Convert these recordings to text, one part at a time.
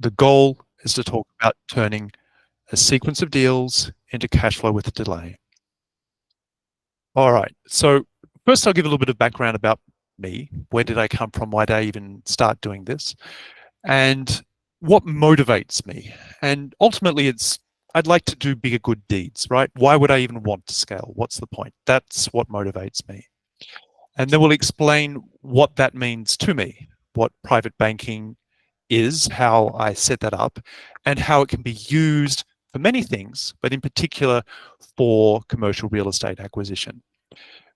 The goal is to talk about turning a sequence of deals into cash flow with a delay. All right, so first I'll give a little bit of background about me. Where did I come from? Why did I even start doing this? And what motivates me? And ultimately I'd like to do bigger good deeds, right? Why would I even want to scale? What's the point? That's what motivates me. And then we'll explain what that means to me, what private banking is, how I set that up, and how it can be used for many things, but in particular for commercial real estate acquisition.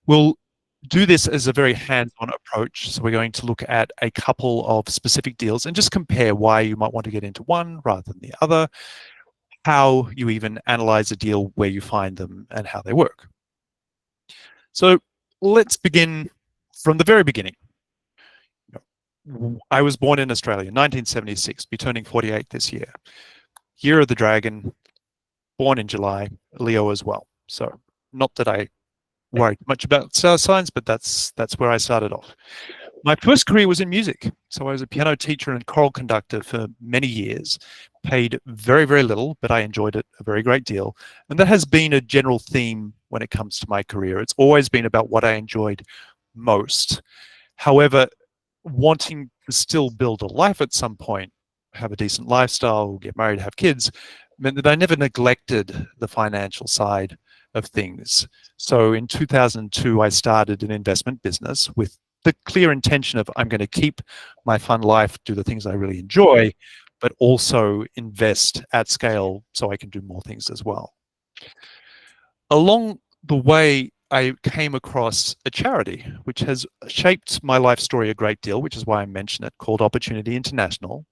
We'll do this as a very hands-on approach. So we're going to look at a couple of specific deals and just compare why you might want to get into one rather than the other, how you even analyze a deal, where you find them, and how they work. So let's begin from the very beginning. I was born in Australia, 1976, be turning 48 this year. Year of the Dragon, born in July, Leo as well. So not that I worried much about star signs, but that's where I started off. My first career was in music. So I was a piano teacher and choral conductor for many years, paid very, very little, but I enjoyed it a very great deal. And that has been a general theme when it comes to my career. It's always been about what I enjoyed most. However, wanting to still build a life at some point, have a decent lifestyle, get married, have kids, meant that I never neglected the financial side of things. So in 2002, I started an investment business with the clear intention of I'm going to keep my fun life, do the things I really enjoy, but also invest at scale so I can do more things as well. Along the way, I came across a charity which has shaped my life story a great deal, which is why I mention it, called Opportunity International.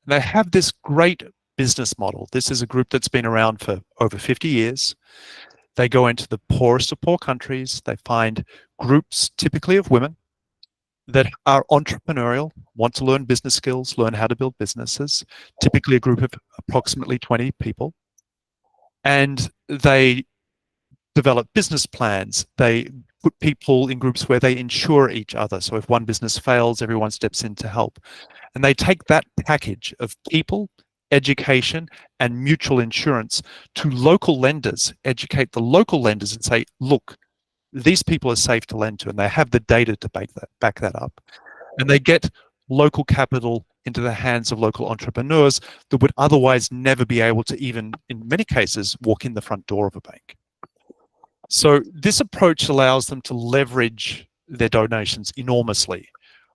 And they have this great business model. This is a group that's been around for over 50 years. They go into the poorest of poor countries. They find groups, typically of women, that are entrepreneurial, want to learn business skills, learn how to build businesses, typically a group of approximately 20 people. And they develop business plans. They put people in groups where they insure each other. So if one business fails, everyone steps in to help. And they take that package of people, education, and mutual insurance to local lenders, educate the local lenders and say, look, these people are safe to lend to, and they have the data to back that up. And they get local capital into the hands of local entrepreneurs that would otherwise never be able to even, in many cases, walk in the front door of a bank. So this approach allows them to leverage their donations enormously,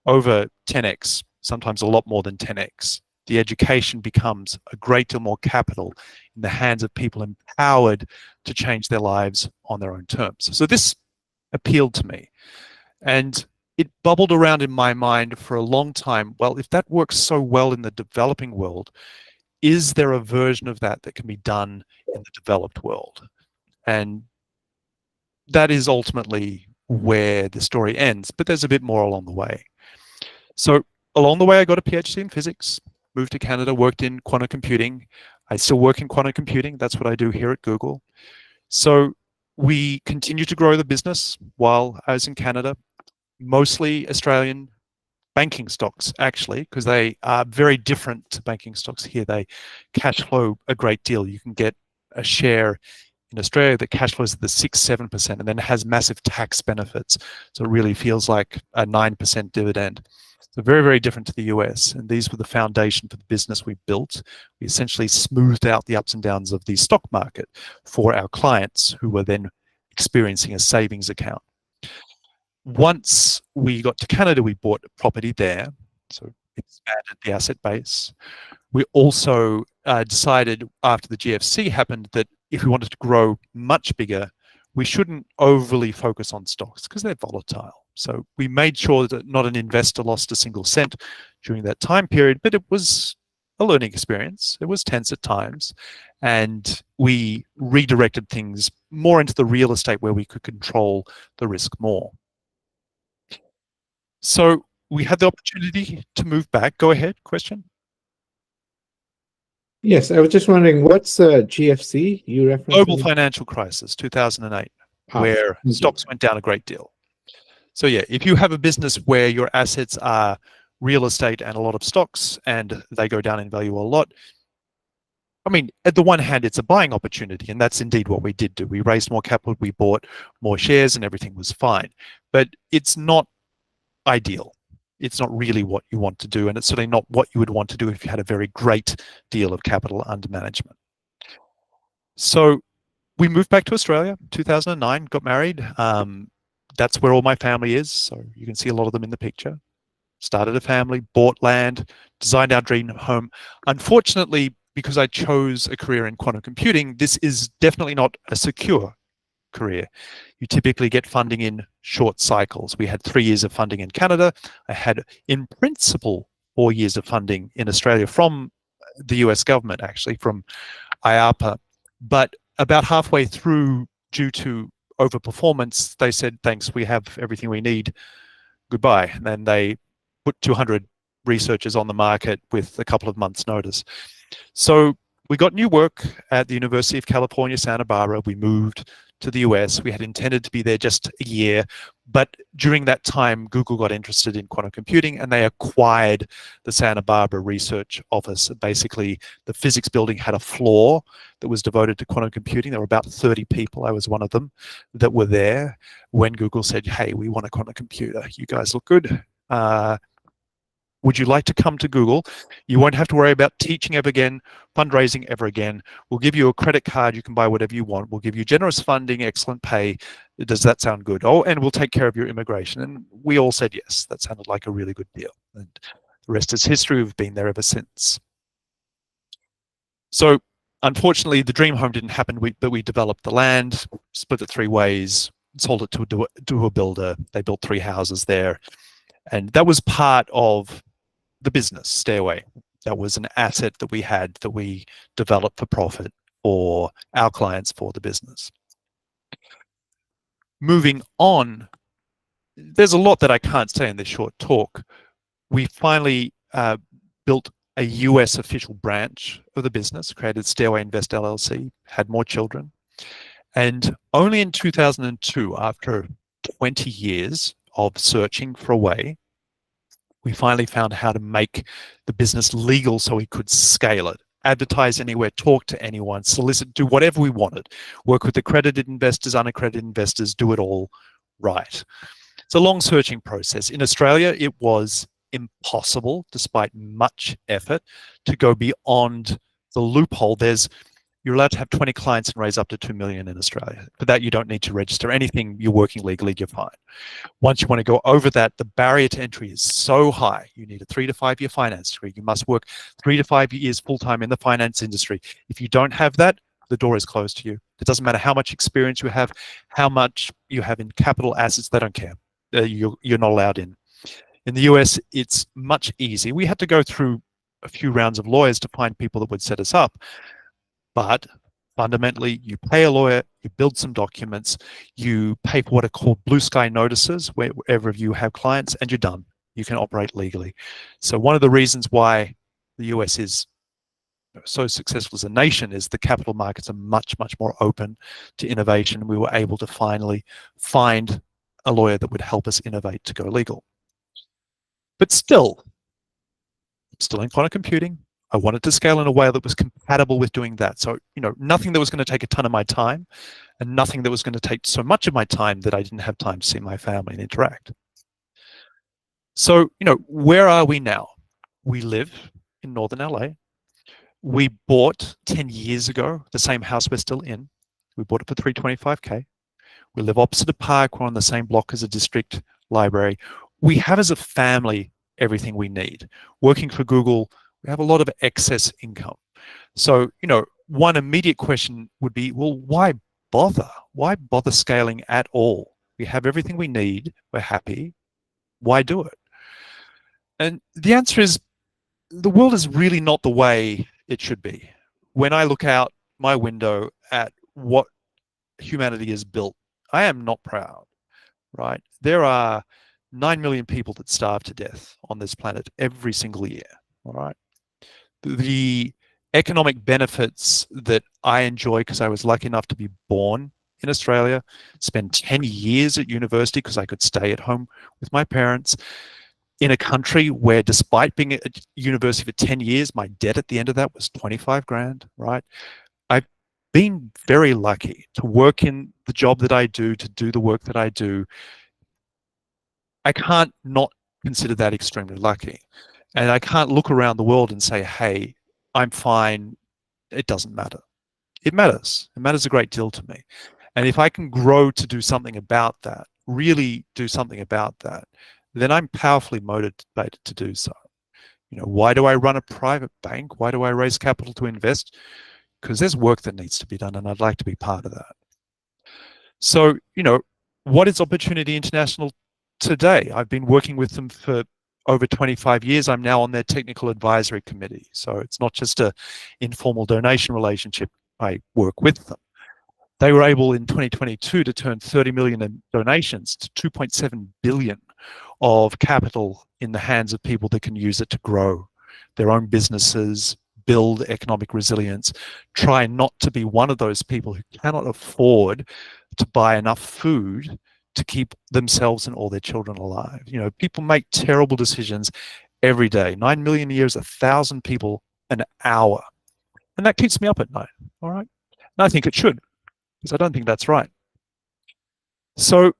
over 10x, sometimes a lot more than 10x. The education becomes a great deal more capital in the hands of people empowered to change their lives on their own terms. So this appealed to me, and it bubbled around in my mind for a long time. Well, if that works so well in the developing world, is there a version of that that can be done in the developed world? And that is ultimately where the story ends, but there's a bit more along the way. So along the way, I got a PhD in physics, moved to Canada, worked in quantum computing. I still work in quantum computing. That's what I do here at Google. So we continue to grow the business while I was in Canada, mostly Australian banking stocks, actually, because they are very different to banking stocks here. They cash flow a great deal. You can get a share in Australia that cash flows at the 6-7%, and then has massive tax benefits. So it really feels like a 9% dividend. So very, very different to the US. And these were the foundation for the business we built. We essentially smoothed out the ups and downs of the stock market for our clients who were then experiencing a savings account. Once we got to Canada, we bought a property there. So expanded the asset base. We also decided after the GFC happened that if we wanted to grow much bigger, we shouldn't overly focus on stocks because they're volatile. So we made sure that not an investor lost a single cent during that time period, but it was a learning experience. It was tense at times. And we redirected things more into the real estate where we could control the risk more. So we had the opportunity to move back. Go ahead, question. Yes, I was just wondering, what's GFC you referenced? Global financial crisis, 2008, where stocks went down a great deal. So yeah, if you have a business where your assets are real estate and a lot of stocks, and they go down in value a lot. I mean, at the one hand, it's a buying opportunity, and that's indeed what we did do. We raised more capital, we bought more shares, and everything was fine. But it's not ideal. It's not really what you want to do, and it's certainly not what you would want to do if you had a very great deal of capital under management. So we moved back to Australia, 2009, got married. That's where all my family is. So you can see a lot of them in the picture. Started a family, bought land, designed our dream home. Unfortunately, because I chose a career in quantum computing, this is definitely not a secure career. You typically get funding in short cycles. We had 3 years of funding in Canada. I had, in principle, 4 years of funding in Australia from the US government, actually, from IARPA. But about halfway through, due to overperformance, they said, thanks, we have everything we need. Goodbye. And then they put 200 researchers on the market with a couple of months' notice. So we got new work at the University of California, Santa Barbara. We moved to the US. We had intended to be there just a year, but during that time, Google got interested in quantum computing and they acquired the Santa Barbara research office. Basically, the physics building had a floor that was devoted to quantum computing. There were about 30 people, I was one of them, that were there when Google said, hey, we want a quantum computer. You guys look good. Would you like to come to Google? You won't have to worry about teaching ever again, fundraising ever again. We'll give you a credit card. You can buy whatever you want. We'll give you generous funding, excellent pay. Does that sound good? Oh, and we'll take care of your immigration. And we all said yes. That sounded like a really good deal. And the rest is history. We've been there ever since. So unfortunately, the dream home didn't happen, but we developed the land, split it 3 ways, sold it to a builder. They built 3 houses there. And that was part of the business, Stairway. That was an asset that we had that we developed for profit for our clients, for the business. Moving on, there's a lot that I can't say in this short talk. We finally built a US official branch of the business, created Stairway Invest LLC, had more children. And only in 2002, after 20 years of searching for a way, we finally found how to make the business legal so we could scale it, advertise anywhere, talk to anyone, solicit, do whatever we wanted, work with accredited investors, unaccredited investors, do it all right. It's a long searching process. In Australia, it was impossible, despite much effort, to go beyond the loophole. You're allowed to have 20 clients and raise up to 2 million in Australia. For that, you don't need to register anything. You're working legally, you're fine. Once you want to go over that, the barrier to entry is so high. You need a 3 to 5 year finance degree. You must work 3 to 5 years full-time in the finance industry. If you don't have that, the door is closed to you. It doesn't matter how much experience you have, how much you have in capital assets, they don't care. You're not allowed in. In the US, it's much easier. We had to go through a few rounds of lawyers to find people that would set us up. But fundamentally, you pay a lawyer, you build some documents, you pay for what are called blue sky notices wherever you have clients, and you're done. You can operate legally. So one of the reasons why the US is so successful as a nation is the capital markets are much, much more open to innovation. We were able to finally find a lawyer that would help us innovate to go legal. But still in quantum computing. I wanted to scale in a way that was compatible with doing that. So, nothing that was going to take a ton of my time and nothing that was going to take so much of my time that I didn't have time to see my family and interact. So, where are we now? We live in Northern LA. We bought 10 years ago the same house we're still in. We bought it for $325K. We live opposite a park. We're on the same block as a district library. We have as a family everything we need. Working for Google, we have a lot of excess income. So, one immediate question would be, well, why bother? Why bother scaling at all? We have everything we need. We're happy. Why do it? And the answer is, the world is really not the way it should be. When I look out my window at what humanity has built, I am not proud, right? There are 9 million people that starve to death on this planet every single year, all right? The economic benefits that I enjoy because I was lucky enough to be born in Australia, spend 10 years at university because I could stay at home with my parents. in a country where, despite being at university for 10 years, my debt at the end of that was 25 grand, right? I've been very lucky to work in the job that I do, to do the work that I do. I can't not consider that extremely lucky. And I can't look around the world and say, hey, I'm fine. It doesn't matter. It matters. It matters a great deal to me. And if I can grow to do something about that, really do something about that, then I'm powerfully motivated to do so. Why do I run a private bank? Why do I raise capital to invest? Because there's work that needs to be done, and I'd like to be part of that. So, what is Opportunity International today? I've been working with them for over 25 years. I'm now on their technical advisory committee. So it's not just an informal donation relationship. I work with them. They were able in 2022 to turn 30 million in donations to 2.7 billion of capital in the hands of people that can use it to grow their own businesses, build economic resilience, try not to be one of those people who cannot afford to buy enough food to keep themselves and all their children alive. People make terrible decisions every day. 9 million a year is 1,000 people an hour. And that keeps me up at night, all right? And I think it should, because I don't think that's right. So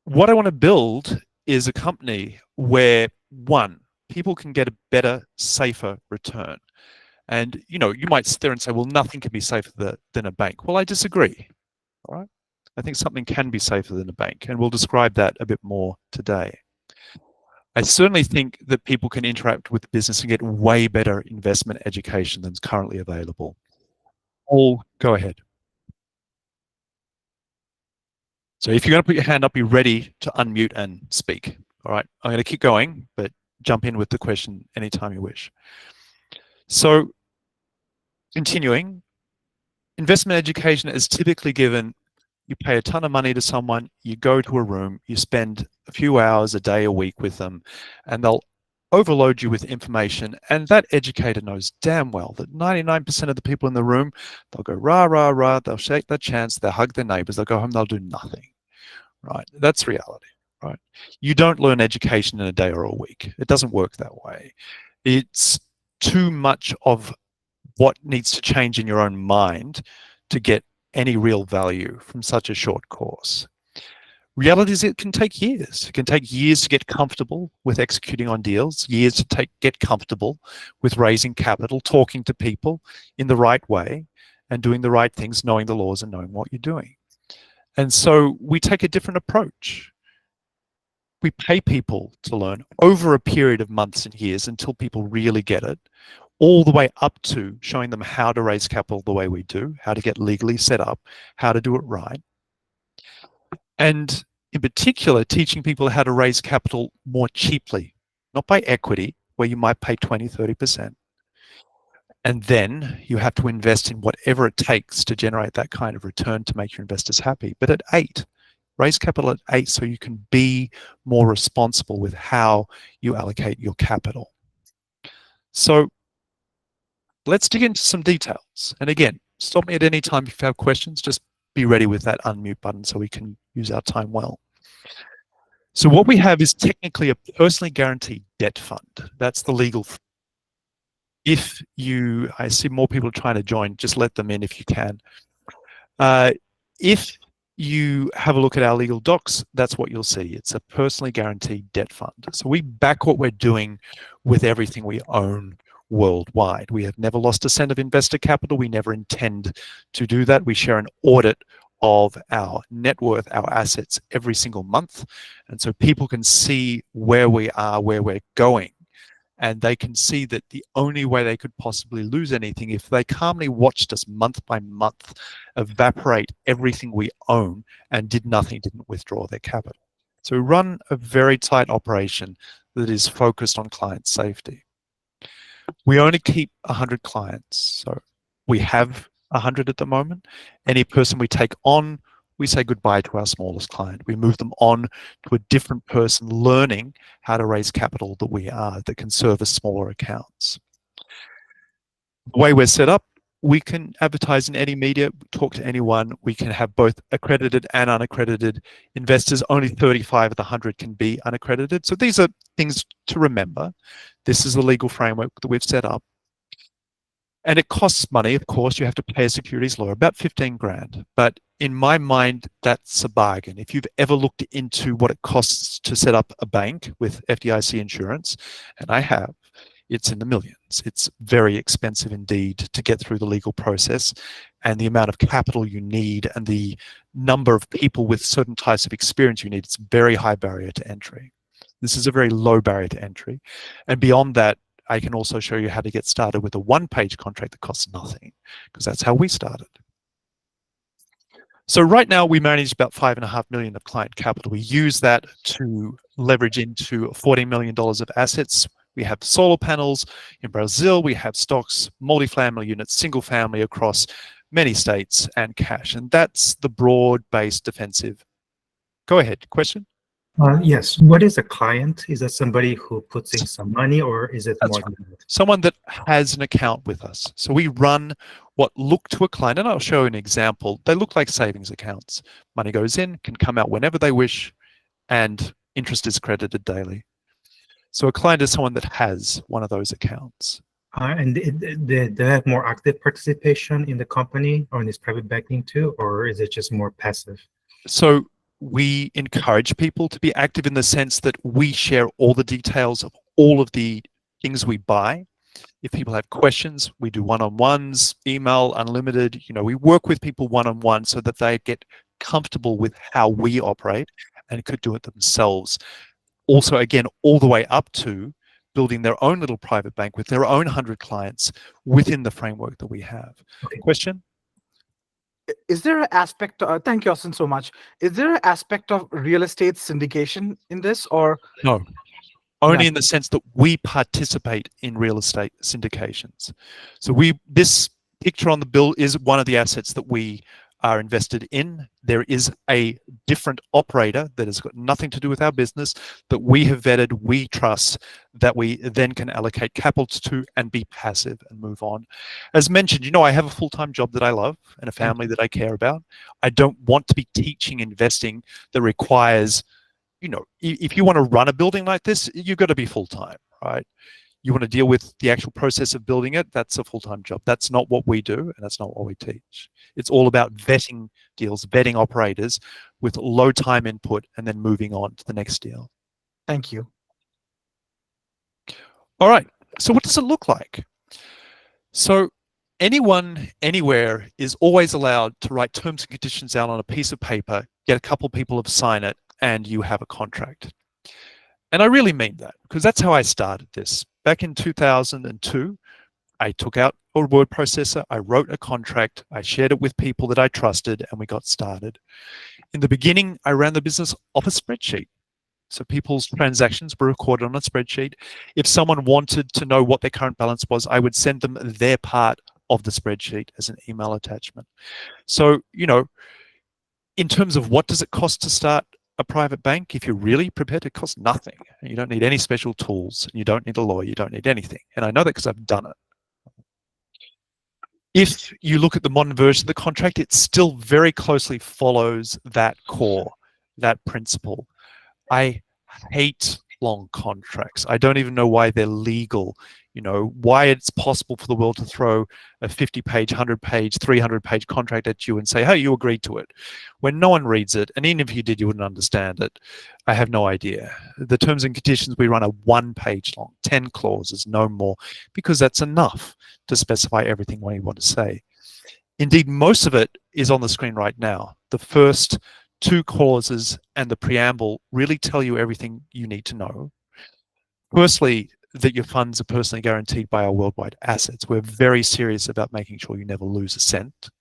what I want to build is a company where, one, people can get a better, safer return. And, you might sit there and say, well, nothing can be safer than a bank. Well, I disagree, all right? I think something can be safer than a bank, and we'll describe that a bit more today. I certainly think that people can interact with the business and get way better investment education than's currently available. All go ahead. So if you're going to put your hand up, be ready to unmute and speak. All right, I'm going to keep going, but jump in with the question anytime you wish. So continuing, investment education is typically given. You pay a ton of money to someone, you go to a room, you spend a few hours a day, a week with them, and they'll overload you with information. And that educator knows damn well that 99% of the people in the room, they'll go rah, rah, rah, they'll shake their chance, they'll hug their neighbors, they'll go home, they'll do nothing, right? That's reality, right? You don't learn education in a day or a week. It doesn't work that way. It's too much of what needs to change in your own mind to get any real value from such a short course. Reality is it can take years. It can take years to get comfortable with executing on deals, years to get comfortable with raising capital, talking to people in the right way, and doing the right things, knowing the laws and knowing what you're doing. And so we take a different approach. We pay people to learn over a period of months and years until people really get it, all the way up to showing them how to raise capital the way we do, how to get legally set up, how to do it right. And in particular, teaching people how to raise capital more cheaply, not by equity, where you might pay 20, 30%. And then you have to invest in whatever it takes to generate that kind of return to make your investors happy. But at 8, raise capital at 8 so you can be more responsible with how you allocate your capital. So let's dig into some details. And again, stop me at any time if you have questions. Just be ready with that unmute button so we can use our time well. So what we have is technically a personally guaranteed debt fund. That's the legal. I see more people trying to join, just let them in if you can. If you have a look at our legal docs, that's what you'll see. It's a personally guaranteed debt fund. So we back what we're doing with everything we own worldwide. We have never lost a cent of investor capital. We never intend to do that. We share an audit of our net worth, our assets every single month. And so people can see where we are, where we're going. And they can see that the only way they could possibly lose anything if they calmly watched us month by month evaporate everything we own and did nothing, didn't withdraw their capital. So we run a very tight operation that is focused on client safety. We only keep 100 clients. So we have 100 at the moment. Any person we take on, we say goodbye to our smallest client. We move them on to a different person learning how to raise capital that can service smaller accounts. The way we're set up, we can advertise in any media, talk to anyone. We can have both accredited and unaccredited investors. Only 35 of the 100 can be unaccredited. So these are things to remember. This is the legal framework that we've set up. And it costs money, of course. You have to pay a securities lawyer, about 15 grand. But in my mind, that's a bargain. If you've ever looked into what it costs to set up a bank with FDIC insurance, and I have, it's in the millions. It's very expensive indeed to get through the legal process, and the amount of capital you need and the number of people with certain types of experience you need, it's a very high barrier to entry. This is a very low barrier to entry. And beyond that, I can also show you how to get started with a one-page contract that costs nothing, because that's how we started. So right now we manage about 5.5 million of client capital. We use that to leverage into $14 million of assets. We have solar panels in Brazil. We have stocks, multifamily units, single family across many states, and cash. And that's the broad-based defensive. Go ahead, question? Yes. What is a client? Is that somebody who puts in some money, or is it more than that? Someone that has an account with us. So we run what look to a client, and I'll show you an example. They look like savings accounts. Money goes in, can come out whenever they wish, and interest is credited daily. So a client is someone that has one of those accounts. And they have more active participation in the company or in this private banking too, or is it just more passive? So we encourage people to be active in the sense that we share all the details of all of the things we buy. If people have questions, we do one-on-ones, email, unlimited. We work with people one-on-one so that they get comfortable with how we operate and could do it themselves. Also, again, all the way up to building their own little private bank with their own 100 clients within the framework that we have. Okay. Question? Is there an aspect, thank you, Austin, so much. Is there an aspect of real estate syndication in this, or? No, only in the sense that we participate in real estate syndications. So this picture on the bill is one of the assets that we are invested in. There is a different operator that has got nothing to do with our business that we have vetted, we trust, that we then can allocate capital to and be passive and move on. As mentioned, I have a full-time job that I love and a family that I care about. I don't want to be teaching investing that requires, if you want to run a building like this, you've got to be full-time, right? You want to deal with the actual process of building it, that's a full-time job. That's not what we do, and that's not what we teach. It's all about vetting deals, vetting operators with low time input, and then moving on to the next deal. Thank you. All right, so what does it look like? So anyone, anywhere is always allowed to write terms and conditions out on a piece of paper, get a couple people to sign it, and you have a contract. And I really mean that, because that's how I started this. Back in 2002, I took out a word processor, I wrote a contract, I shared it with people that I trusted, and we got started. In the beginning, I ran the business off a spreadsheet. So people's transactions were recorded on a spreadsheet. If someone wanted to know what their current balance was, I would send them their part of the spreadsheet as an email attachment. So, in terms of what does it cost to start a private bank, if you're really prepared, it costs nothing. You don't need any special tools. You don't need a lawyer. You don't need anything. And I know that because I've done it. If you look at the modern version of the contract, it still very closely follows that core, that principle. I hate long contracts. I don't even know why they're legal. Why it's possible for the world to throw a 50-page, 100-page, 300-page contract at you and say, hey, you agreed to it, when no one reads it. And even if you did, you wouldn't understand it. I have no idea. The terms and conditions we run are 1 page long, 10 clauses, no more, because that's enough to specify everything we want to say. Indeed, most of it is on the screen right now. The first 2 clauses and the preamble really tell you everything you need to know. Firstly, that your funds are personally guaranteed by our worldwide assets. We're very serious about making sure you never lose a cent.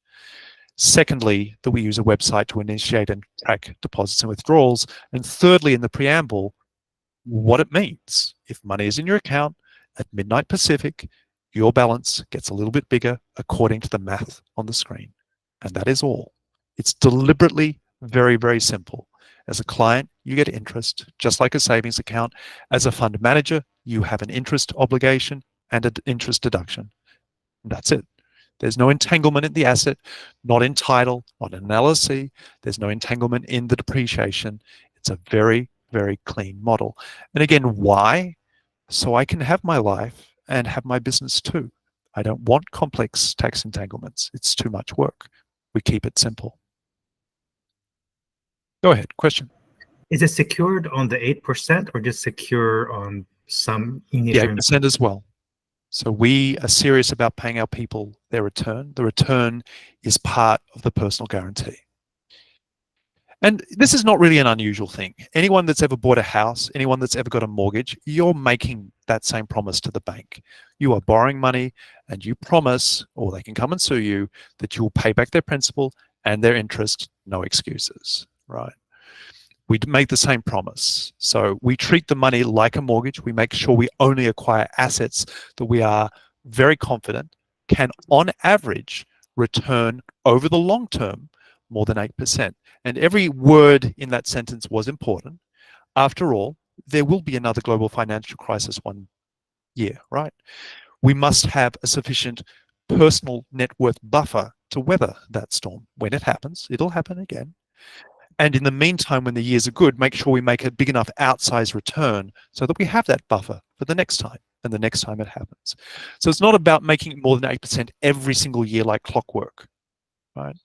Secondly, that we use a website to initiate and track deposits and withdrawals. And thirdly, in the preamble, what it means. If money is in your account at midnight Pacific, your balance gets a little bit bigger according to the math on the screen. And that is all. It's deliberately very, very simple. As a client, you get interest, just like a savings account. As a fund manager, you have an interest obligation and an interest deduction. And that's it. There's no entanglement in the asset, not in title, not in an LLC. There's no entanglement in the depreciation. It's a very, very clean model. And again, why? So I can have my life and have my business too. I don't want complex tax entanglements. It's too much work. We keep it simple. Go ahead, question. Is it secured on the 8% or just secure on some The initial? 8% as well. So we are serious about paying our people their return. The return is part of the personal guarantee. And this is not really an unusual thing. Anyone that's ever bought a house, anyone that's ever got a mortgage, you're making that same promise to the bank. You are borrowing money and you promise, or they can come and sue you, that you will pay back their principal and their interest, no excuses, right? We make the same promise. So we treat the money like a mortgage. We make sure we only acquire assets that we are very confident can, on average, return over the long term more than 8%. And every word in that sentence was important. After all, there will be another global financial crisis one year, right? We must have a sufficient personal net worth buffer to weather that storm. When it happens, it'll happen again. And in the meantime, when the years are good, make sure we make a big enough outsized return so that we have that buffer for the next time and the next time it happens. So it's not about making it more than 8% every single year like clockwork, right?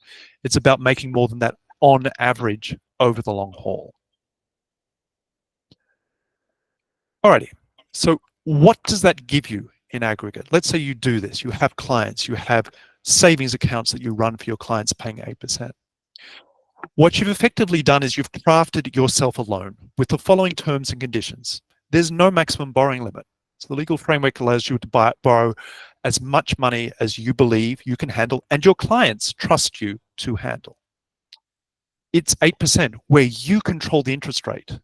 It's about making more than that on average over the long haul. Alrighty, so what does that give you in aggregate? Let's say you do this, you have clients, you have savings accounts that you run for your clients paying 8%. What you've effectively done is you've crafted yourself a loan with the following terms and conditions. There's no maximum borrowing limit. So the legal framework allows you to borrow as much money as you believe you can handle and your clients trust you to handle. It's 8% where you control the interest rate.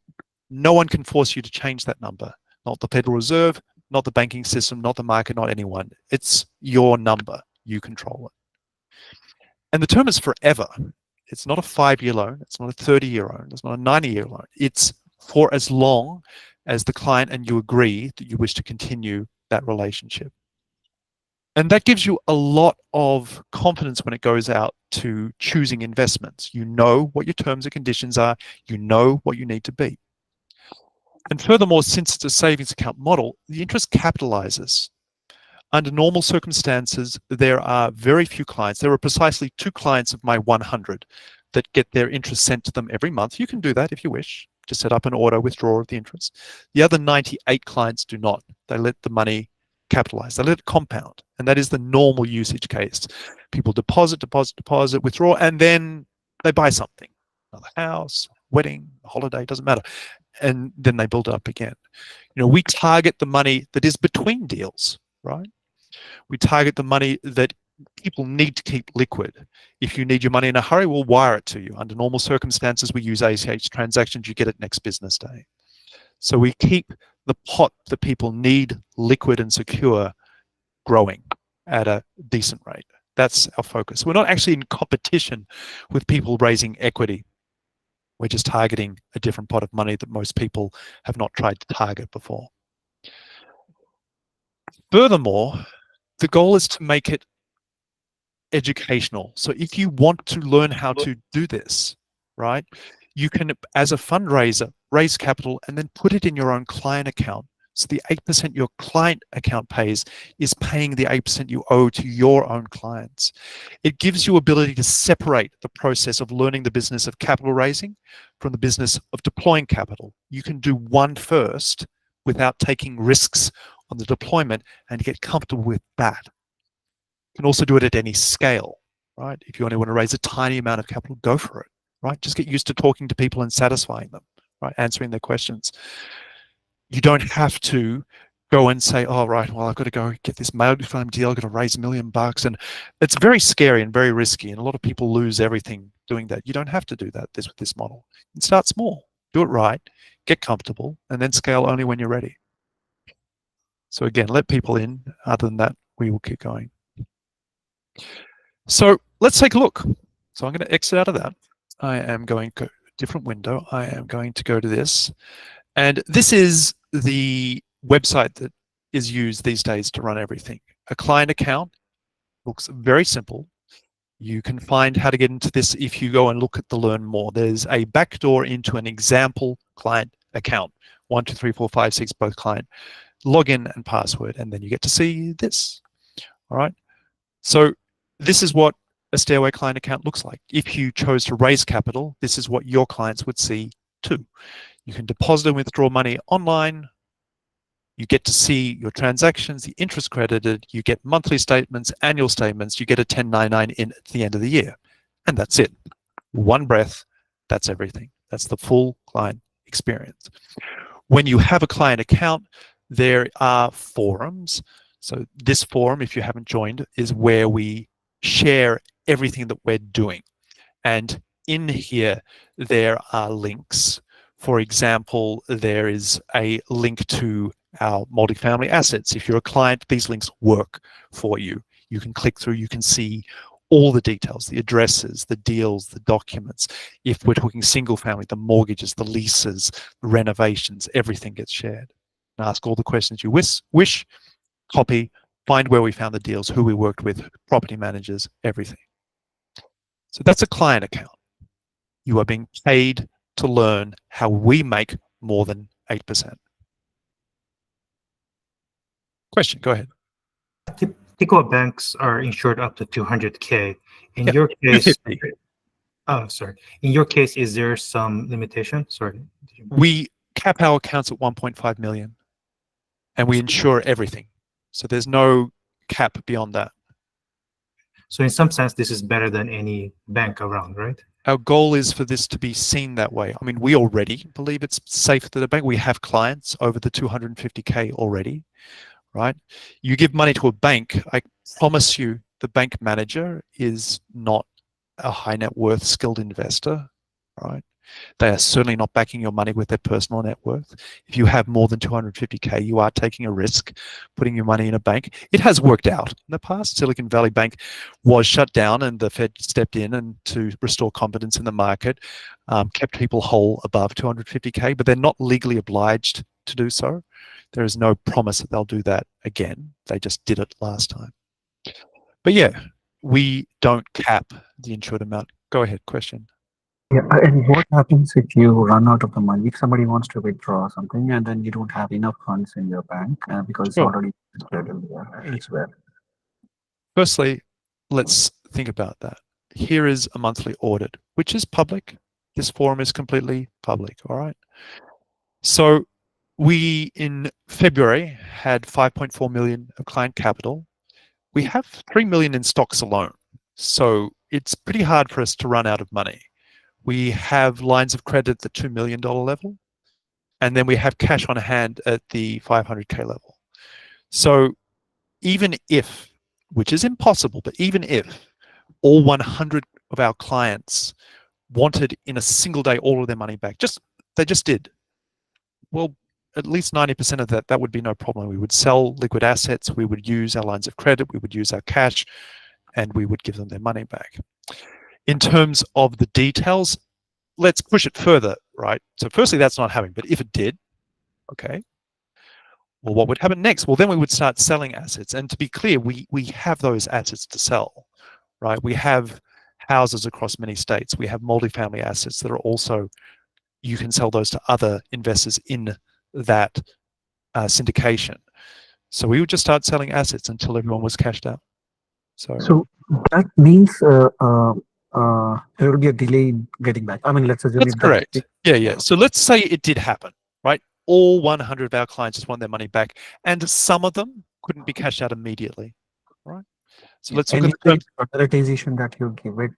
No one can force you to change that number. Not the Federal Reserve, not the banking system, not the market, not anyone. It's your number. You control it. And the term is forever. It's not a 5-year loan. It's not a 30-year loan. It's not a 90-year loan. It's for as long as the client and you agree that you wish to continue that relationship. And that gives you a lot of confidence when it goes out to choosing investments. You know what your terms and conditions are. You know what you need to be. And furthermore, since it's a savings account model, the interest capitalizes. Under normal circumstances, there are very few clients. There are precisely 2 clients of my 100 that get their interest sent to them every month. You can do that if you wish. Just set up an auto withdrawal of the interest. The other 98 clients do not. They let the money capitalize. They let it compound. And that is the normal usage case. People deposit, withdraw, and then they buy something. Another house, wedding, holiday, doesn't matter. And then they build it up again. You know, we target the money that is between deals, right? We target the money that people need to keep liquid. If you need your money in a hurry, we'll wire it to you. Under normal circumstances, we use ACH transactions. You get it next business day. So we keep the pot that people need liquid and secure growing at a decent rate. That's our focus. We're not actually in competition with people raising equity. We're just targeting a different pot of money that most people have not tried to target before. Furthermore, the goal is to make it educational. So if you want to learn how to do this, right, you can, as a fundraiser, raise capital and then put it in your own client account. So the 8% your client account pays is paying the 8% you owe to your own clients. It gives you ability to separate the process of learning the business of capital raising from the business of deploying capital. You can do one first without taking risks on the deployment and get comfortable with that. You can also do it at any scale, right? If you only want to raise a tiny amount of capital, go for it, right? Just get used to talking to people and satisfying them, right? Answering their questions. You don't have to go and say, oh, right, well, I've got to go get this multi-firm deal, I've got to raise $1 million. And it's very scary and very risky. And a lot of people lose everything doing that. You don't have to do that with this model. You can start small, do it right, get comfortable, and then scale only when you're ready. So again, let people in. Other than that, we will keep going. So let's take a look. So I'm going to exit out of that. I am going to different window. I am going to go to this. And this is the website that is used these days to run everything. A client account Looks very simple. You can find how to get into this if you go and look at the Learn More. There's a backdoor into an example client account. 1, 2, 3, 4, 5, 6, both client. Login and password, and then you get to see this. All right. So this is what a Stairway client account looks like. If you chose to raise capital, this is what your clients would see too. You can deposit and withdraw money online. You get to see your transactions, the interest credited, you get monthly statements, annual statements, you get a 1099 in at the end of the year. And that's it. One breath, that's everything. That's the full client experience. When you have a client account, there are forums. So this forum, if you haven't joined, is where we share everything that we're doing. And in here, there are links. For example, there is a link to our multifamily assets. If you're a client, these links work for you. You can click through, you can see all the details, the addresses, the deals, the documents. If we're talking single family, the mortgages, the leases, the renovations, everything gets shared. And ask all the questions you wish, copy, find where we found the deals, who we worked with, property managers, everything. So that's a client account. You are being paid to learn how we make more than 8%. Question, go ahead. Typical banks are insured up to 200K. In Yeah, your case, 250. oh, sorry. In your case, is there some limitation? Sorry. We cap our accounts at 1.5 million and we insure everything. So there's no cap beyond that. So in some sense, this is better than any bank around, right? Our goal is for this to be seen that way. I mean, we already believe it's safe to the bank. We have clients over the 250K already, right? You give money to a bank, I promise you the bank manager is not a high net worth skilled investor, right? They are certainly not backing your money with their personal net worth. If you have more than 250K, you are taking a risk putting your money in a bank. It has worked out in the past. Silicon Valley Bank was shut down and the Fed stepped in and to restore confidence in the market, kept people whole above 250K, but they're not legally obliged to do so. There is no promise that they'll do that again. They just did it last time. But yeah, we don't cap the insured amount. Go ahead, question. Yeah, and what happens if you run out of the money? If somebody wants to withdraw something and then you don't have enough funds in your bank because it's Sure. already spread elsewhere? Firstly, let's think about that. Here is a monthly audit, which is public. This forum is completely public, all right? So we, in February, had 5.4 million of client capital. We have 3 million in stocks alone. So it's pretty hard for us to run out of money. We have lines of credit at the $2 million level, and then we have cash on hand at the 500K level. So even if, which is impossible, but even if all 100 of our clients wanted in a single day all of their money back, they just did, well, at least 90% of that would be no problem. We would sell liquid assets, we would use our lines of credit, we would use our cash, and we would give them their money back. In terms of the details, let's push it further, right? So firstly, that's not happening, but if it did, okay, well, what would happen next? Well, then we would start selling assets. And to be clear, we have those assets to sell, right? We have houses across many states. We have multifamily assets that are also, you can sell those to other investors in that syndication. So we would just start selling assets until everyone was cashed out. So that means there will be a delay in getting back. I mean, let's assume That's correct. Yeah. So let's say it did happen, right? All 100 of our clients just want their money back, and some of them couldn't be cashed out immediately, right? So let's look at the prioritization that you give it.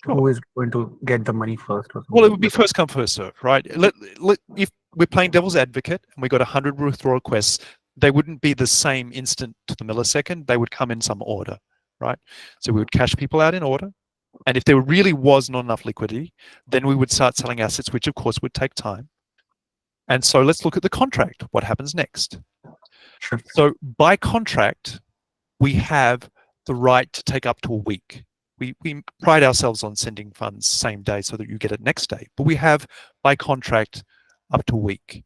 Who is going to get the money first? Well, it would be first come, first serve, right? If we're playing devil's advocate and we got 100 withdrawal requests, they wouldn't be the same instant to the millisecond. They would come in some order, right? So we would cash people out in order. And if there really was not enough liquidity, then we would start selling assets, which of course would take time. And so let's look at the contract. What happens next? Sure. So by contract, we have the right to take up to a week. We pride ourselves on sending funds same day so that you get it next day. But we have, by contract, up to a week.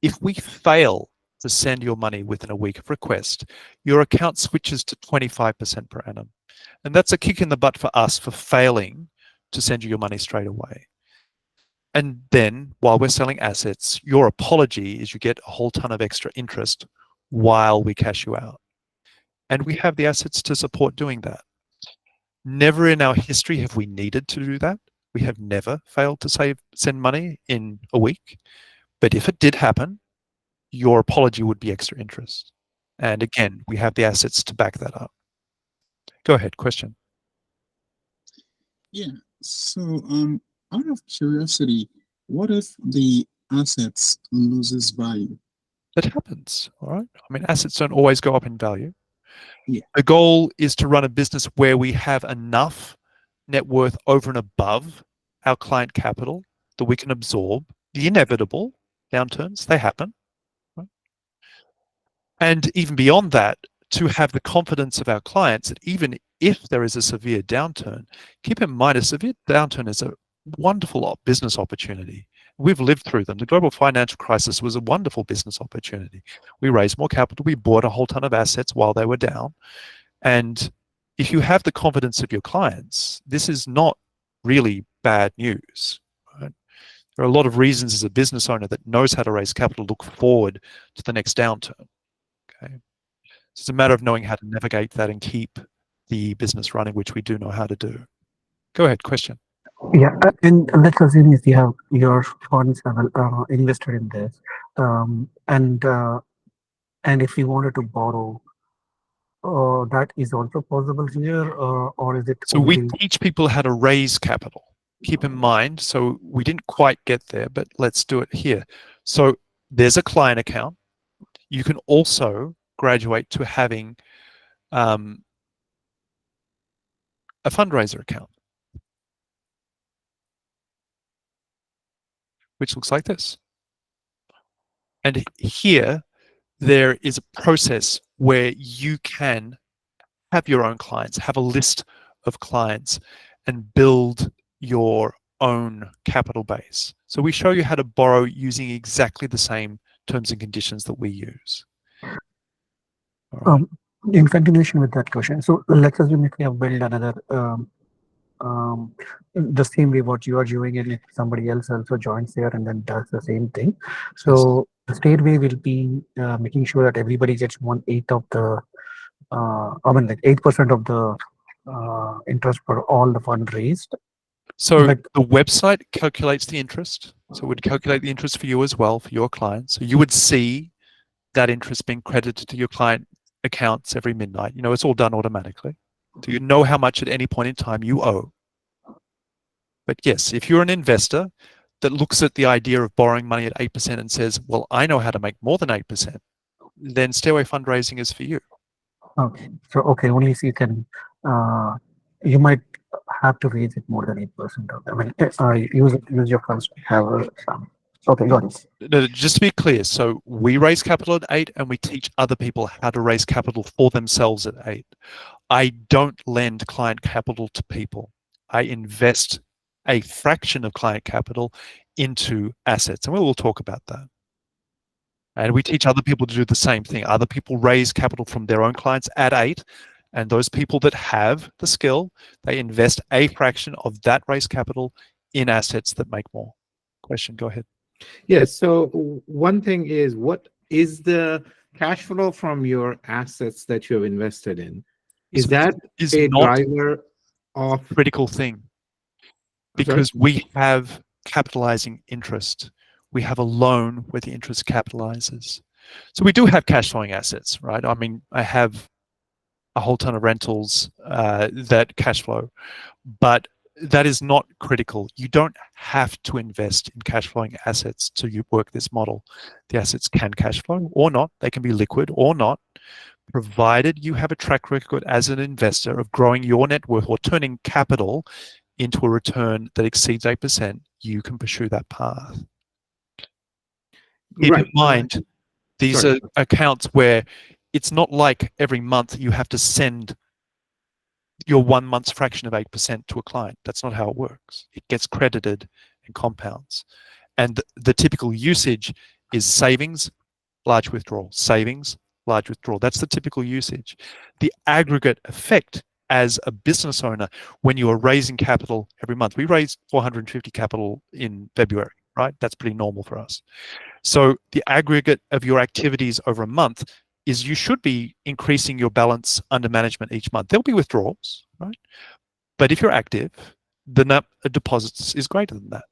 If we fail to send your money within a week of request, your account switches to 25% per annum. And that's a kick in the butt for us for failing to send you your money straight away. And then while we're selling assets, your apology is you get a whole ton of extra interest while we cash you out. And we have the assets to support doing that. Never in our history have we needed to do that. We have never failed to send money in a week. But if it did happen, your apology would be extra interest. And again, we have the assets to back that up. Go ahead, question. Yeah. So, out of curiosity, what if the assets loses value? That happens, all right? I mean, assets don't always go up in value. Yeah. The goal is to run a business where we have enough net worth over and above our client capital that we can absorb the inevitable downturns. They happen. Right? And even beyond that, to have the confidence of our clients that even if there is a severe downturn, keep in mind a severe downturn is a wonderful business opportunity. We've lived through them. The global financial crisis was a wonderful business opportunity. We raised more capital. We bought a whole ton of assets while they were down. And if you have the confidence of your clients, this is not really bad news. Right? There are a lot of reasons as a business owner that knows how to raise capital, look forward to the next downturn. Okay, so it's a matter of knowing how to navigate that and keep the business running, which we do know how to do. Go ahead, question. Yeah, and let's assume if you have your funds have invested in this, and if you wanted to borrow, that is also possible here, or is it? So we only... teach people how to raise capital. Keep in mind, so we didn't quite get there, but let's do it here. So there's a client account. You can also graduate to having a fundraiser account, which looks like this. And here, there is a process where you can have your own clients, have a list of clients, and build your own capital base. So we show you how to borrow using exactly the same terms and conditions that we use. All right. In continuation with that question, so let's assume if we have built another the same way what you are doing, and if somebody else also joins there and then does the same thing. So the Stateway will be making sure that everybody gets 1/8 of the, like 8% of the interest for all the fund raised. So But- the website calculates the interest. So it would calculate the interest for you as well, for your clients. So you would see that interest being credited to your client accounts every midnight. You know, it's all done automatically. So you know how much at any point in time you owe. But yes, if you're an investor that looks at the idea of borrowing money at 8% and says, well, I know how to make more than 8%, then Stairway Fundraising is for you. Okay, so only if you can, you might have to raise it more than 8% of them. I mean, use your funds to have some. Okay, got it. No, just to be clear, so we raise capital at 8 and we teach other people how to raise capital for themselves at 8. I don't lend client capital to people. I invest a fraction of client capital into assets, and we will talk about that. And we teach other people to do the same thing. Other people raise capital from their own clients at 8, and those people that have the skill, they invest a fraction of that raised capital in assets that make more. Question, go ahead. Yes. So one thing is, what is the cash flow from your assets that you have invested in? Is So that is a not driver of? critical thing, I'm sorry? because we have capitalizing interest. We have a loan where the interest capitalizes. So we do have cash flowing assets, right? I mean, I have a whole ton of rentals that cash flow, but that is not critical. You don't have to invest in cash flowing assets to work this model. The assets can cash flow or not. They can be liquid or not, provided you have a track record as an investor of growing your net worth or turning capital into a return that exceeds 8%, you can pursue that path. Keep in mind, these Sorry. are accounts where it's not like every month you have to send your 1 month's fraction of 8% to a client. That's not how it works. It gets credited and compounds. And the typical usage is savings large withdrawal. Savings, large withdrawal. That's the typical usage. The aggregate effect as a business owner when you are raising capital every month. We raised 450 capital in February, right? That's pretty normal for us. So the aggregate of your activities over a month is you should be increasing your balance under management each month. There'll be withdrawals, right? But if you're active, the net deposits is greater than that.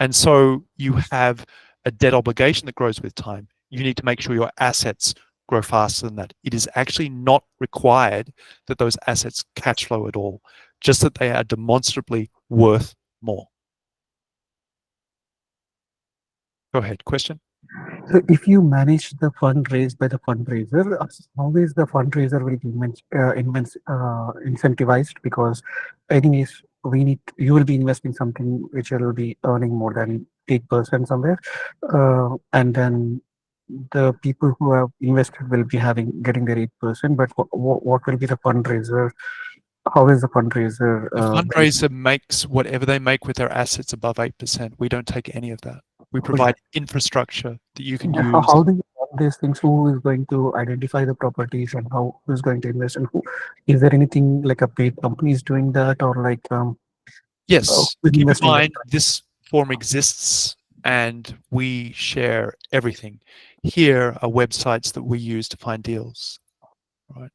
And so you have a debt obligation that grows with time. You need to make sure your assets grow faster than that. It is actually not required that those assets cash flow at all, just that they are demonstrably worth more. Go ahead, question? So if you manage the fund raised by the fundraiser, how is the fundraiser will be incentivized? Because anyways, you will be investing something which will be earning more than 8% somewhere. And then the people who have invested will be getting their 8%, but what will be the fundraiser? How is the fundraiser? The fundraiser makes whatever they make with their assets above 8%. We don't take any of that. We provide infrastructure that you can use. How do you run these things? Who is going to identify the properties and who is going to invest? And is there anything like a paid company is doing that, or like? Yes. Keep in mind, this forum exists and we share everything. Here are websites that we use to find deals, right?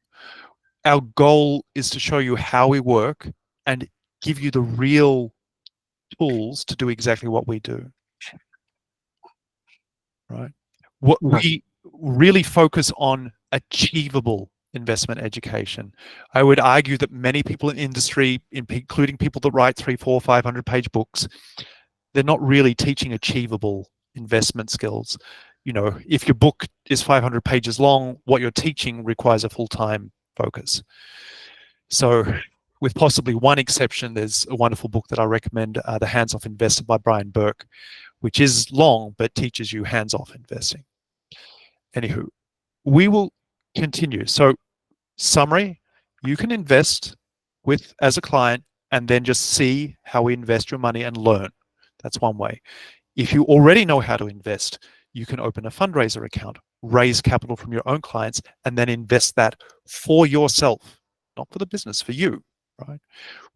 Our goal is to show you how we work and give you the real tools to do exactly what we do, right? What we really focus on achievable investment education. I would argue that many people in industry, including people that write 300, 400, 500-page books, they're not really teaching achievable investment skills. You know, if your book is 500 pages long, what you're teaching requires a full-time focus. So with possibly one exception, there's a wonderful book that I recommend, The Hands-Off Investor by Brian Burke, which is long, but teaches you hands-off investing. Anywho, we will continue. So summary, you can invest as a client and then just see how we invest your money and learn. That's one way. If you already know how to invest, you can open a fundraiser account, raise capital from your own clients, and then invest that for yourself, not for the business, for you, right?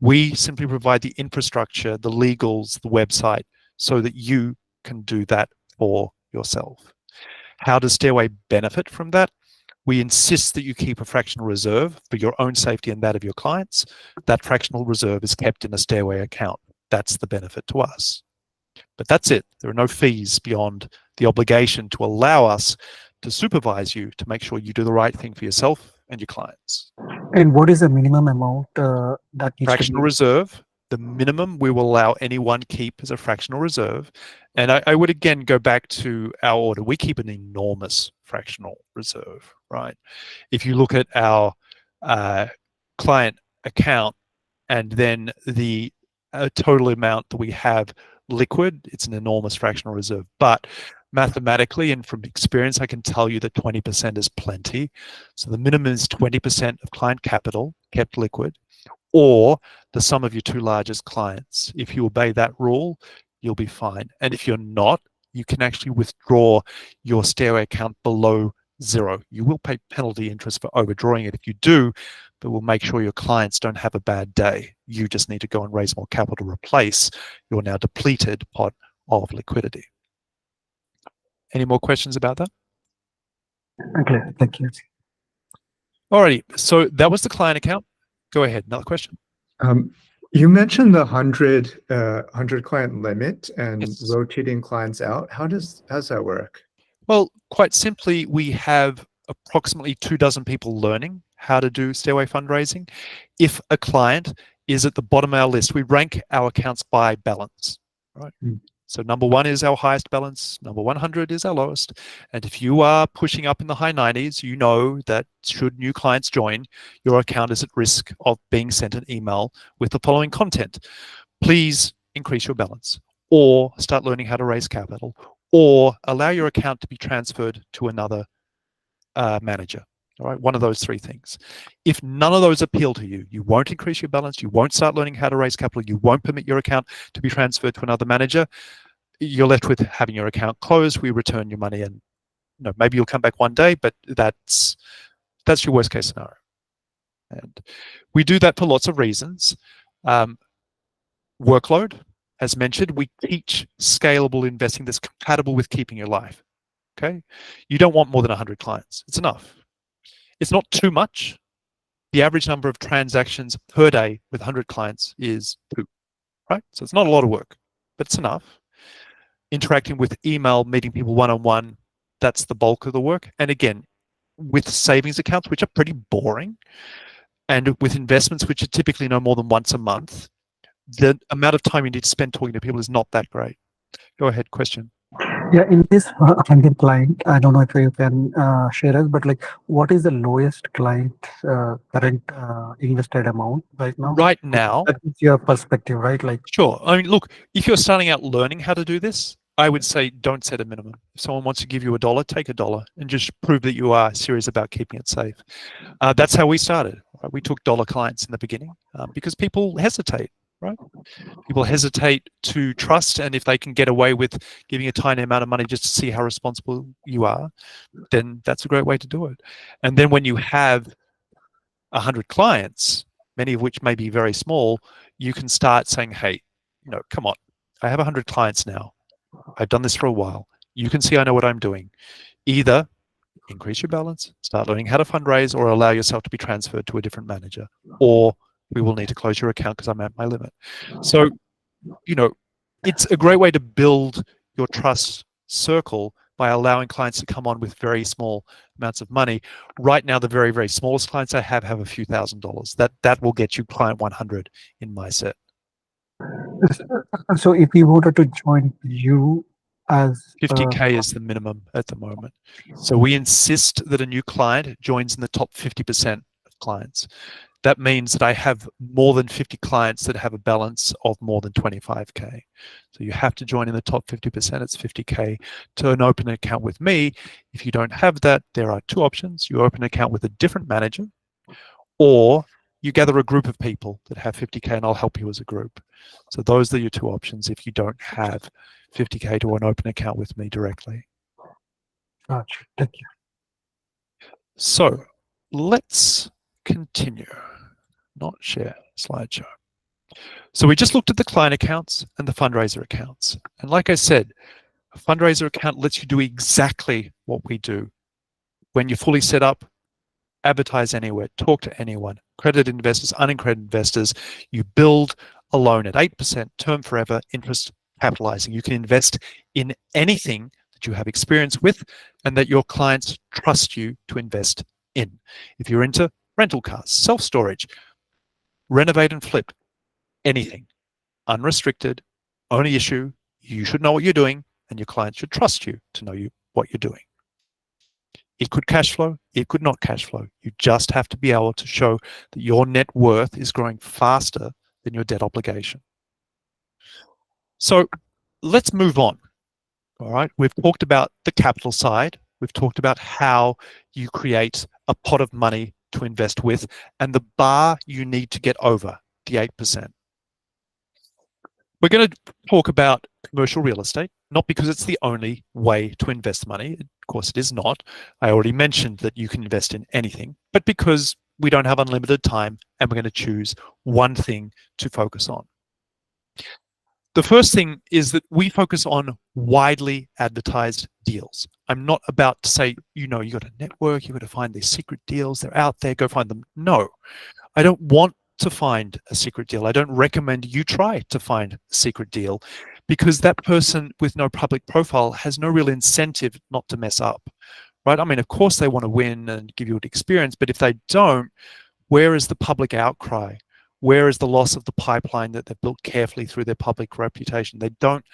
We simply provide the infrastructure, the legals, the website, so that you can do that for yourself. How does Stairway benefit from that? We insist that you keep a fractional reserve for your own safety and that of your clients. That fractional reserve is kept in a Stairway account. That's the benefit to us. But that's it. There are no fees beyond the obligation to allow us to supervise you to make sure you do the right thing for yourself and your clients. And what is the minimum amount that needs fractional reserve? The minimum we will allow anyone keep is a fractional reserve. And I would again go back to our order. We keep an enormous fractional reserve, right? If you look at our client account and then the total amount that we have liquid, it's an enormous fractional reserve. But mathematically and from experience, I can tell you that 20% is plenty. So the minimum is 20% of client capital kept liquid, or the sum of your two largest clients. If you obey that rule, you'll be fine. And if you're not, you can actually withdraw your Stairway account below zero. You will pay penalty interest for overdrawing it if you do, but we'll make sure your clients don't have a bad day. You just need to go and raise more capital to replace your now depleted pot of liquidity. Any more questions about that? Okay, thank you. Alrighty, so that was the client account. Go ahead, another question. You mentioned the 100 client limit and Yes. rotating clients out. How's that work? Well, quite simply, we have approximately 24 people learning how to do Stairway fundraising. If a client is at the bottom of our list, we rank our accounts by balance, right? So number 1 is our highest balance, number 100 is our lowest. And if you are pushing up in the high 90s, you know that should new clients join, your account is at risk of being sent an email with the following content. Please increase your balance, or start learning how to raise capital, or allow your account to be transferred to another manager. All right, one of those 3 things. If none of those appeal to you, you won't increase your balance, you won't start learning how to raise capital, you won't permit your account to be transferred to another manager, you're left with having your account closed, we return your money, and maybe you'll come back one day, but that's your worst case scenario. And we do that for lots of reasons. Workload, as mentioned, we teach scalable investing that's compatible with keeping your life. Okay, you don't want more than 100 clients. It's enough. It's not too much. The average number of transactions per day with 100 clients is 2, right? So it's not a lot of work, but it's enough. Interacting with email, meeting people one-on-one, that's the bulk of the work. And again, with savings accounts, which are pretty boring, and with investments, which are typically no more than once a month, the amount of time you need to spend talking to people is not that great. Go ahead, question. Yeah, in this 100 client, I don't know if you can share us, but like, what is the lowest client current invested amount right now? Right now, That is your perspective, right? Like, sure. I mean, look, if you're starting out learning how to do this, I would say don't set a minimum. If someone wants to give you $1, take $1 and just prove that you are serious about keeping it safe. That's how we started. Right? We took dollar clients in the beginning because people hesitate, right? People hesitate to trust, and if they can get away with giving a tiny amount of money just to see how responsible you are, then that's a great way to do it. And then when you have 100 clients, many of which may be very small, you can start saying, hey, come on, I have 100 clients now. I've done this for a while. You can see I know what I'm doing. Either increase your balance, start learning how to fundraise, or allow yourself to be transferred to a different manager, or we will need to close your account because I'm at my limit. So, it's a great way to build your trust circle by allowing clients to come on with very small amounts of money. Right now, the very, very smallest clients I have a few $1,000s. That will get you client 100 in my set. so if we wanted to join you as 50K is the minimum at the moment. So we insist that a new client joins in the top 50% of clients. That means that I have more than 50 clients that have a balance of more than 25K. So you have to join in the top 50%. It's 50K to open an account with me. If you don't have that, there are 2 options. You open an account with a different manager, or you gather a group of people that have 50K and I'll help you as a group. So those are your 2 options if you don't have 50K to an open account with me directly. Gotcha. Thank you. So let's continue. Not share slideshow. So we just looked at the client accounts and the fundraiser accounts. And like I said, a fundraiser account lets you do exactly what we do. When you're fully set up, advertise anywhere, talk to anyone, accredited investors, unaccredited investors. You build a loan at 8%, term forever, interest capitalizing. You can invest in anything that you have experience with and that your clients trust you to invest in. If you're into rental cars, self-storage, renovate and flip, anything, unrestricted, only issue, you should know what you're doing and your clients should trust you to know what you're doing. It could cash flow, it could not cash flow. You just have to be able to show that your net worth is growing faster than your debt obligation. So let's move on. All right, we've talked about the capital side. We've talked about how you create a pot of money to invest with and the bar you need to get over, the 8%. We're going to talk about commercial real estate, not because it's the only way to invest money. Of course, it is not. I already mentioned that you can invest in anything, but because we don't have unlimited time and we're going to choose one thing to focus on. The first thing is that we focus on widely advertised deals. I'm not about to say, you got to network, you got to find these secret deals, they're out there, go find them. No, I don't want to find a secret deal. I don't recommend you try to find a secret deal because that person with no public profile has no real incentive not to mess up, right? I mean, of course they want to win and give you an experience, but if they don't, where is the public outcry? Where is the loss of the pipeline that they've built carefully through their public reputation? They don't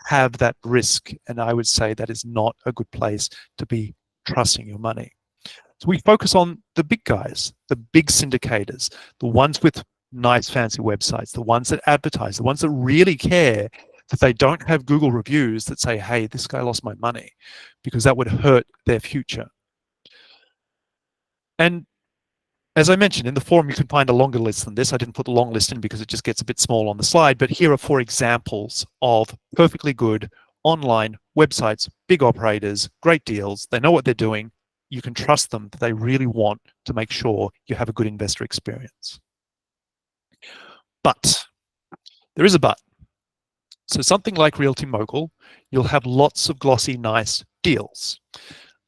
have that risk. And I would say that is not a good place to be trusting your money. So we focus on the big guys, the big syndicators, the ones with nice fancy websites, the ones that advertise, the ones that really care that they don't have Google reviews that say, hey, this guy lost my money, because that would hurt their future. And as I mentioned, in the forum, you can find a longer list than this. I didn't put the long list in because it just gets a bit small on the slide, but here are 4 examples of perfectly good, online websites, big operators, great deals. They know what they're doing. You can trust them that they really want to make sure you have a good investor experience. But there is a but. So something like Realty Mogul, you'll have lots of glossy, nice deals.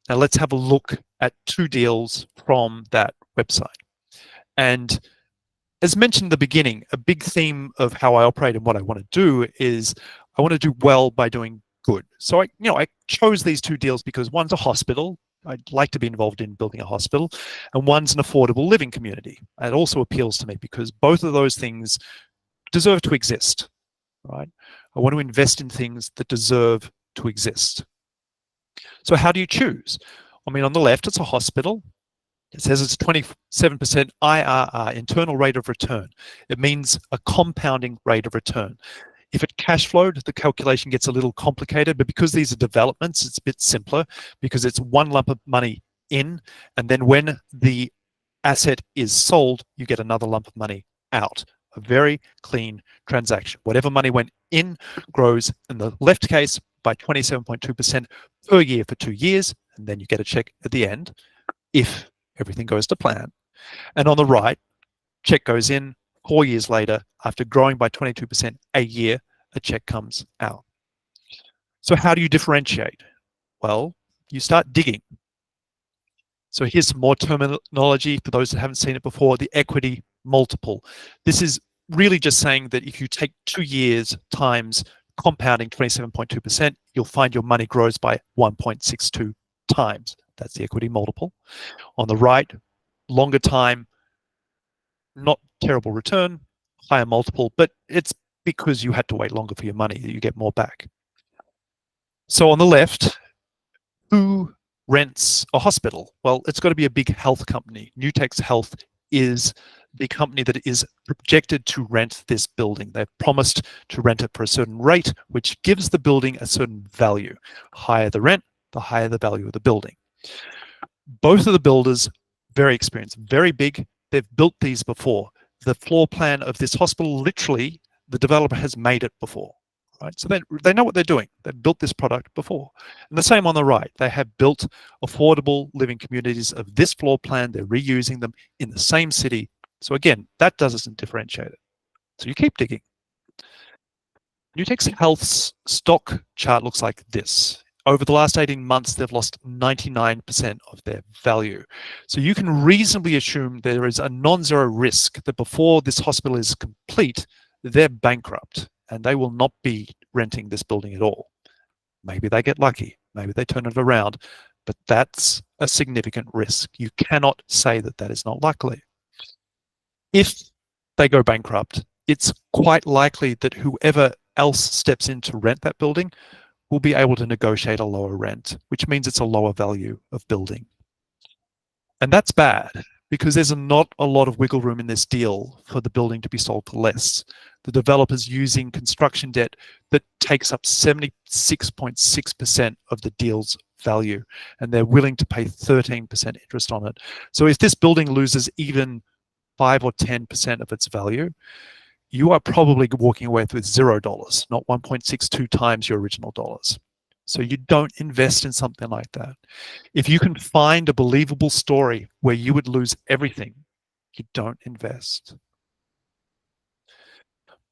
Now let's have a look at 2 deals from that website. And as mentioned in the beginning, a big theme of how I operate and what I want to do is I want to do well by doing good. So I chose these 2 deals because one's a hospital. I'd like to be involved in building a hospital, and one's an affordable living community. It also appeals to me because both of those things deserve to exist, right? I want to invest in things that deserve to exist. So how do you choose? I mean, on the left, it's a hospital. It says it's 27% IRR, internal rate of return. It means a compounding rate of return. If it cash flowed, the calculation gets a little complicated, but because these are developments, it's a bit simpler because it's one lump of money in, and then when the asset is sold, you get another lump of money out. A very clean transaction. Whatever money went in grows in the left case by 27.2% per year for 2 years, and then you get a check at the end if everything goes to plan. And on the right, check goes in 4 years later, after growing by 22% a year, a check comes out. So how do you differentiate? Well, you start digging. So here's some more terminology for those that haven't seen it before, the equity multiple. This is really just saying that if you take 2 years times compounding 27.2%, you'll find your money grows by 1.62 times. That's the equity multiple. On the right, longer time, not terrible return, higher multiple, but it's because you had to wait longer for your money that you get more back. So on the left, who rents a hospital? Well, it's got to be a big health company. Nutex Health is the company that is projected to rent this building. They've promised to rent it for a certain rate, which gives the building a certain value. Higher the rent, the higher the value of the building. Both of the builders, very experienced, very big. They've built these before. The floor plan of this hospital, literally, the developer has made it before, right? So they know what they're doing. They've built this product before. And the same on the right. They have built affordable living communities of this floor plan. They're reusing them in the same city. So again, that doesn't differentiate it. So you keep digging. Nutex Health's stock chart looks like this. Over the last 18 months, they've lost 99% of their value. So you can reasonably assume there is a non-zero risk that before this hospital is complete, they're bankrupt and they will not be renting this building at all. Maybe they get lucky, maybe they turn it around, but that's a significant risk. You cannot say that that is not likely. If they go bankrupt, it's quite likely that whoever else steps in to rent that building will be able to negotiate a lower rent, which means it's a lower value of building. And that's bad because there's not a lot of wiggle room in this deal for the building to be sold for less. The developer's using construction debt that takes up 76.6% of the deal's value, and they're willing to pay 13% interest on it. So if this building loses even 5 or 10% of its value, you are probably walking away with $0, not 1.62 times your original dollars. So you don't invest in something like that. If you can find a believable story where you would lose everything, you don't invest.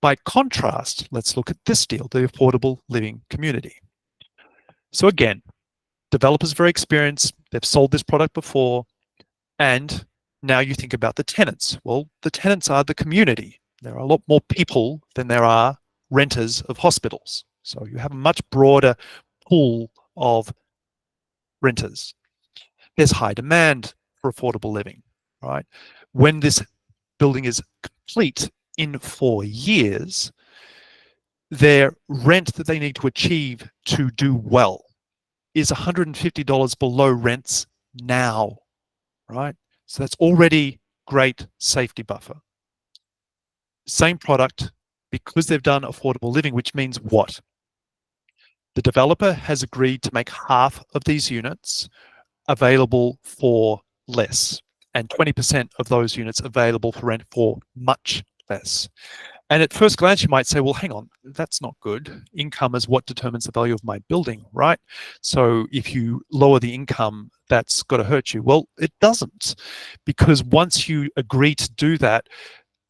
By contrast, let's look at this deal, the affordable living community. So again, developers very experienced, they've sold this product before, and now you think about the tenants. Well, the tenants are the community. There are a lot more people than there are renters of hospitals. So you have a much broader pool of renters. There's high demand for affordable living, right? When this building is complete in 4 years, their rent that they need to achieve to do well is $150 below rents now, right? So that's already great safety buffer. Same product, because they've done affordable living, which means what? The developer has agreed to make half of these units available for less, and 20% of those units available for rent for much less. And at first glance, you might say, well, hang on, that's not good. Income is what determines the value of my building, right? So if you lower the income, that's got to hurt you. Well, it doesn't, because once you agree to do that,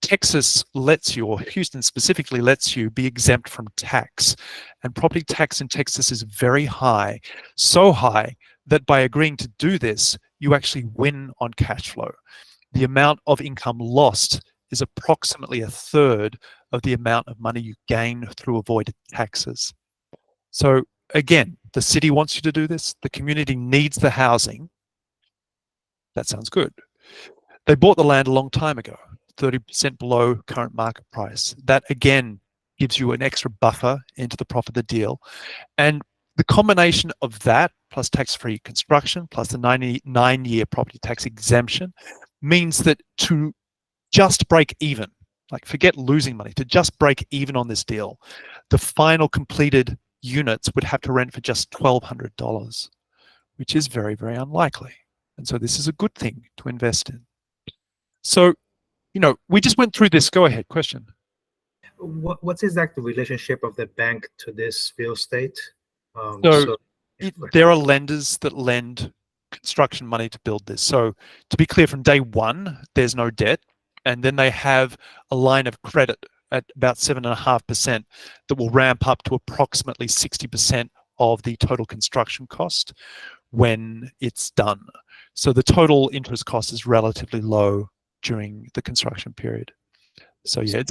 Texas lets you, or Houston specifically lets you, be exempt from tax. And property tax in Texas is very high, so high that by agreeing to do this, you actually win on cash flow. The amount of income lost is approximately a third of the amount of money you gain through avoided taxes. So again, the city wants you to do this. The community needs the housing. That sounds good. They bought the land a long time ago, 30% below current market price. That again gives you an extra buffer into the profit of the deal. And the combination of that plus tax-free construction plus the 99-year property tax exemption means that to just break even, like forget losing money, to just break even on this deal, the final completed units would have to rent for just $1,200, which is very, very unlikely. And so this is a good thing to invest in. So, you know, we just went through this. Go ahead, question. What's exactly the relationship of the bank to this real estate? There are lenders that lend construction money to build this. So to be clear, from day one, there's no debt. And then they have a line of credit at about 7.5% that will ramp up to approximately 60% of the total construction cost when it's done. So the total interest cost is relatively low during the construction period. So yeah,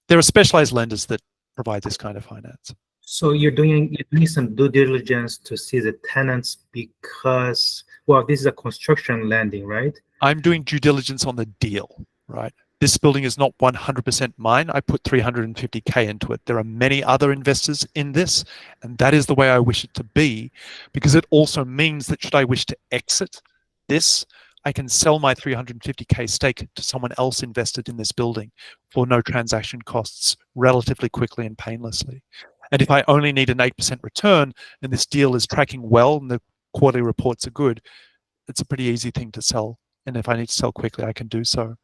there are specialized lenders that provide this kind of finance. So you're doing some due diligence to see the tenants because, well, this is a construction lending, right? I'm doing due diligence on the deal, right? This building is not 100% mine. I put $350K into it. There are many other investors in this, and that is the way I wish it to be, because it also means that should I wish to exit this, I can sell my $350K stake to someone else invested in this building for no transaction costs relatively quickly and painlessly. And if I only need an 8% return and this deal is tracking well and the quarterly reports are good, it's a pretty easy thing to sell. And if I need to sell quickly, I can do so.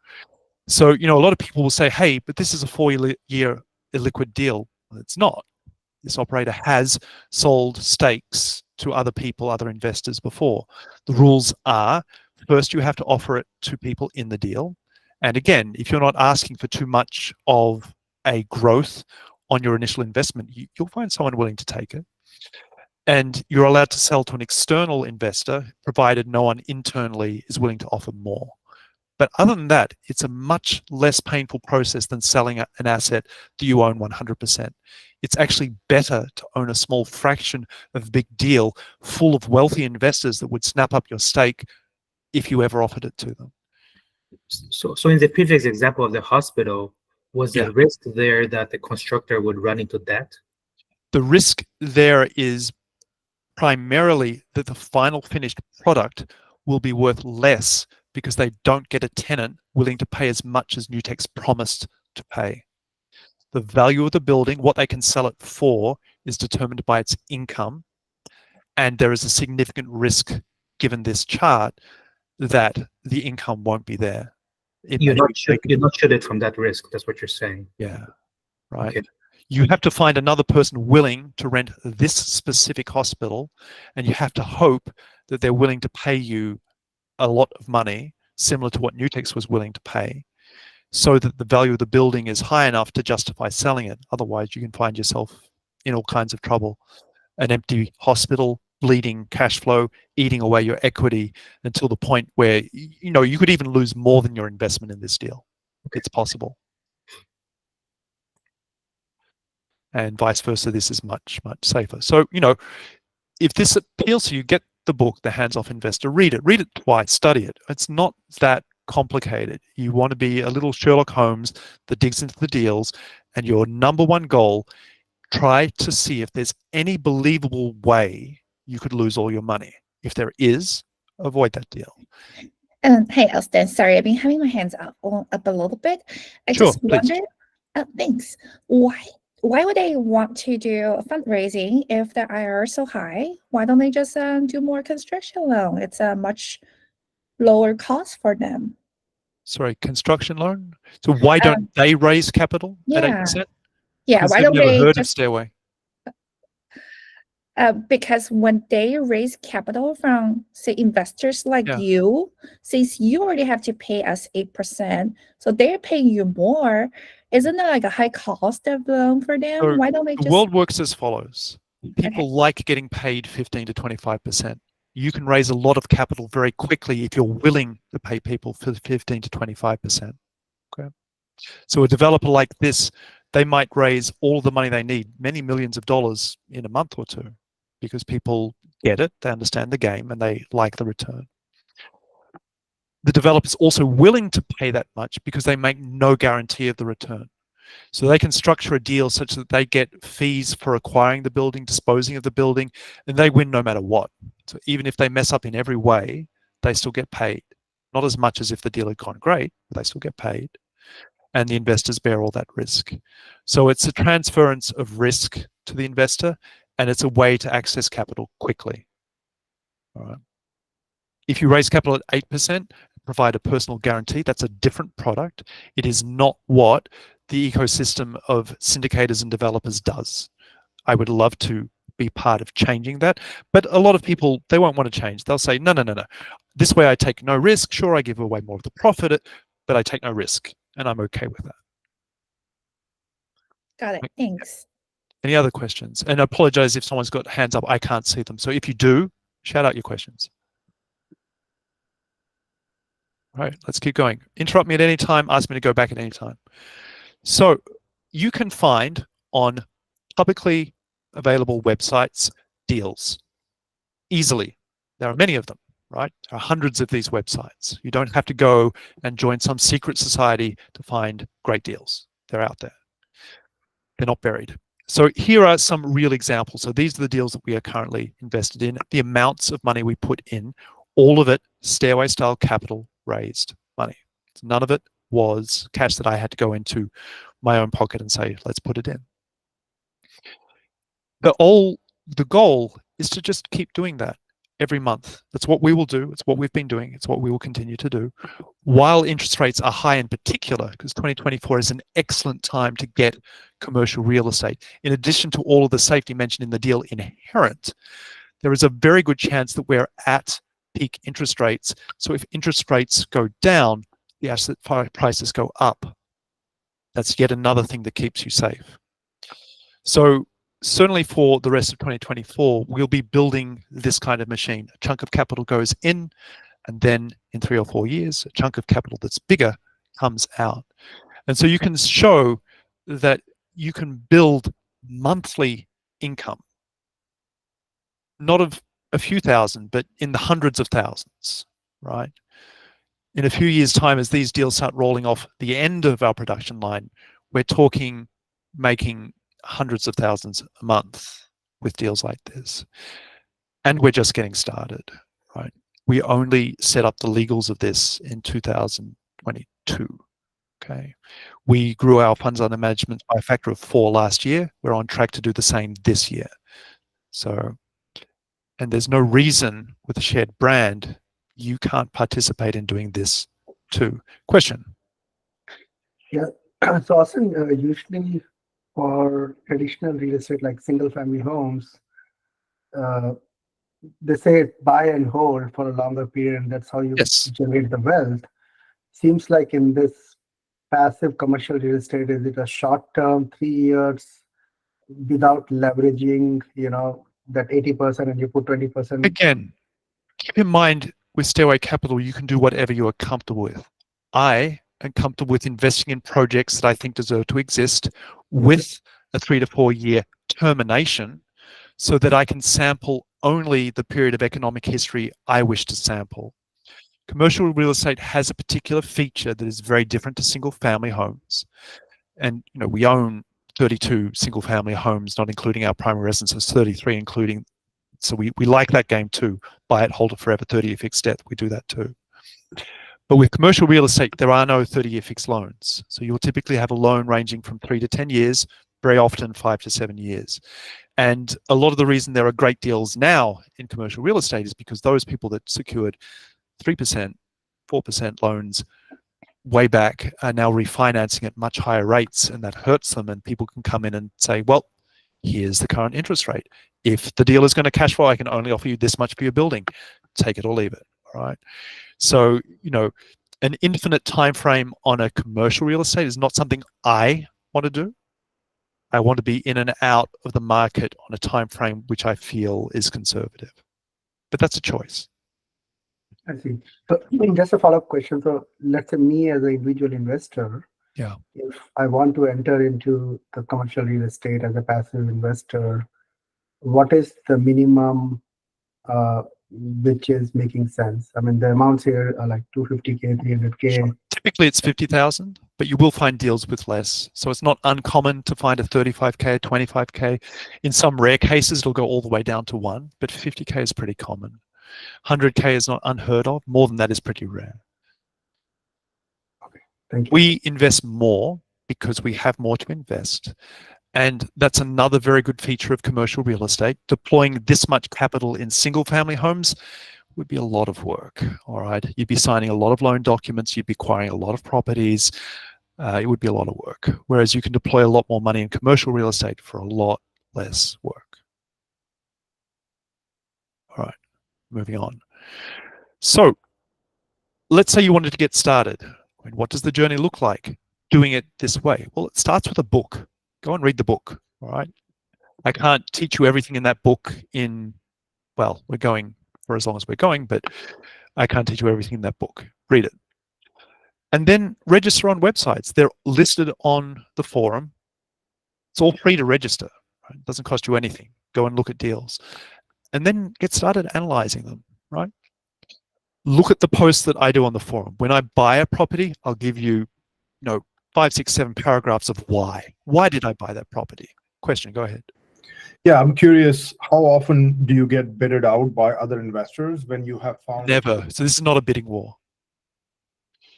So, you know, a lot of people will say, hey, but this is a 4-year illiquid deal. Well, it's not. This operator has sold stakes to other people, other investors before. The rules are, first, you have to offer it to people in the deal. And again, if you're not asking for too much of a growth on your initial investment, you'll find someone willing to take it. And you're allowed to sell to an external investor, provided no one internally is willing to offer more. But other than that, it's a much less painful process than selling an asset that you own 100%. It's actually better to own a small fraction of a big deal full of wealthy investors that would snap up your stake if you ever offered it to them. So in the previous example of the hospital, was the risk there that the constructor would run into debt? The risk there is primarily that the final finished product will be worth less because they don't get a tenant willing to pay as much as Nutex promised to pay. The value of the building, what they can sell it for, is determined by its income. And there is a significant risk, given this chart, that the income won't be there. You're not shielded from that risk. That's what you're saying. Yeah, right. Okay. You have to find another person willing to rent this specific hospital, and you have to hope that they're willing to pay you a lot of money, similar to what Nutex was willing to pay, so that the value of the building is high enough to justify selling it. Otherwise, you can find yourself in all kinds of trouble. An empty hospital, bleeding cash flow, eating away your equity until the point where, you know, you could even lose more than your investment in this deal. It's possible. And vice versa, this is much, much safer. So, you know, if this appeals to you, get the book, The Hands-Off Investor, read it twice, study it. It's not that complicated. You want to be a little Sherlock Holmes that digs into the deals, and your number one goal, try to see if there's any believable way you could lose all your money. If there is, avoid that deal. Hey, Elston, sorry, I've been having my hands up a little bit. I Sure, just please. wonder, thanks. Why would they want to do a fundraising if the IRR is so high? Why don't they just do more construction loan? It's a much lower cost for them. Sorry, construction loan. So why don't they raise capital at yeah. 8%? Yeah, Because why they've don't never they heard of just Stairway. because when they raise capital from, say, investors like Yeah. you, since you already have to pay us 8%, so they're paying you more, isn't it like a high cost of loan for them? So Why don't they the just world works as follows. People like getting paid 15 to 25%. You can raise a lot of capital very quickly if you're willing to pay people for 15 to 25%. Okay. So a developer like this, they might raise all the money they need, many millions of dollars in a month or two, because people get it, they understand the game, and they like the return. The developer's also willing to pay that much because they make no guarantee of the return. So they can structure a deal such that they get fees for acquiring the building, disposing of the building, and they win no matter what. So even if they mess up in every way, they still get paid. Not as much as if the deal had gone great, but they still get paid. And the investors bear all that risk. So it's a transference of risk to the investor, and it's a way to access capital quickly. All right. If you raise capital at 8%, provide a personal guarantee, that's a different product. It is not what the ecosystem of syndicators and developers does. I would love to be part of changing that, but a lot of people, they won't want to change. They'll say, no. This way I take no risk. Sure, I give away more of the profit, but I take no risk, and I'm okay with that. got it? Thanks. Any other questions? And I apologize if someone's got hands up, I can't see them. So if you do, shout out your questions. All right, let's keep going. Interrupt me at any time, ask me to go back at any time. So you can find on publicly available websites deals easily. There are many of them, right? There are hundreds of these websites. You don't have to go and join some secret society to find great deals. They're out there. They're not buried. So here are some real examples. So these are the deals that we are currently invested in. The amounts of money we put in, all of it Stairway style capital raised money. So none of it was cash that I had to go into my own pocket and say, let's put it in. The goal is to just keep doing that every month. That's what we will do. It's what we've been doing. It's what we will continue to do. While interest rates are high in particular, because 2024 is an excellent time to get commercial real estate. In addition to all of the safety mentioned in the deal inherent, there is a very good chance that we're at peak interest rates. So if interest rates go down, the asset prices go up. That's yet another thing that keeps you safe. So certainly for the rest of 2024, we'll be building this kind of machine. A chunk of capital goes in, and then in 3 or 4 years, a chunk of capital that's bigger comes out. And so you can show that you can build monthly income, not of a few thousand, but in the hundreds of thousands, right? In a few years' time, as these deals start rolling off the end of our production line, we're talking making hundreds of thousands a month with deals like this. And we're just getting started, right? We only set up the legals of this in 2022, okay? We grew our funds under management by a factor of 4 last year. We're on track to do the same this year. So, and there's no reason with a shared brand you can't participate in doing this too. Question? Yeah. So Austin, usually for traditional real estate like single family homes, they say buy and hold for a longer period, and that's how you Yes. generate the wealth. Seems like in this passive commercial real estate, is it a short term, 3 years, without leveraging, that 80% and you put 20%? Again, keep in mind with Stairway Capital, you can do whatever you are comfortable with. I am comfortable with investing in projects that I think deserve to exist with a 3 to 4 year termination so that I can sample only the period of economic history I wish to sample. Commercial real estate has a particular feature that is very different to single family homes. And we own 32 single family homes, not including our primary residences, 33 including. So we like that game too. Buy it, hold it forever, 30-year fixed debt. We do that too. But with commercial real estate, there are no 30-year fixed loans. So you'll typically have a loan ranging from 3 to 10 years, very often 5 to 7 years. And a lot of the reason there are great deals now in commercial real estate is because those people that secured 3%, 4% loans way back are now refinancing at much higher rates, and that hurts them. And people can come in and say, well, here's the current interest rate. If the deal is going to cash flow, I can only offer you this much for your building. Take it or leave it. All right. So, an infinite time frame on a commercial real estate is not something I want to do. I want to be in and out of the market on a time frame which I feel is conservative. But that's a choice. I see. So just a follow-up question. So let's say me as an individual investor, Yeah. if I want to enter into the commercial real estate as a passive investor, what is the minimum which is making sense? I mean, the amounts here are like 250K, 300K. Typically it's 50,000, but you will find deals with less. So it's not uncommon to find a 35K, 25K. In some rare cases, it'll go all the way down to 1, but 50K is pretty common. 100K is not unheard of. More than that is pretty rare. Thank you. We invest more because we have more to invest. And that's another very good feature of commercial real estate. Deploying this much capital in single family homes would be a lot of work. All right. You'd be signing a lot of loan documents. You'd be acquiring a lot of properties. It would be a lot of work. Whereas you can deploy a lot more money in commercial real estate for a lot less work. All right. Moving on. So let's say you wanted to get started. I mean, what does the journey look like doing it this way? Well, it starts with a book. Go and read the book. All right. I can't teach you everything in that book well, we're going for as long as we're going, but I can't teach you everything in that book. Read it. And then register on websites. They're listed on the forum. It's all free to register. Right? It doesn't cost you anything. Go and look at deals. And then get started analyzing them, right? Look at the posts that I do on the forum. When I buy a property, I'll give you, 5, 6, 7 paragraphs of why. Why did I buy that property? Question, go ahead. Yeah, I'm curious, how often do you get bidded out by other investors when you have found? Never. So this is not a bidding war.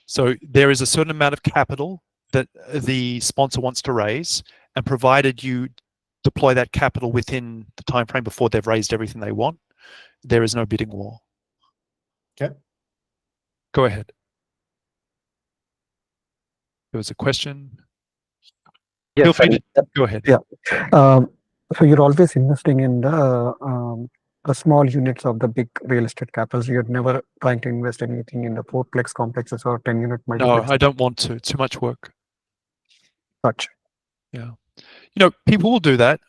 So there is a certain amount of capital that the sponsor wants to raise, and provided you deploy that capital within the time frame before they've raised everything they want, there is no bidding war. Okay. Go ahead. There was a question. Yes, Feel free to go ahead. Yeah. So you're always investing in the small units of the big real estate capitals. You're never trying to invest anything in the 4-plex complexes or 10-unit No, multiplex. I don't want to. Too much work. Gotcha. Yeah. People will do that.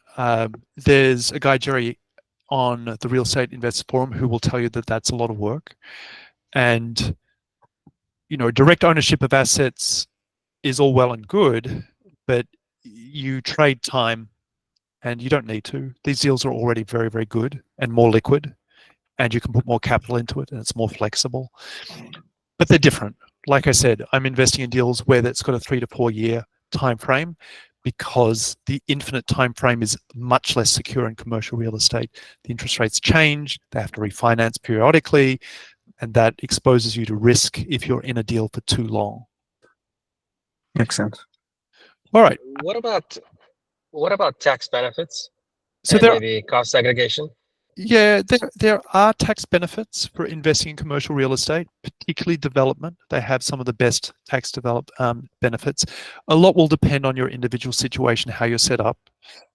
There's a guy, Jerry, on the Real Estate Investors Forum who will tell you that that's a lot of work. And, direct ownership of assets is all well and good, but you trade time and you don't need to. These deals are already very, very good and more liquid, and you can put more capital into it and it's more flexible. But they're different. Like I said, I'm investing in deals where that's got a 3 to 4 year time frame, because the infinite time frame is much less secure in commercial real estate. The interest rates change, they have to refinance periodically, and that exposes you to risk if you're in a deal for too long. Makes sense. All right. What about tax benefits? So and there, maybe cost segregation? yeah, there are tax benefits for investing in commercial real estate, particularly development. They have some of the best tax benefits. A lot will depend on your individual situation, how you're set up.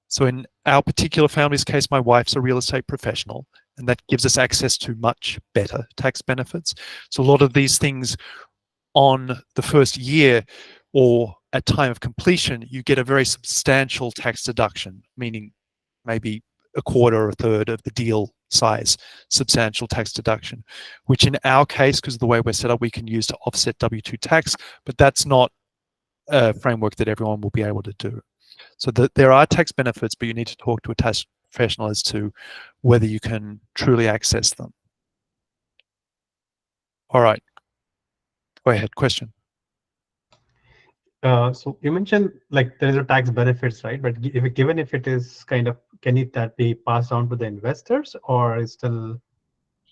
So in our particular family's case, my wife's a real estate professional, and that gives us access to much better tax benefits. So a lot of these things on the first year or at time of completion, you get a very substantial tax deduction, meaning maybe a quarter or a third of the deal size, substantial tax deduction, which in our case, because of the way we're set up, we can use to offset W-2 tax, but that's not a framework that everyone will be able to do. So there are tax benefits, but you need to talk to a tax professional as to whether you can truly access them. All right. Go ahead, question. So you mentioned like there is a tax benefits, right? But given if it is kind of, can that be passed on to the investors, or is still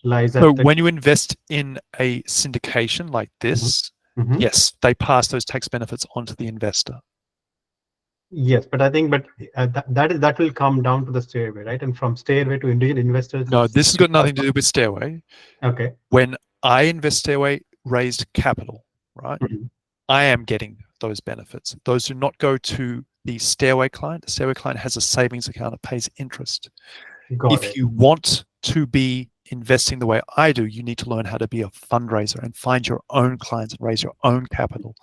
lies at So the... when you invest in a syndication like this, yes, they pass those tax benefits onto the investor. Yes, but I think, that will come down to the stairway, right? And from stairway to individual investors. No, this has got nothing to do with Stairway. Okay. When I invest, Stairway raised capital, right? I am getting those benefits. Those do not go to the Stairway client. The Stairway client has a savings account that pays interest. Got If it. you want to be investing the way I do, you need to learn how to be a fundraiser and find your own clients and raise your own capital.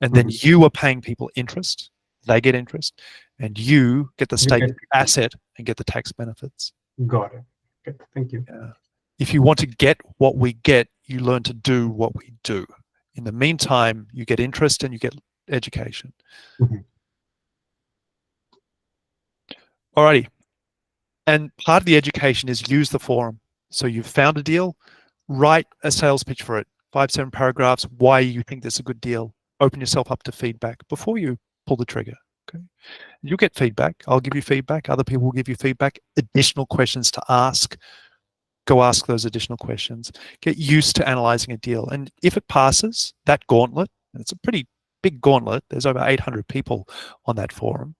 And then you are paying people interest, they get interest, and you get the state get- asset and get the tax benefits. Got it. Okay, thank you. Yeah. If you want to get what we get, you learn to do what we do. In the meantime, you get interest and you get education. Mhm. Alrighty. And part of the education is use the forum. So you've found a deal, write a sales pitch for it, 5-7 paragraphs, why you think this is a good deal. Open yourself up to feedback before you pull the trigger. Okay. You'll get feedback. I'll give you feedback. Other people will give you feedback. Additional questions to ask. Go ask those additional questions. Get used to analyzing a deal. And if it passes that gauntlet, and it's a pretty big gauntlet, there's over 800 people on that forum,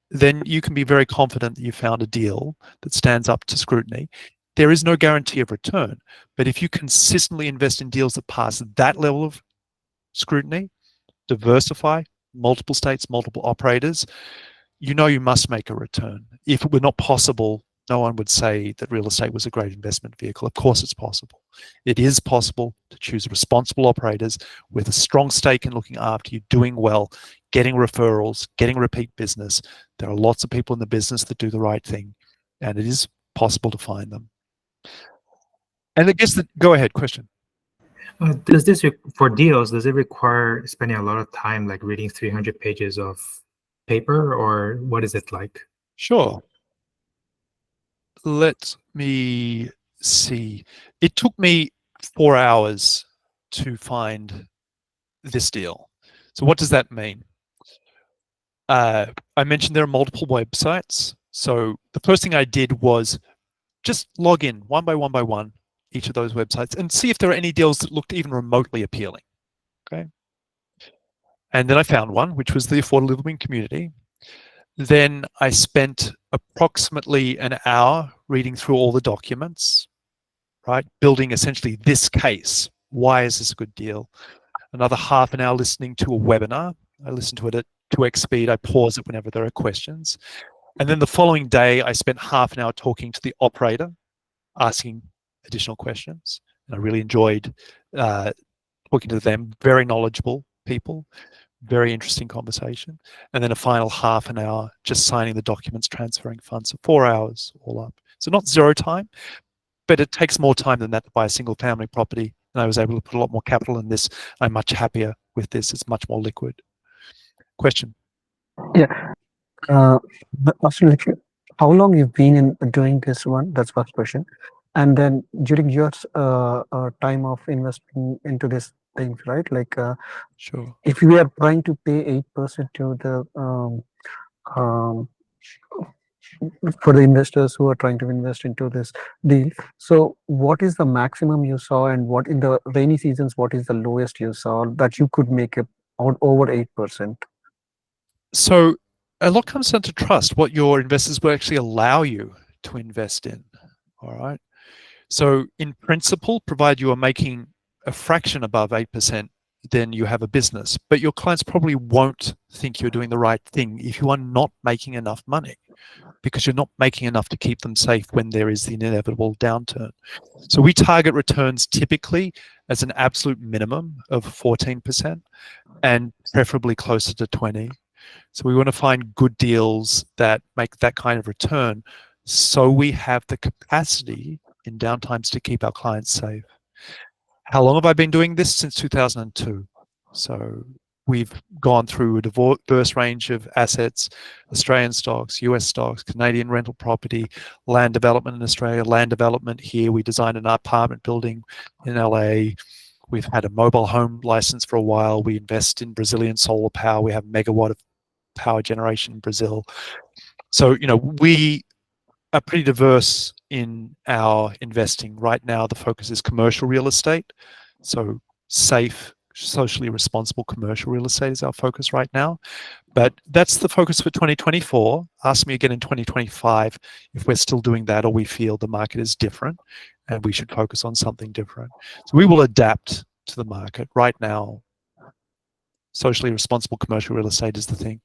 then you can be very confident that you found a deal that stands up to scrutiny. There is no guarantee of return, but if you consistently invest in deals that pass that level of scrutiny, diversify, multiple states, multiple operators, you know you must make a return. If it were not possible, no one would say that real estate was a great investment vehicle. Of course it's possible. It is possible to choose responsible operators with a strong stake in looking after you, doing well, getting referrals, getting repeat business. There are lots of people in the business that do the right thing, and it is possible to find them. And I guess go ahead, question. Does this for deals? Does it require spending a lot of time, like reading 300 pages of paper, or what is it like? Sure. Let me see. It took me 4 hours to find this deal. So what does that mean? I mentioned there are multiple websites. So the first thing I did was just log in one by one, each of those websites, and see if there are any deals that looked even remotely appealing. Okay. And then I found one, which was the Affordable Living Community. Then I spent approximately an hour reading through all the documents, right? Building essentially this case. Why is this a good deal? Another half an hour listening to a webinar. I listened to it at 2x speed. I pause it whenever there are questions. And then the following day, I spent half an hour talking to the operator, asking additional questions. And I really enjoyed talking to them. Very knowledgeable people. Very interesting conversation. And then a final half an hour just signing the documents, transferring funds. So 4 hours all up. So not zero time, but it takes more time than that to buy a single family property. And I was able to put a lot more capital in this. I'm much happier with this. It's much more liquid. Question? Yeah. But Austin, like, how long you've been in doing this one? That's first question. And then during your time of investing into this things, right? Like, sure. If we are trying to pay 8% to the for the investors who are trying to invest into this deal, so what is the maximum you saw, and what in the rainy seasons, what is the lowest you saw that you could make it out over 8%? So a lot comes down to trust, what your investors will actually allow you to invest in. All right. So in principle, provided you are making a fraction above 8%, then you have a business. But your clients probably won't think you're doing the right thing if you are not making enough money, because you're not making enough to keep them safe when there is the inevitable downturn. So we target returns typically as an absolute minimum of 14% and preferably closer to 20. So we want to find good deals that make that kind of return, so we have the capacity in downtimes to keep our clients safe. How long have I been doing this? Since 2002. So we've gone through a diverse range of assets: Australian stocks, US stocks, Canadian rental property, land development in Australia, land development here. We designed an apartment building in LA. We've had a mobile home license for a while. We invest in Brazilian solar power. We have megawatt of power generation in Brazil. So, you know, we are pretty diverse in our investing. Right now, the focus is commercial real estate. So safe, socially responsible commercial real estate is our focus right now. But that's the focus for 2024. Ask me again in 2025 if we're still doing that, or we feel the market is different and we should focus on something different. So we will adapt to the market. Right now, Socially responsible commercial real estate is the thing.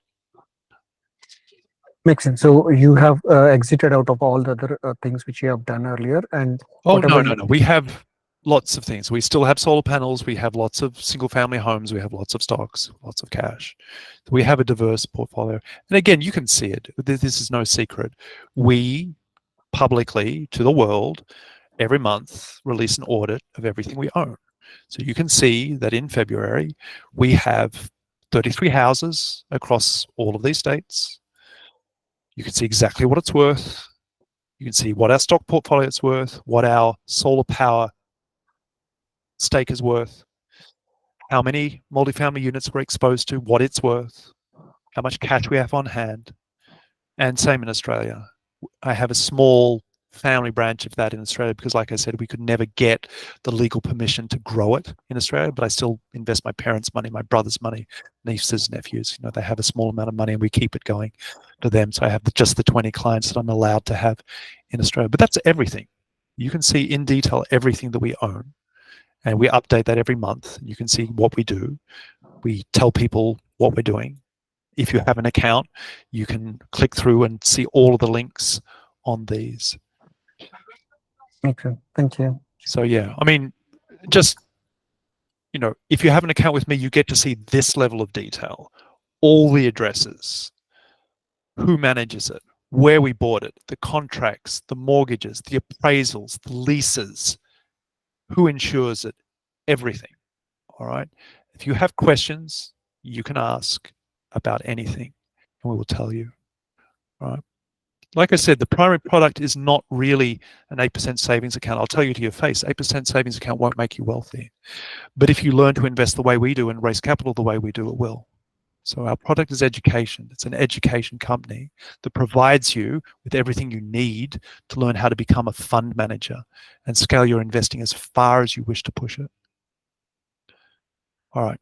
Makes sense. So you have exited out of all the other things which you have done earlier, and Oh, no, whatever no, you- no. We have lots of things. We still have solar panels. We have lots of single family homes. We have lots of stocks, lots of cash. We have a diverse portfolio. And again, you can see it. This is no secret. We publicly to the world every month release an audit of everything we own. So you can see that in February, we have 33 houses across all of these states. You can see exactly what it's worth. You can see what our stock portfolio is worth, what our solar power stake is worth, how many multifamily units we're exposed to, what it's worth, how much cash we have on hand. And same in Australia. I have a small family branch of that in Australia because, like I said, we could never get the legal permission to grow it in Australia, but I still invest my parents' money, my brother's money, nieces, nephews. They have a small amount of money and we keep it going to them. So I have just the 20 clients that I'm allowed to have in Australia. But that's everything. You can see in detail everything that we own. And we update that every month. You can see what we do. We tell people what we're doing. If you have an account, you can click through and see all of the links on these. Makes sense. Thank you. So yeah, I mean, just, if you have an account with me, you get to see this level of detail, all the addresses, who manages it, where we bought it, the contracts, the mortgages, the appraisals, the leases, who insures it, everything. All right. If you have questions, you can ask about anything and we will tell you. All right. Like I said, the primary product is not really an 8% savings account. I'll tell you to your face, 8% savings account won't make you wealthy. But if you learn to invest the way we do and raise capital the way we do, it will. So our product is education. It's an education company that provides you with everything you need to learn how to become a fund manager and scale your investing as far as you wish to push it. All right.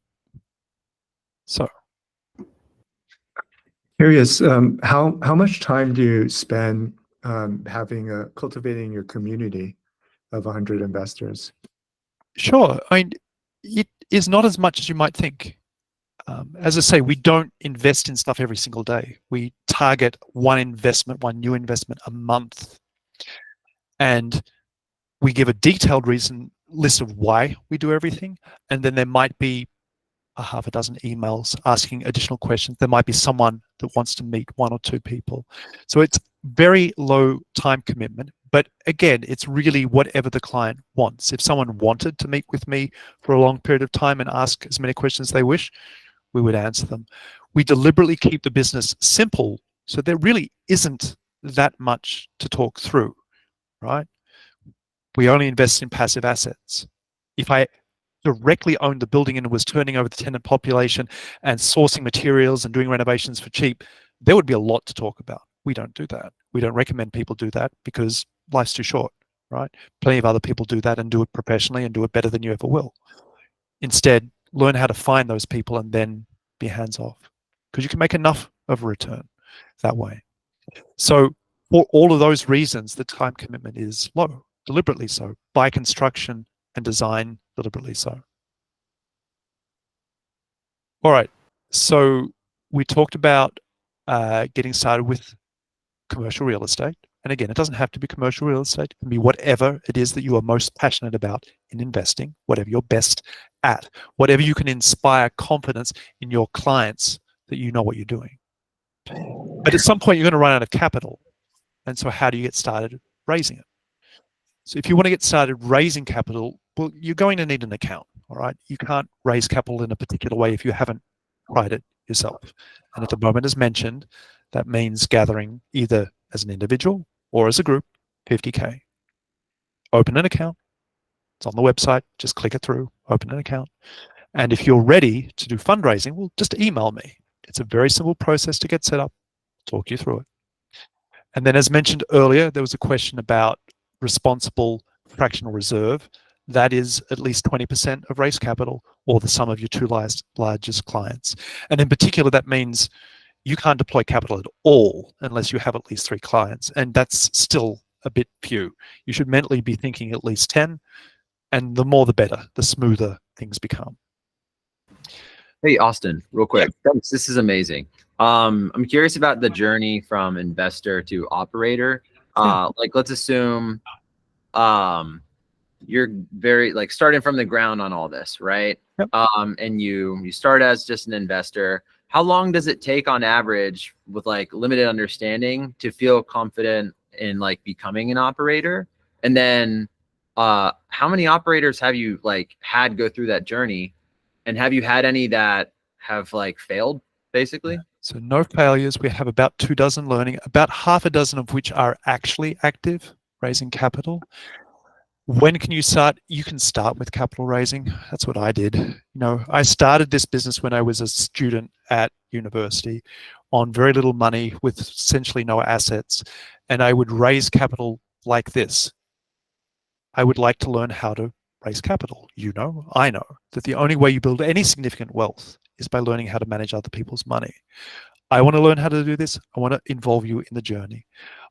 So Curious, how much time do you spend cultivating your community of 100 investors? sure. I mean, it is not as much as you might think. As I say, we don't invest in stuff every single day. We target one new investment a month. And we give a detailed list of why we do everything. And then there might be a half a dozen emails asking additional questions. There might be someone that wants to meet one or two people. So it's very low time commitment. But again, it's really whatever the client wants. If someone wanted to meet with me for a long period of time and ask as many questions as they wish, we would answer them. We deliberately keep the business simple, so there really isn't that much to talk through, right? We only invest in passive assets. If I directly owned the building and was turning over the tenant population and sourcing materials and doing renovations for cheap, there would be a lot to talk about. We don't do that. We don't recommend people do that because life's too short, right? Plenty of other people do that and do it professionally and do it better than you ever will. Instead, learn how to find those people and then be hands off, because you can make enough of a return that way. So for all of those reasons, the time commitment is low, deliberately so, by construction and design, deliberately so. All right, so we talked about getting started with commercial real estate. And again, it doesn't have to be commercial real estate. It can be whatever it is that you are most passionate about in investing, whatever you're best at, whatever you can inspire confidence in your clients that you know what you're doing. But at some point, you're going to run out of capital. And so how do you get started raising it? So if you want to get started raising capital, well, you're going to need an account, all right? You can't raise capital in a particular way if you haven't tried it yourself. And at the moment, as mentioned, that means gathering either as an individual or as a group, 50K. Open an account. It's on the website. Just click it through, open an account. And if you're ready to do fundraising, well, just email me. It's a very simple process to get set up. I'll talk you through it. And then as mentioned earlier, there was a question about responsible fractional reserve. That is at least 20% of raised capital or the sum of your two largest clients. And in particular, that means you can't deploy capital at all unless you have at least 3 clients. And that's still a bit few. You should mentally be thinking at least 10, and the more the better, the smoother things become. Hey, Austin, real quick. Thanks. This is amazing. I'm curious about the journey from investor to operator. Like, let's assume you're very like starting from the ground on all this, right? Yep. And you start as just an investor. How long does it take on average with like limited understanding to feel confident in like becoming an operator? And then how many operators have you like had go through that journey? And have you had any that have like failed basically? So no failures. We have about 24 learning, about half a dozen of which are actually active, raising capital. When can you start? You can start with capital raising. That's what I did. You know, I started this business when I was a student at university on very little money with essentially no assets. And I would raise capital like this. I would like to learn how to raise capital. You know, I know that the only way you build any significant wealth is by learning how to manage other people's money. I want to learn how to do this. I want to involve you in the journey.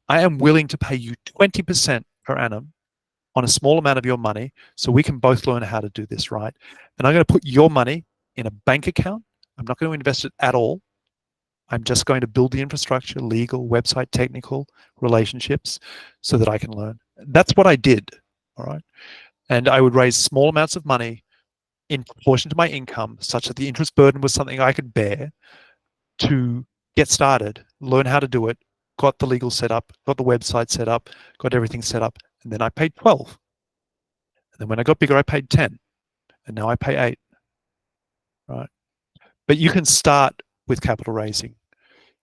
I am willing to pay you 20% per annum on a small amount of your money so we can both learn how to do this right. And I'm going to put your money in a bank account. I'm not going to invest it at all. I'm just going to build the infrastructure, legal, website, technical, relationships, so that I can learn. That's what I did, all right? And I would raise small amounts of money in proportion to my income, such that the interest burden was something I could bear to get started, learn how to do it, got the legal set up, got the website set up, got everything set up, and then I paid 12. And then when I got bigger, I paid 10. And now I pay 8. Right? But you can start with capital raising.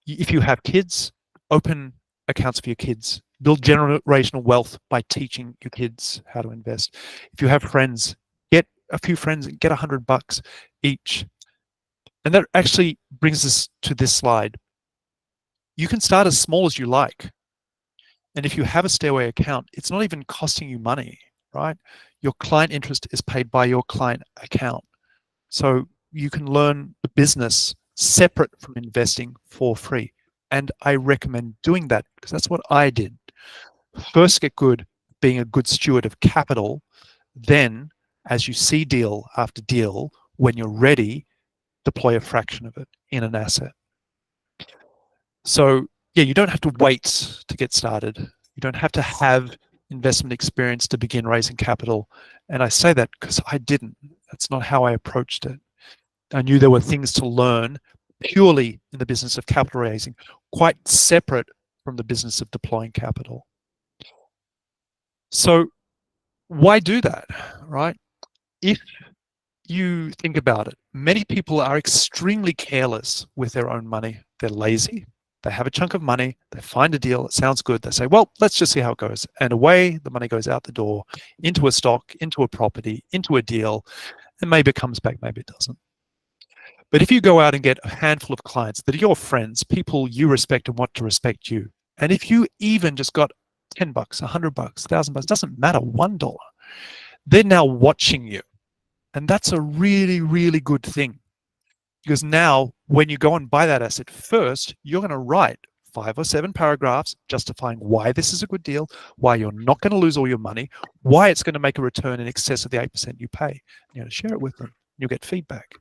If you have kids, open accounts for your kids. Build generational wealth by teaching your kids how to invest. If you have friends, get a few friends and get $100 each. And that actually brings us to this slide. You can start as small as you like. And if you have a Stairway account, it's not even costing you money, right? Your client interest is paid by your client account. So you can learn the business separate from investing for free. And I recommend doing that because that's what I did. First, get good being a good steward of capital. Then, as you see deal after deal, when you're ready, deploy a fraction of it in an asset. So yeah, you don't have to wait to get started. You don't have to have investment experience to begin raising capital. And I say that because I didn't. That's not how I approached it. I knew there were things to learn purely in the business of capital raising, quite separate from the business of deploying capital. So why do that, right? If you think about it, many people are extremely careless with their own money. They're lazy. They have a chunk of money, they find a deal, it sounds good, they say, well, let's just see how it goes. And away the money goes out the door, into a stock, into a property, into a deal, and maybe it comes back, maybe it doesn't. But if you go out and get a handful of clients that are your friends, people you respect and want to respect you, and if you even just got $10, $100, $1,000, doesn't matter, $1, they're now watching you. And that's a really, really good thing. Because now, when you go and buy that asset first, you're going to write 5 or 7 paragraphs justifying why this is a good deal, why you're not going to lose all your money, why it's going to make a return in excess of the 8% you pay. You're going to share it with them. You'll get feedback.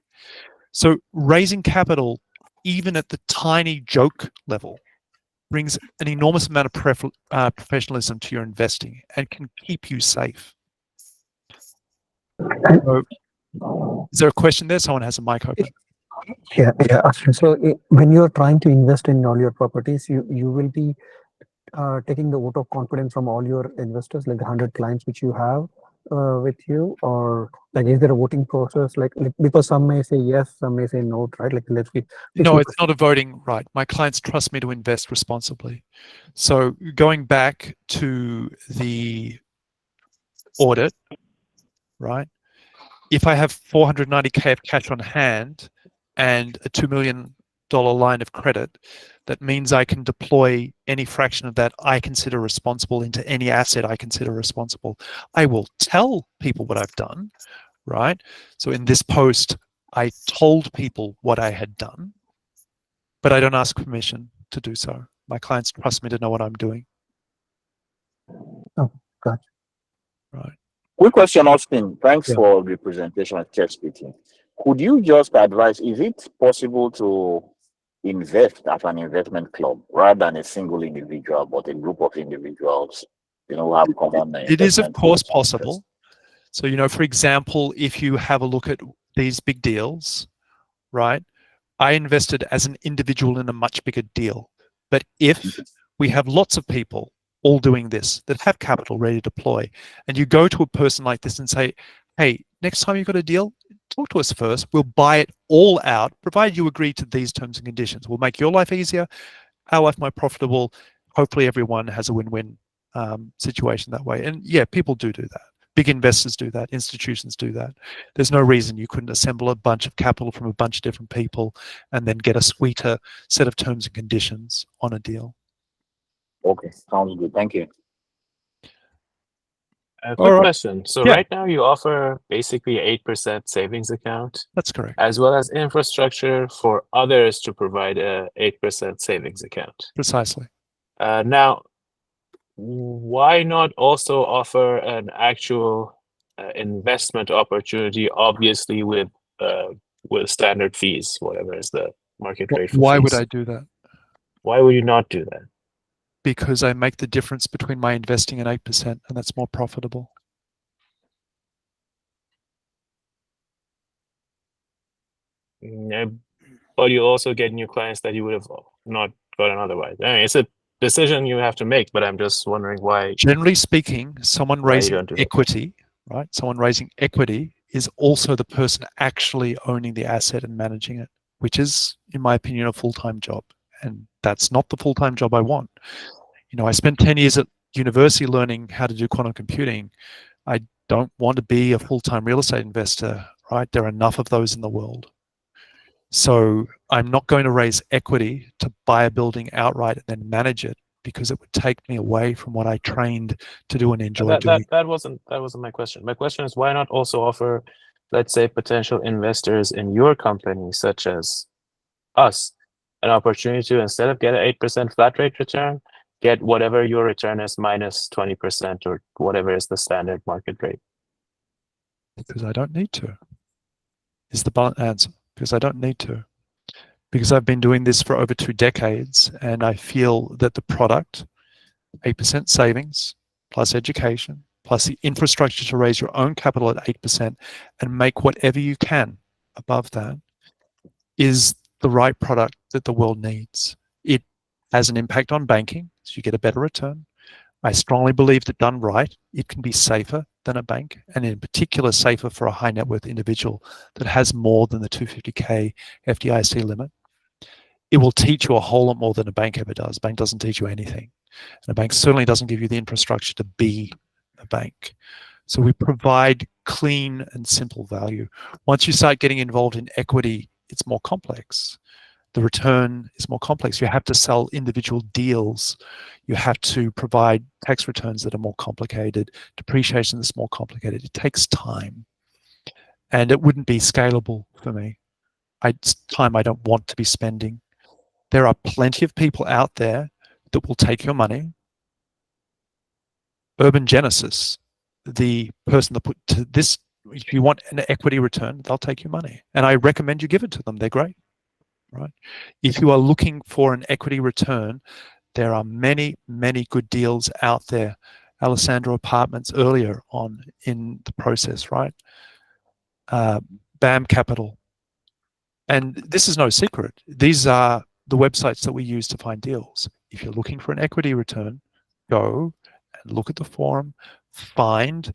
So raising capital, even at the tiny joke level, brings an enormous amount of professionalism to your investing and can keep you safe. So, is there a question there? Someone has a mic open. Yeah. So when you're trying to invest in all your properties, you will be taking the vote of confidence from all your investors, like the 100 clients which you have with you, or like is there a voting process? Like because some may say yes, some may say no, right? Like let's be. No, it's not a voting right. My clients trust me to invest responsibly. So going back to the audit, right? If I have 490K of cash on hand and a $2 million line of credit, that means I can deploy any fraction of that I consider responsible into any asset I consider responsible. I will tell people what I've done, right? So in this post, I told people what I had done, but I don't ask permission to do so. My clients trust me to know what I'm doing. Oh, gotcha. Right. Quick question, Austin. Thanks for the presentation at CareSpeaking. could you just advise, is it possible to invest as an investment club rather than a single individual, but a group of individuals, who have common It is, of investment course, goals? possible. So, for example, if you have a look at these big deals, right? I invested as an individual in a much bigger deal. But if we have lots of people all doing this that have capital ready to deploy, and you go to a person like this and say, hey, next time you've got a deal, talk to us first. We'll buy it all out, provided you agree to these terms and conditions. We'll make your life easier, our life more profitable. Hopefully everyone has a win-win situation that way. And yeah, people do that. Big investors do that. Institutions do that. There's no reason you couldn't assemble a bunch of capital from a bunch of different people and then get a sweeter set of terms and conditions on a deal. Okay, sounds good. Thank you. A quick question. So Yeah. right now you offer basically 8% savings account, That's correct. as well as infrastructure for others to provide a 8% savings account. Precisely. Now, why not also offer an actual investment opportunity, obviously with standard fees, whatever is the market rate for Why would fees? I do that? Why would you not do that? Because I make the difference between my investing and 8%, and that's more profitable. But you also get new clients that you would have not gotten otherwise. I mean, it's a decision you have to make, but I'm just wondering why. Generally speaking, someone Why you raising don't do that? equity, right? Someone raising equity is also the person actually owning the asset and managing it, which is, in my opinion, a full-time job. And that's not the full-time job I want. I spent 10 years at university learning how to do quantum computing. I don't want to be a full-time real estate investor, right? There are enough of those in the world. So I'm not going to raise equity to buy a building outright and then manage it, because it would take me away from what I trained to do and enjoy doing. That wasn't my question. My question is, why not also offer, let's say, potential investors in your company, such as us, an opportunity to, instead of get an 8% flat rate return, get whatever your return is minus 20% or whatever is the standard market rate? Because I don't need to, is the blunt answer. Because I don't need to. Because I've been doing this for over 2 decades, and I feel that the product, 8% savings, plus education, plus the infrastructure to raise your own capital at 8% and make whatever you can above that, is the right product that the world needs. It has an impact on banking, so you get a better return. I strongly believe that done right, it can be safer than a bank, and in particular safer for a high net worth individual that has more than the 250K FDIC limit. It will teach you a whole lot more than a bank ever does. A bank doesn't teach you anything. And a bank certainly doesn't give you the infrastructure to be a bank. So we provide clean and simple value. Once you start getting involved in equity, it's more complex. The return is more complex. You have to sell individual deals. You have to provide tax returns that are more complicated, depreciation that's more complicated. It takes time. And it wouldn't be scalable for me. It's time I don't want to be spending. There are plenty of people out there that will take your money. Urban Genesis, the person that put to this, if you want an equity return, they'll take your money. And I recommend you give it to them. They're great. Right? If you are looking for an equity return, there are many, many good deals out there. Alessandro Apartments earlier on in the process, right? BAM Capital. And this is no secret. These are the websites that we use to find deals. If you're looking for an equity return, go and look at the forum, find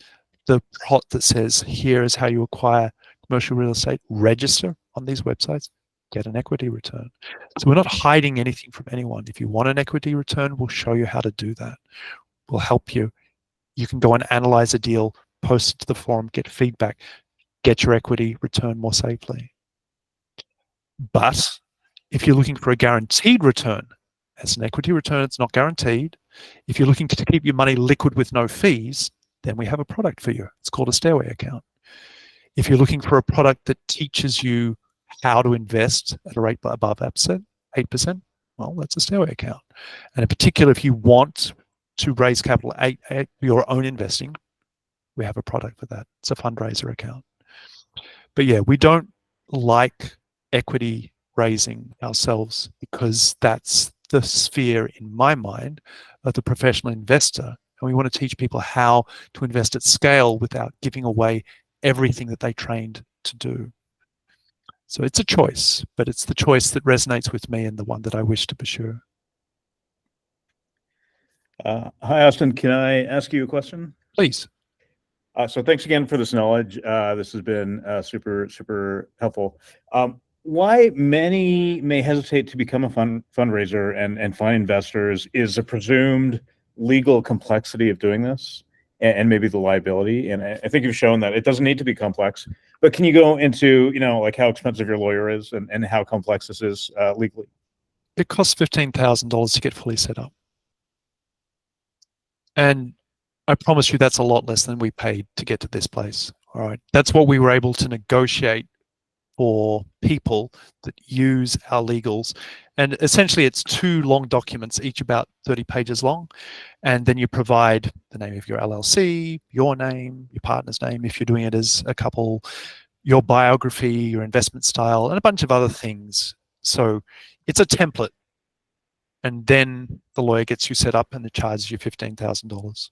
the plot that says, here is how you acquire commercial real estate, register on these websites, get an equity return. So we're not hiding anything from anyone. If you want an equity return, we'll show you how to do that. We'll help you. You can go and analyze a deal, post it to the forum, get feedback, get your equity return more safely. But if you're looking for a guaranteed return, as an equity return, it's not guaranteed. If you're looking to keep your money liquid with no fees, then we have a product for you. It's called a stairway account. If you're looking for a product that teaches you how to invest at a rate above 8%, well, that's a stairway account. And in particular, if you want to raise capital for your own investing, we have a product for that. It's a fundraiser account. But yeah, we don't like equity raising ourselves because that's the sphere in my mind of the professional investor. And we want to teach people how to invest at scale without giving away everything that they trained to do. So it's a choice, but it's the choice that resonates with me and the one that I wish to pursue. Hi, Austin. Can I ask you a question? Please. So thanks again for this knowledge. This has been super, super helpful. Why many may hesitate to become a fundraiser and find investors is the presumed legal complexity of doing this and maybe the liability. And I think you've shown that it doesn't need to be complex, but can you go into, like how expensive your lawyer is and how complex this is legally? It costs $15,000 to get fully set up. And I promise you that's a lot less than we paid to get to this place. All right. That's what we were able to negotiate for people that use our legals. And essentially it's 2 long documents, each about 30 pages long. And then you provide the name of your LLC, your name, your partner's name, if you're doing it as a couple, your biography, your investment style, and a bunch of other things. So it's a template. And then the lawyer gets you set up and it charges you $15,000.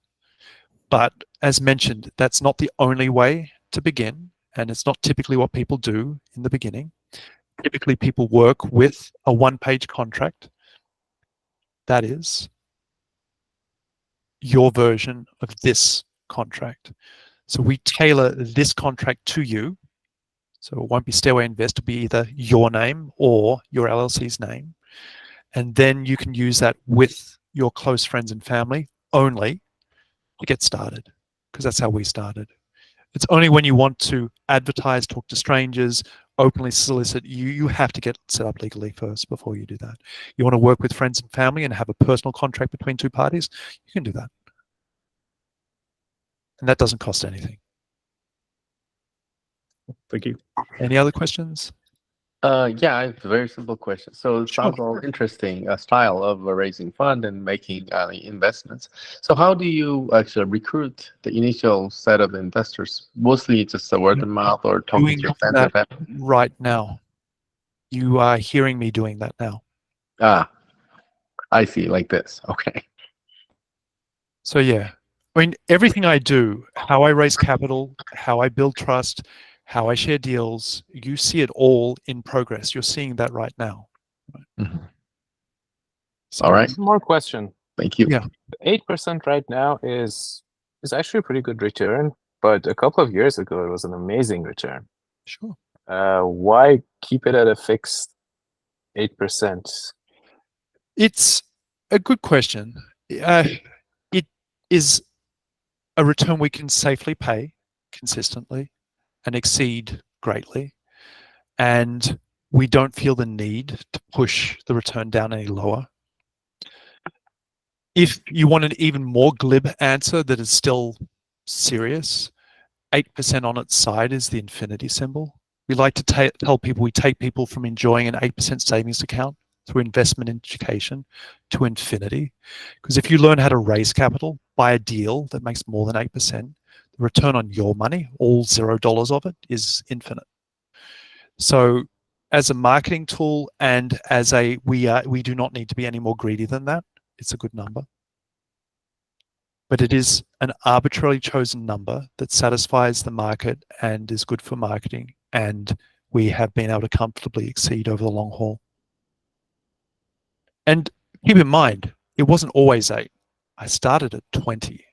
But as mentioned, that's not the only way to begin. And it's not typically what people do in the beginning. Typically, people work with a 1-page contract. That is your version of this contract. So we tailor this contract to you. So it won't be Stairway Invest, it'll be either your name or your LLC's name. And then you can use that with your close friends and family only to get started, because that's how we started. It's only when you want to advertise, talk to strangers, openly solicit, you have to get set up legally first before you do that. You want to work with friends and family and have a personal contract between 2 parties, you can do that. And that doesn't cost anything. Thank you. Any other questions? Yeah, I have a very simple question. So it sounds all interesting, style of raising fund and making investments. So how do you actually recruit the initial set of investors? Mostly just a word of mouth or talking to your friends and family? Right now. You are hearing me doing that now. Ah, I see, like this. Okay. So yeah, I mean, everything I do, how I raise capital, how I build trust, how I share deals, you see it all in progress. You're seeing that right now. Mm-hmm. So, all right. One more question. Thank you. Yeah. 8% right now is actually a pretty good return, but a couple of years ago, it was an amazing return. Sure. Why keep it at a fixed 8%? It's a good question. It is a return we can safely pay consistently and exceed greatly. And we don't feel the need to push the return down any lower. If you want an even more glib answer that is still serious, 8% on its side is the infinity symbol. We like to tell people we take people from enjoying an 8% savings account through investment education to infinity. Because if you learn how to raise capital, buy a deal that makes more than 8%, the return on your money, all $0 of it, is infinite. So as a marketing tool and as we do not need to be any more greedy than that. It's a good number. But it is an arbitrarily chosen number that satisfies the market and is good for marketing. And we have been able to comfortably exceed over the long haul. And keep in mind, it wasn't always 8. I started at 20,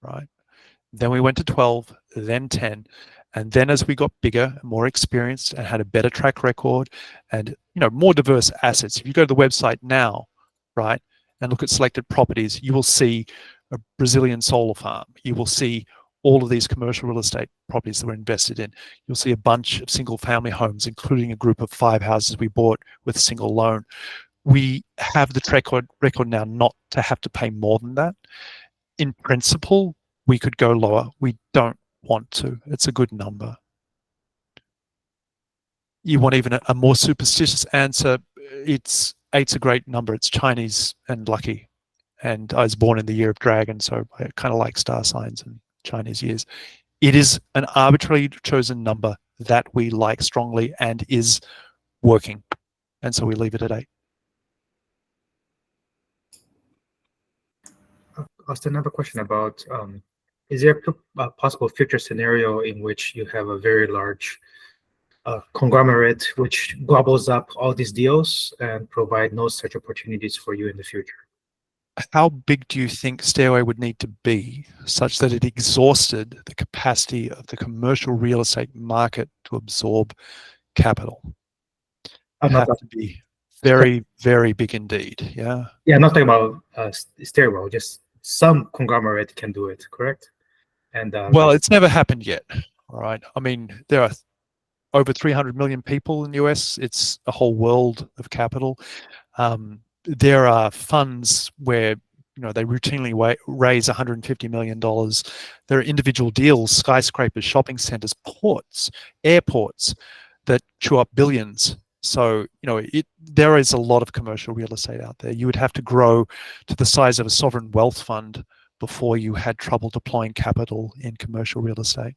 right? Then we went to 12, then 10. And then as we got bigger and more experienced and had a better track record and more diverse assets, if you go to the website now, right, and look at selected properties, you will see a Brazilian solar farm. You will see all of these commercial real estate properties that we're invested in. You'll see a bunch of single family homes, including a group of 5 houses we bought with a single loan. We have the track record now not to have to pay more than that. In principle, we could go lower. We don't want to. It's a good number. You want even a more superstitious answer, 8's a great number. It's Chinese and lucky. And I was born in the year of dragon, so I kind of like star signs and Chinese years. It is an arbitrarily chosen number that we like strongly and is working. And so we leave it at 8. Austin, I have a question about, is there a possible future scenario in which you have a very large conglomerate which gobbles up all these deals and provide no such opportunities for you in the future? How big do you think Stairway would need to be such that it exhausted the capacity of the commercial real estate market to absorb capital? I'm not have to be very, very big indeed. Yeah. Yeah, I'm not talking about Stairwell, just some conglomerate can do it, correct? And well, it's never happened yet. All right. I mean, there are over 300 million people in the US. It's a whole world of capital. There are funds where they routinely raise $150 million. There are individual deals, skyscrapers, shopping centers, ports, airports that chew up billions. So there is a lot of commercial real estate out there. You would have to grow to the size of a sovereign wealth fund before you had trouble deploying capital in commercial real estate.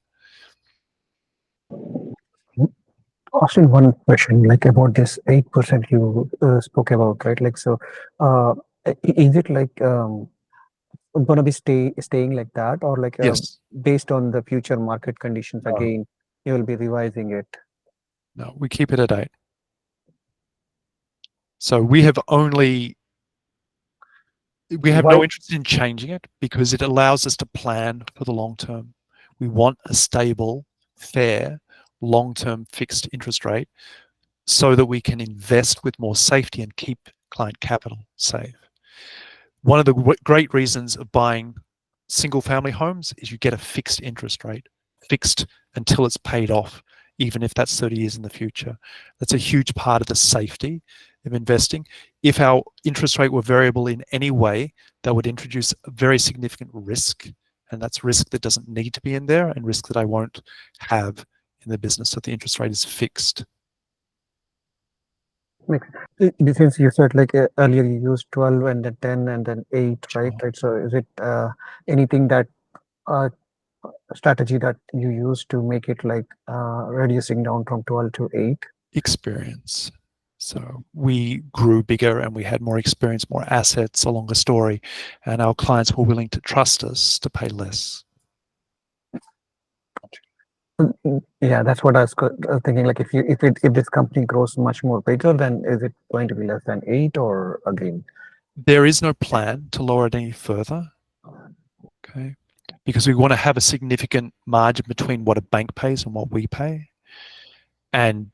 Austin, one question, like about this 8% you spoke about, right? Like, so is it like going to be staying like that, or like yes, based on the future market conditions again, you will be revising it? No, we keep it at 8. So we have no interest in changing it because it allows us to plan for the long term. We want a stable, fair, long-term fixed interest rate so that we can invest with more safety and keep client capital safe. One of the great reasons of buying single-family homes is you get a fixed interest rate, fixed until it's paid off, even if that's 30 years in the future. That's a huge part of the safety of investing. If our interest rate were variable in any way, that would introduce a very significant risk, and that's risk that doesn't need to be in there and risk that I won't have in the business. So the interest rate is fixed. Since you said like earlier you used 12 and then 10 and then 8, right? Right. So is it anything that strategy that you use to make it like reducing down from 12 to 8? Experience. So we grew bigger and we had more experience, more assets along the story, and our clients were willing to trust us to pay less. Yeah, that's what I was thinking. Like, if this company grows much more bigger, then is it going to be less than 8, or again? There is no plan to lower it any further. Okay, because we want to have a significant margin between what a bank pays and what we pay. And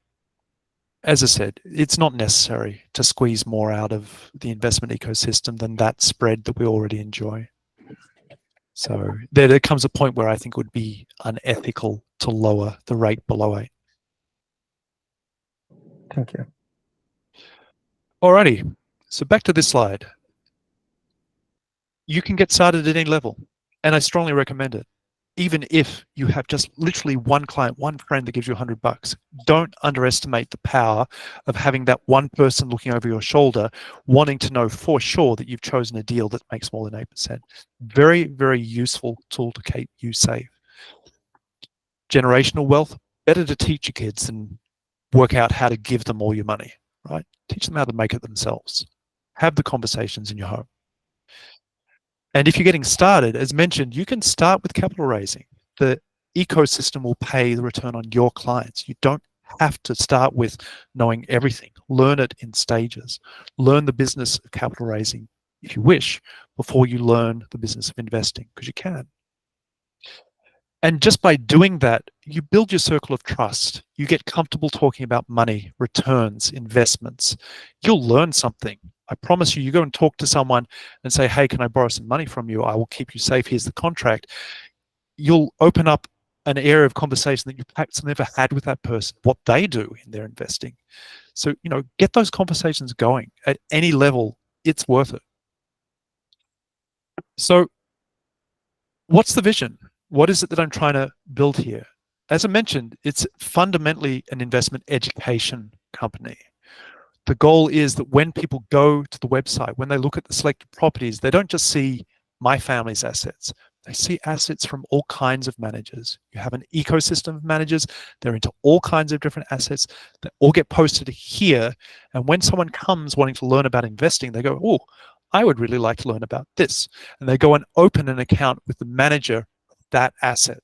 as I said, it's not necessary to squeeze more out of the investment ecosystem than that spread that we already enjoy. So there comes a point where I think it would be unethical to lower the rate below 8. Thank you. Alrighty, so back to this slide. You can get started at any level, and I strongly recommend it. Even if you have just literally one client, one friend that gives you $100, don't underestimate the power of having that one person looking over your shoulder, wanting to know for sure that you've chosen a deal that makes more than 8%. Very, very useful tool to keep you safe. Generational wealth, better to teach your kids than work out how to give them all your money, right? Teach them how to make it themselves. Have the conversations in your home. And if you're getting started, as mentioned, you can start with capital raising. The ecosystem will pay the return on your clients. You don't have to start with knowing everything. Learn it in stages. Learn the business of capital raising, if you wish, before you learn the business of investing, because you can. And just by doing that, you build your circle of trust. You get comfortable talking about money, returns, investments. You'll learn something. I promise you, you go and talk to someone and say, hey, can I borrow some money from you? I will keep you safe. Here's the contract. You'll open up an area of conversation that you perhaps never had with that person, what they do in their investing. So, get those conversations going at any level. It's worth it. So what's the vision? What is it that I'm trying to build here? As I mentioned, it's fundamentally an investment education company. The goal is that when people go to the website, when they look at the selected properties, they don't just see my family's assets. They see assets from all kinds of managers. You have an ecosystem of managers. They're into all kinds of different assets that all get posted here. And when someone comes wanting to learn about investing, they go, oh, I would really like to learn about this. And they go and open an account with the manager of that asset.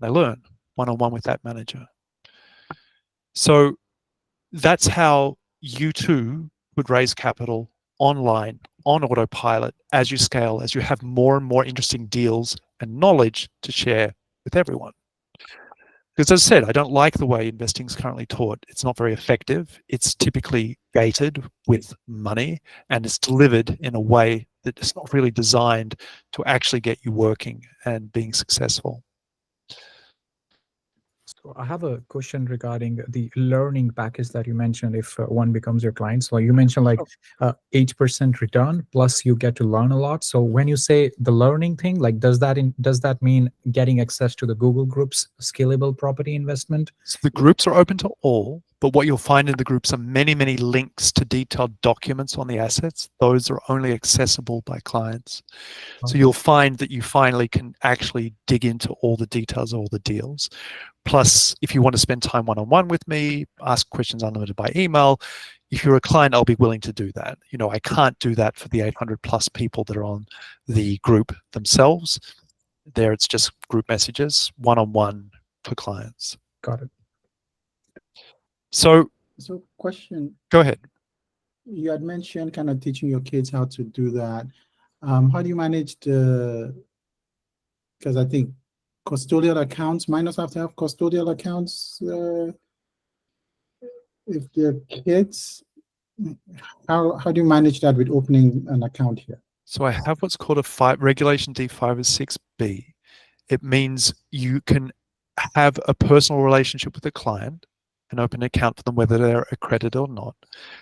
And they learn one-on-one with that manager. So that's how you too would raise capital online, on autopilot, as you scale, as you have more and more interesting deals and knowledge to share with everyone. Because as I said, I don't like the way investing is currently taught. It's not very effective. It's typically gated with money, and it's delivered in a way that is not really designed to actually get you working and being successful. So I have a question regarding the learning package that you mentioned if one becomes your client. So you mentioned like 8% return plus you get to learn a lot. So when you say the learning thing, like does that mean getting access to the Google Groups scalable property investment? So the groups are open to all, but what you'll find in the groups are many, many links to detailed documents on the assets. Those are only accessible by clients. So you'll find that you finally can actually dig into all the details of all the deals. Plus, if you want to spend time one-on-one with me, ask questions unlimited by email, if you're a client, I'll be willing to do that. You know, I can't do that for the 800 plus people that are on the group themselves. There, it's just group messages, one-on-one for clients. Got it. So question. Go ahead. You had mentioned kind of teaching your kids how to do that. How do you manage because I think custodial accounts, minors have to have custodial accounts if they're kids. How do you manage that with opening an account here? So I have what's called a Regulation D506B. It means you can have a personal relationship with a client and open an account for them whether they're accredited or not.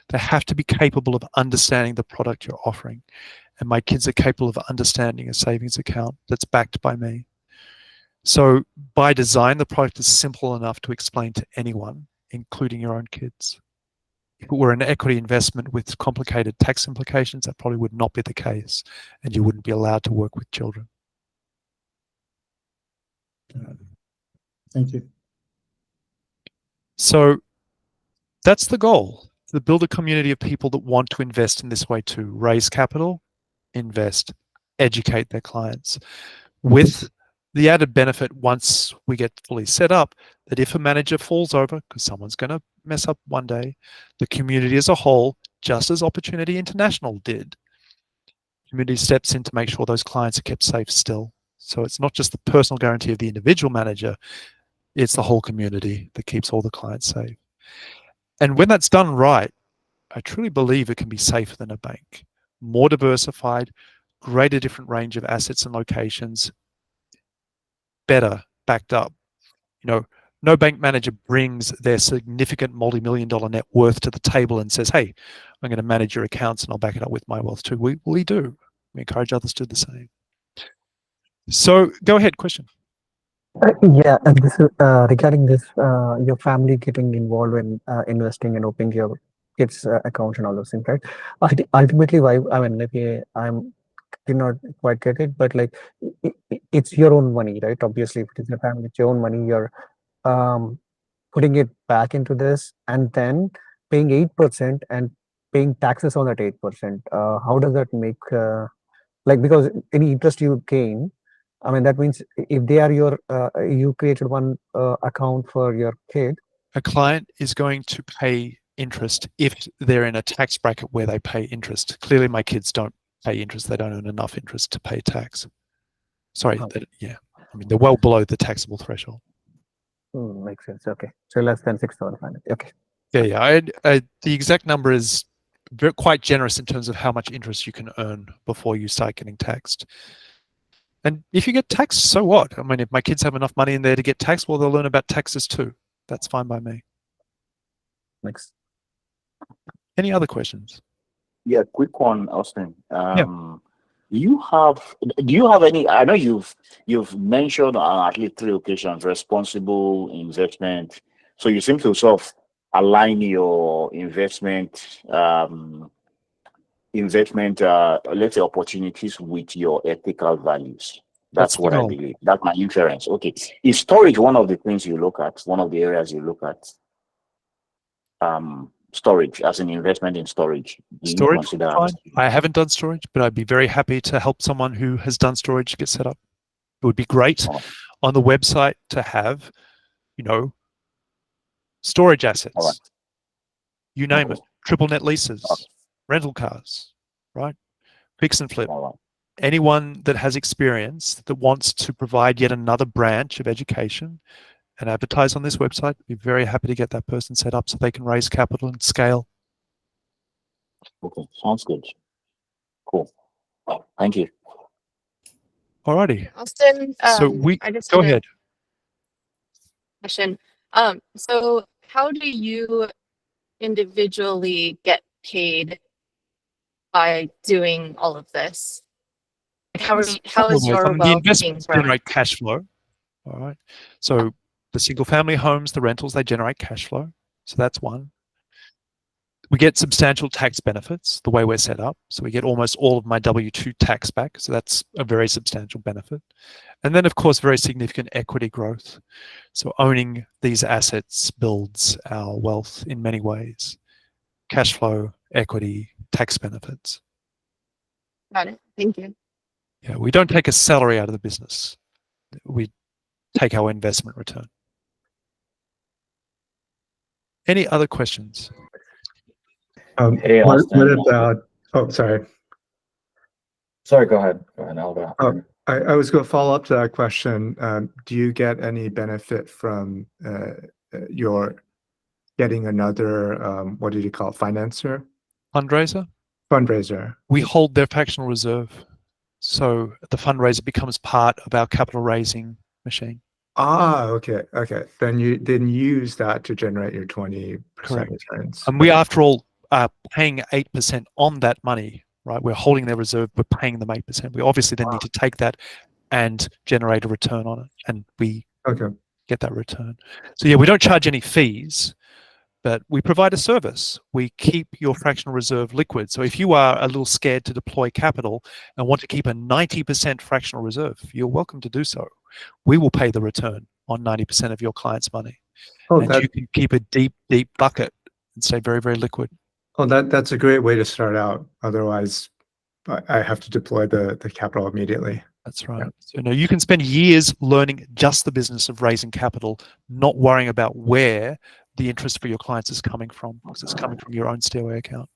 They have to be capable of understanding the product you're offering. And my kids are capable of understanding a savings account that's backed by me. So by design, the product is simple enough to explain to anyone, including your own kids. If it were an equity investment with complicated tax implications, that probably would not be the case, and you wouldn't be allowed to work with children. Thank you. So that's the goal, to build a community of people that want to invest in this way too. Raise capital, invest, educate their clients. With the added benefit, once we get fully set up, that if a manager falls over, because someone's going to mess up one day, the community as a whole, just as Opportunity International did, community steps in to make sure those clients are kept safe still. So it's not just the personal guarantee of the individual manager, it's the whole community that keeps all the clients safe. And when that's done right, I truly believe it can be safer than a bank. More diversified, greater different range of assets and locations, better backed up. You know, no bank manager brings their significant multi-million-dollar net worth to the table and says, hey, I'm going to manage your accounts and I'll back it up with my wealth too. We do. We encourage others to do the same. So go ahead, question. Yeah, and this is regarding this, your family getting involved in investing and opening your kids' accounts and all those things, right? Ultimately, why? I mean, maybe did not quite get it, but like it's your own money, right? Obviously, if it is your family, it's your own money. You're putting it back into this and then paying 8% and paying taxes on that 8%. How does that make like, because any interest you gain, I mean, that means if they are your, you created one account for your kid. A client is going to pay interest if they're in a tax bracket where they pay interest. Clearly, my kids don't pay interest. They don't earn enough interest to pay tax. Sorry, yeah. I mean, they're well below the taxable threshold. Makes sense. Okay. So less than 6,500. Okay. Yeah. The exact number is quite generous in terms of how much interest you can earn before you start getting taxed. And if you get taxed, so what? I mean, if my kids have enough money in there to get taxed, well, they'll learn about taxes too. That's fine by me. Next. Any other questions? Yeah, quick one, Austin. Do you have any? I know you've mentioned on at least 3 occasions responsible investment. So you seem to sort of align your investment let's say opportunities with your ethical values. That's the what I goal. believe. That's my inference. Okay. Is storage one of the things you look at? One of the areas you look at? Storage as an investment in storage. Do you Storage, consider? fine. I haven't done storage, but I'd be very happy to help someone who has done storage get set up. It would be great on the website to have, storage assets. You name it. Triple net leases, rental cars, right? Fix and flip. Anyone that has experience that wants to provide yet another branch of education and advertise on this website, be very happy to get that person set up so they can raise capital and scale. Okay, sounds good. Cool. Thank you. Alrighty. Austin, So we I just go had a ahead. question. So how do you individually get paid by doing all of this? Like how is your The wealth investments being grown? generate cash flow. All right. So the single family homes, the rentals, they generate cash flow. So that's one. We get substantial tax benefits the way we're set up. So we get almost all of my W-2 tax back. So that's a very substantial benefit. And then, of course, very significant equity growth. So owning these assets builds our wealth in many ways. Cash flow, equity, tax benefits. Got it. Thank you. Yeah, we don't take a salary out of the business. We take our investment return. Any other questions? What about, oh, sorry. Sorry, go ahead. Go ahead, Alba. I was going to follow up to that question. Do you get any benefit from your getting another, what did you call it, financer? Fundraiser? Fundraiser. We hold their fractional reserve. So the fundraiser becomes part of our capital raising machine. Ah, okay. Then you didn't use that to generate your 20% returns. And we, after all, are paying 8% on that money, right? We're holding their reserve, we're paying them 8%. We obviously then need to take that and generate a return on it. And we get that return. So yeah, we don't charge any fees, but we provide a service. We keep your fractional reserve liquid. So if you are a little scared to deploy capital and want to keep a 90% fractional reserve, you're welcome to do so. We will pay the return on 90% of your client's money. And you can keep a deep, deep bucket and stay very, very liquid. Oh, that's a great way to start out. Otherwise, I have to deploy the capital immediately. That's right. So no, you can spend years learning just the business of raising capital, not worrying about where the interest for your clients is coming from, because it's coming from your own Stairway account.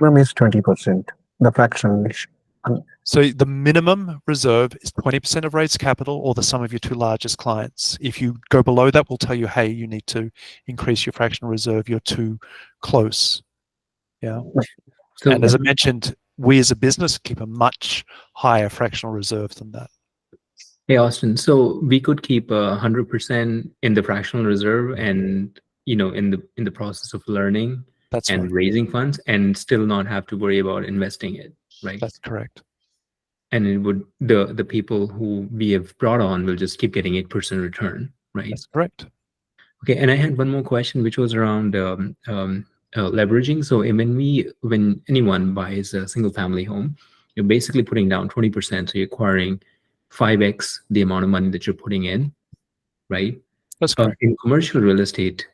Minimum is 20%. The fraction. So the minimum reserve is 20% of raised capital or the sum of your two largest clients. If you go below that, we'll tell you, hey, you need to increase your fractional reserve. You're too close. Yeah. So, and as I mentioned, we as a business keep a much higher fractional reserve than that. Hey, Austin, so we could keep 100% in the fractional reserve and, in the process of learning and raising funds and still not have to worry about investing it, right? That's correct. And it would, the people who we have brought on will just keep getting 8% return, right? That's correct. Okay, and I had one more question, which was around leveraging. So when anyone buys a single family home, you're basically putting down 20%. So you're acquiring 5x the amount of money that you're putting in, right? That's correct. In commercial real estate,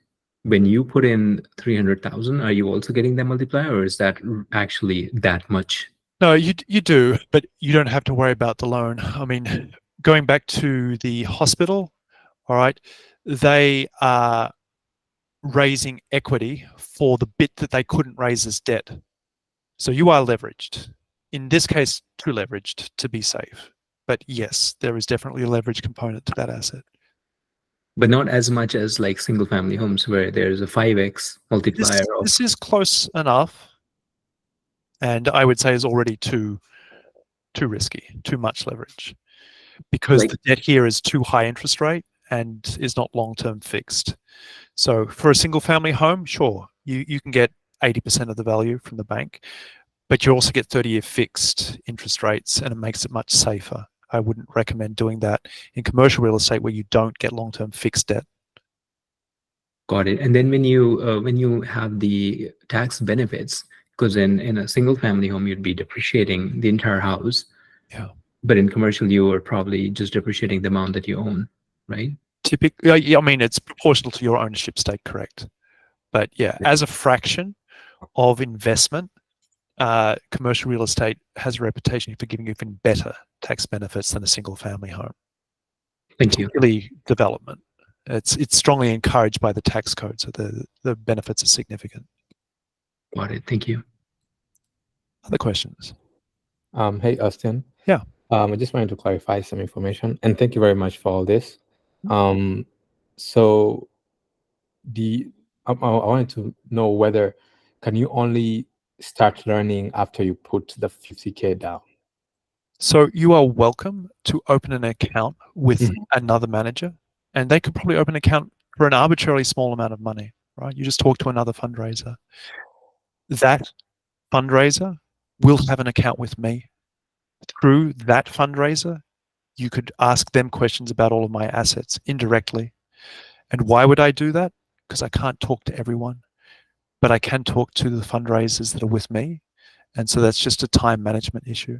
when you put in 300,000, are you also getting that multiplier, or is that actually that much? No, you do, but you don't have to worry about the loan. I mean, going back to the hospital, all right, they are raising equity for the bit that they couldn't raise as debt. So you are leveraged. In this case, too leveraged to be safe. But yes, there is definitely a leverage component to that asset. But not as much as like single family homes where there's a 5x multiplier. This is close enough. And I would say is already too risky, too much leverage. Because the debt here is too high interest rate and is not long-term fixed. So for a single family home, sure, you can get 80% of the value from the bank, but you also get 30-year fixed interest rates and it makes it much safer. I wouldn't recommend doing that in commercial real estate where you don't get long-term fixed debt. Got it. And then when you have the tax benefits, because in a single family home, you'd be depreciating the entire house. Yeah. But in commercial, you are probably just depreciating the amount that you own, right? Typically, yeah, I mean, it's proportional to your ownership stake, correct? But yeah, as a fraction of investment, commercial real estate has a reputation for giving even better tax benefits than a single family home. Thank you. Particularly development. It's strongly encouraged by the tax code, so the benefits are significant. Got it. Thank you. Other questions? Hey, Austin. Yeah. I just wanted to clarify some information, and thank you very much for all this. So I wanted to know whether can you only start learning after you put the 50K down? So you are welcome to open an account with another manager, and they could probably open an account for an arbitrarily small amount of money, right? You just talk to another fundraiser. That fundraiser will have an account with me. Through that fundraiser, you could ask them questions about all of my assets indirectly. And why would I do that? Because I can't talk to everyone, but I can talk to the fundraisers that are with me. And so that's just a time management issue.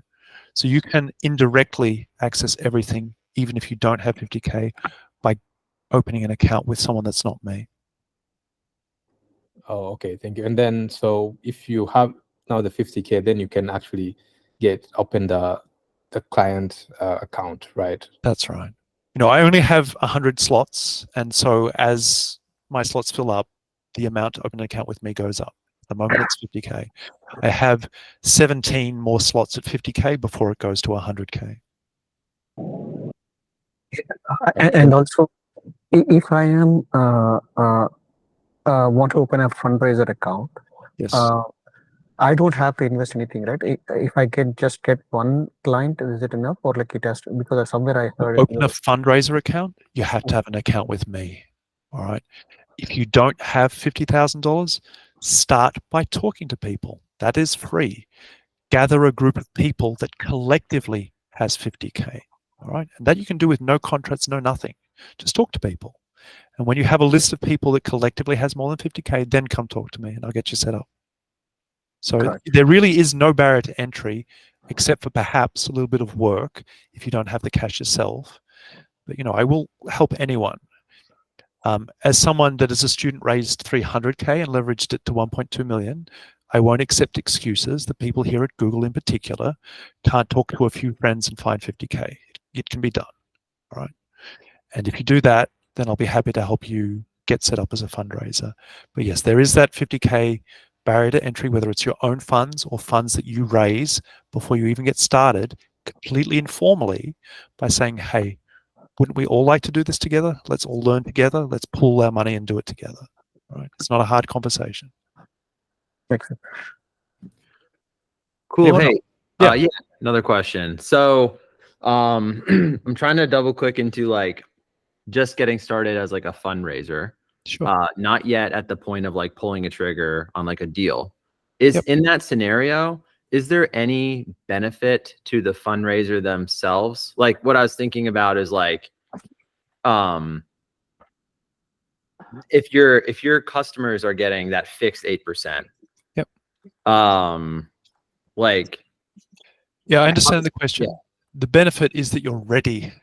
So you can indirectly access everything, even if you don't have 50K, by opening an account with someone that's not me. Oh, okay, thank you. And then, so if you have now the 50K, then you can actually open the client account, right? That's right. You know, I only have 100 slots, and so as my slots fill up, the amount to open an account with me goes up. At the moment, it's 50K. I have 17 more slots at 50K before it goes to 100K. And also, if I am want to open a fundraiser account, yes, I don't have to invest anything, right? If I can just get one client, is it enough, or like it has to? Because somewhere I heard open a fundraiser account, you have to have an account with me. All right. If you don't have $50,000, start by talking to people. That is free. Gather a group of people that collectively has 50K. All right. And that you can do with no contracts, no nothing. Just talk to people. And when you have a list of people that collectively has more than 50K, then come talk to me and I'll get you set up. So there really is no barrier to entry, except for perhaps a little bit of work if you don't have the cash yourself. But, you know, I will help anyone. As someone that as a student raised 300K and leveraged it to 1.2 million, I won't accept excuses that people here at Google in particular can't talk to a few friends and find 50K. It can be done, all right? And if you do that, then I'll be happy to help you get set up as a fundraiser. But yes, there is that 50K barrier to entry, whether it's your own funds or funds that you raise before you even get started, completely informally by saying, hey, wouldn't we all like to do this together? Let's all learn together. Let's pool our money and do it together. Right? It's not a hard conversation. Excellent. Cool. Hey, yeah, another question. So I'm trying to double click into like just getting started as like a fundraiser. Sure. Not yet at the point of like pulling a trigger on like a deal. In that scenario, is there any benefit to the fundraiser themselves? Like what I was thinking about is like, if your customers are getting that fixed 8%, like, yeah, I understand the question. Yeah. The benefit is that you're ready.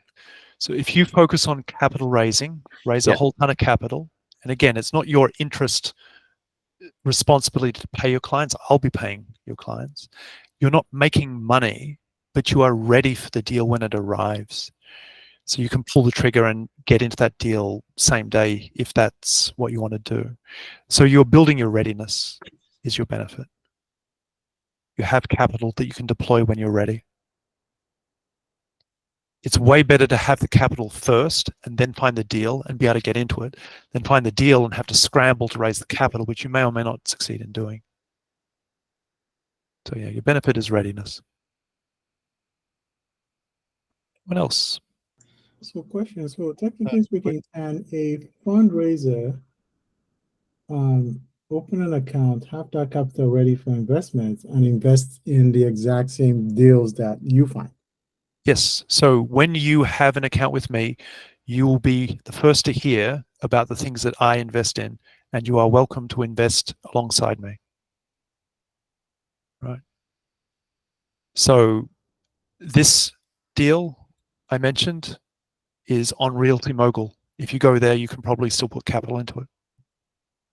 So if you focus on capital raising, raise a whole ton of capital. And again, it's not your interest responsibility to pay your clients. I'll be paying your clients. You're not making money, but you are ready for the deal when it arrives. So you can pull the trigger and get into that deal same day if that's what you want to do. So you're building your readiness is your benefit. You have capital that you can deploy when you're ready. It's way better to have the capital first and then find the deal and be able to get into it than find the deal and have to scramble to raise the capital, which you may or may not succeed in doing. So yeah, your benefit is readiness. What else? So question, so technically speaking, can a fundraiser open an account, have that capital ready for investment and invest in the exact same deals that you find? Yes. So when you have an account with me, you will be the first to hear about the things that I invest in, and you are welcome to invest alongside me. Right. So this deal I mentioned is on Realty Mogul. If you go there, you can probably still put capital into it.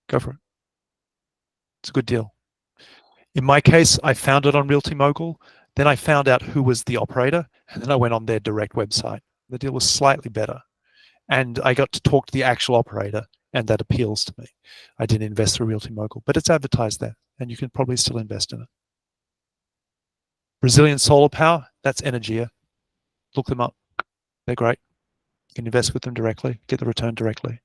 Go for it. It's a good deal. In my case, I found it on Realty Mogul. Then I found out who was the operator, and then I went on their direct website. The deal was slightly better. And I got to talk to the actual operator, and that appeals to me. I didn't invest through Realty Mogul, but it's advertised there, and you can probably still invest in it. Brazilian Solar Power, that's Energia. Look them up. They're great. You can invest with them directly, get the return directly.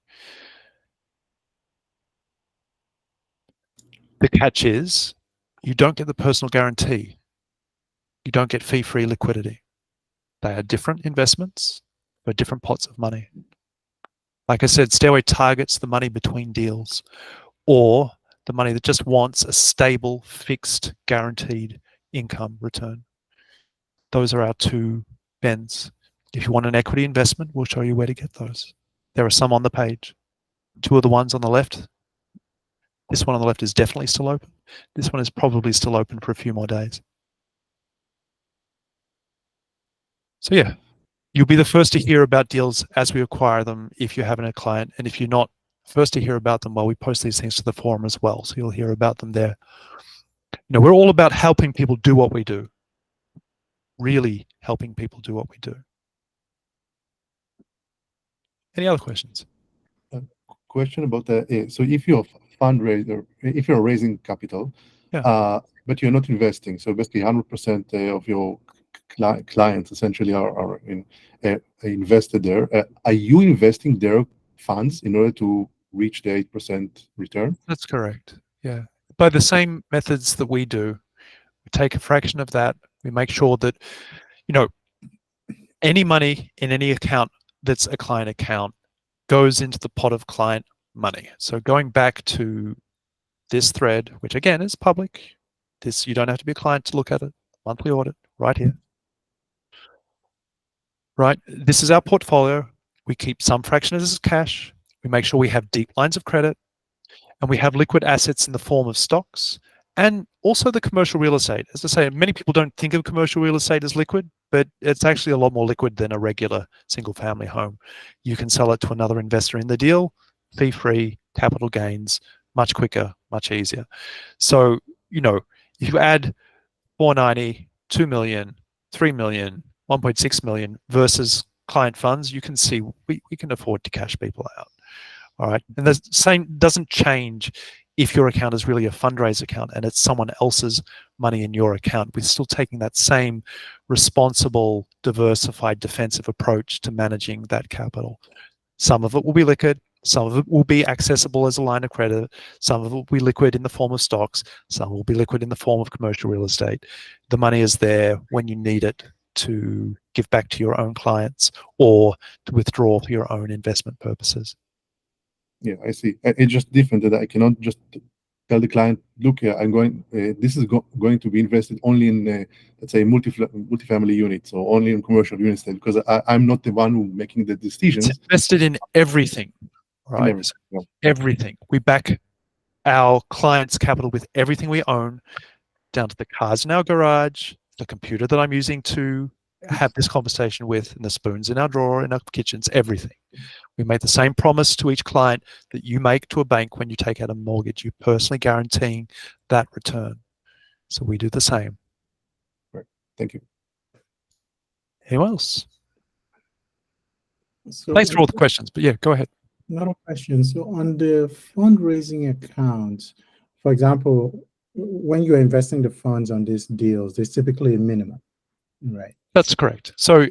The catch is you don't get the personal guarantee. You don't get fee-free liquidity. They are different investments for different pots of money. Like I said, Stairway targets the money between deals or the money that just wants a stable, fixed, guaranteed income return. Those are our two bends. If you want an equity investment, we'll show you where to get those. There are some on the page. Two of the ones on the left. This one on the left is definitely still open. This one is probably still open for a few more days. So yeah, you'll be the first to hear about deals as we acquire them if you're having a client. And if you're not first to hear about them, well, we post these things to the forum as well. So you'll hear about them there. You know, we're all about helping people do what we do. Really helping people do what we do. Any other questions? Question about the so if you're a fundraiser, if you're raising capital, but you're not investing, so basically 100% of your clients essentially are invested there. Are you investing their funds in order to reach the 8% return? That's correct. Yeah, by the same methods that we do, we take a fraction of that. We make sure that, you know, any money in any account that's a client account goes into the pot of client money. So going back to this thread, which again is public, this you don't have to be a client to look at it. Monthly audit right here. Right, this is our portfolio. We keep some fraction of this as cash. We make sure we have deep lines of credit, and we have liquid assets in the form of stocks and also the commercial real estate. As I say, many people don't think of commercial real estate as liquid, but it's actually a lot more liquid than a regular single family home. You can sell it to another investor in the deal, fee-free, capital gains, much quicker, much easier. So, you know, if you add 490, 2 million, 3 million, 1.6 million versus client funds, you can see we can afford to cash people out. All right. And the same doesn't change if your account is really a fundraise account and it's someone else's money in your account. We're still taking that same responsible, diversified, defensive approach to managing that capital. Some of it will be liquid. Some of it will be accessible as a line of credit. Some of it will be liquid in the form of stocks. Some will be liquid in the form of commercial real estate. The money is there when you need it to give back to your own clients or to withdraw for your own investment purposes. Yeah, I see. It's just different that I cannot just tell the client, look, I'm going. This is going to be invested only in, let's say, multifamily units or only in commercial units, because I'm not the one who making the decisions. It's invested in everything, right? Everything. We back our clients' capital with everything we own, down to the cars in our garage, the computer that I'm using to have this conversation with, and the spoons in our drawer, in our kitchens, everything. We make the same promise to each client that you make to a bank when you take out a mortgage. You're personally guaranteeing that return. So we do the same. Right. Thank you. Anyone else? So, thanks for all the questions, but yeah, go ahead. Not a question. So on the fundraising account, for example, when you're investing the funds on these deals, there's typically a minimum, right? That's correct. So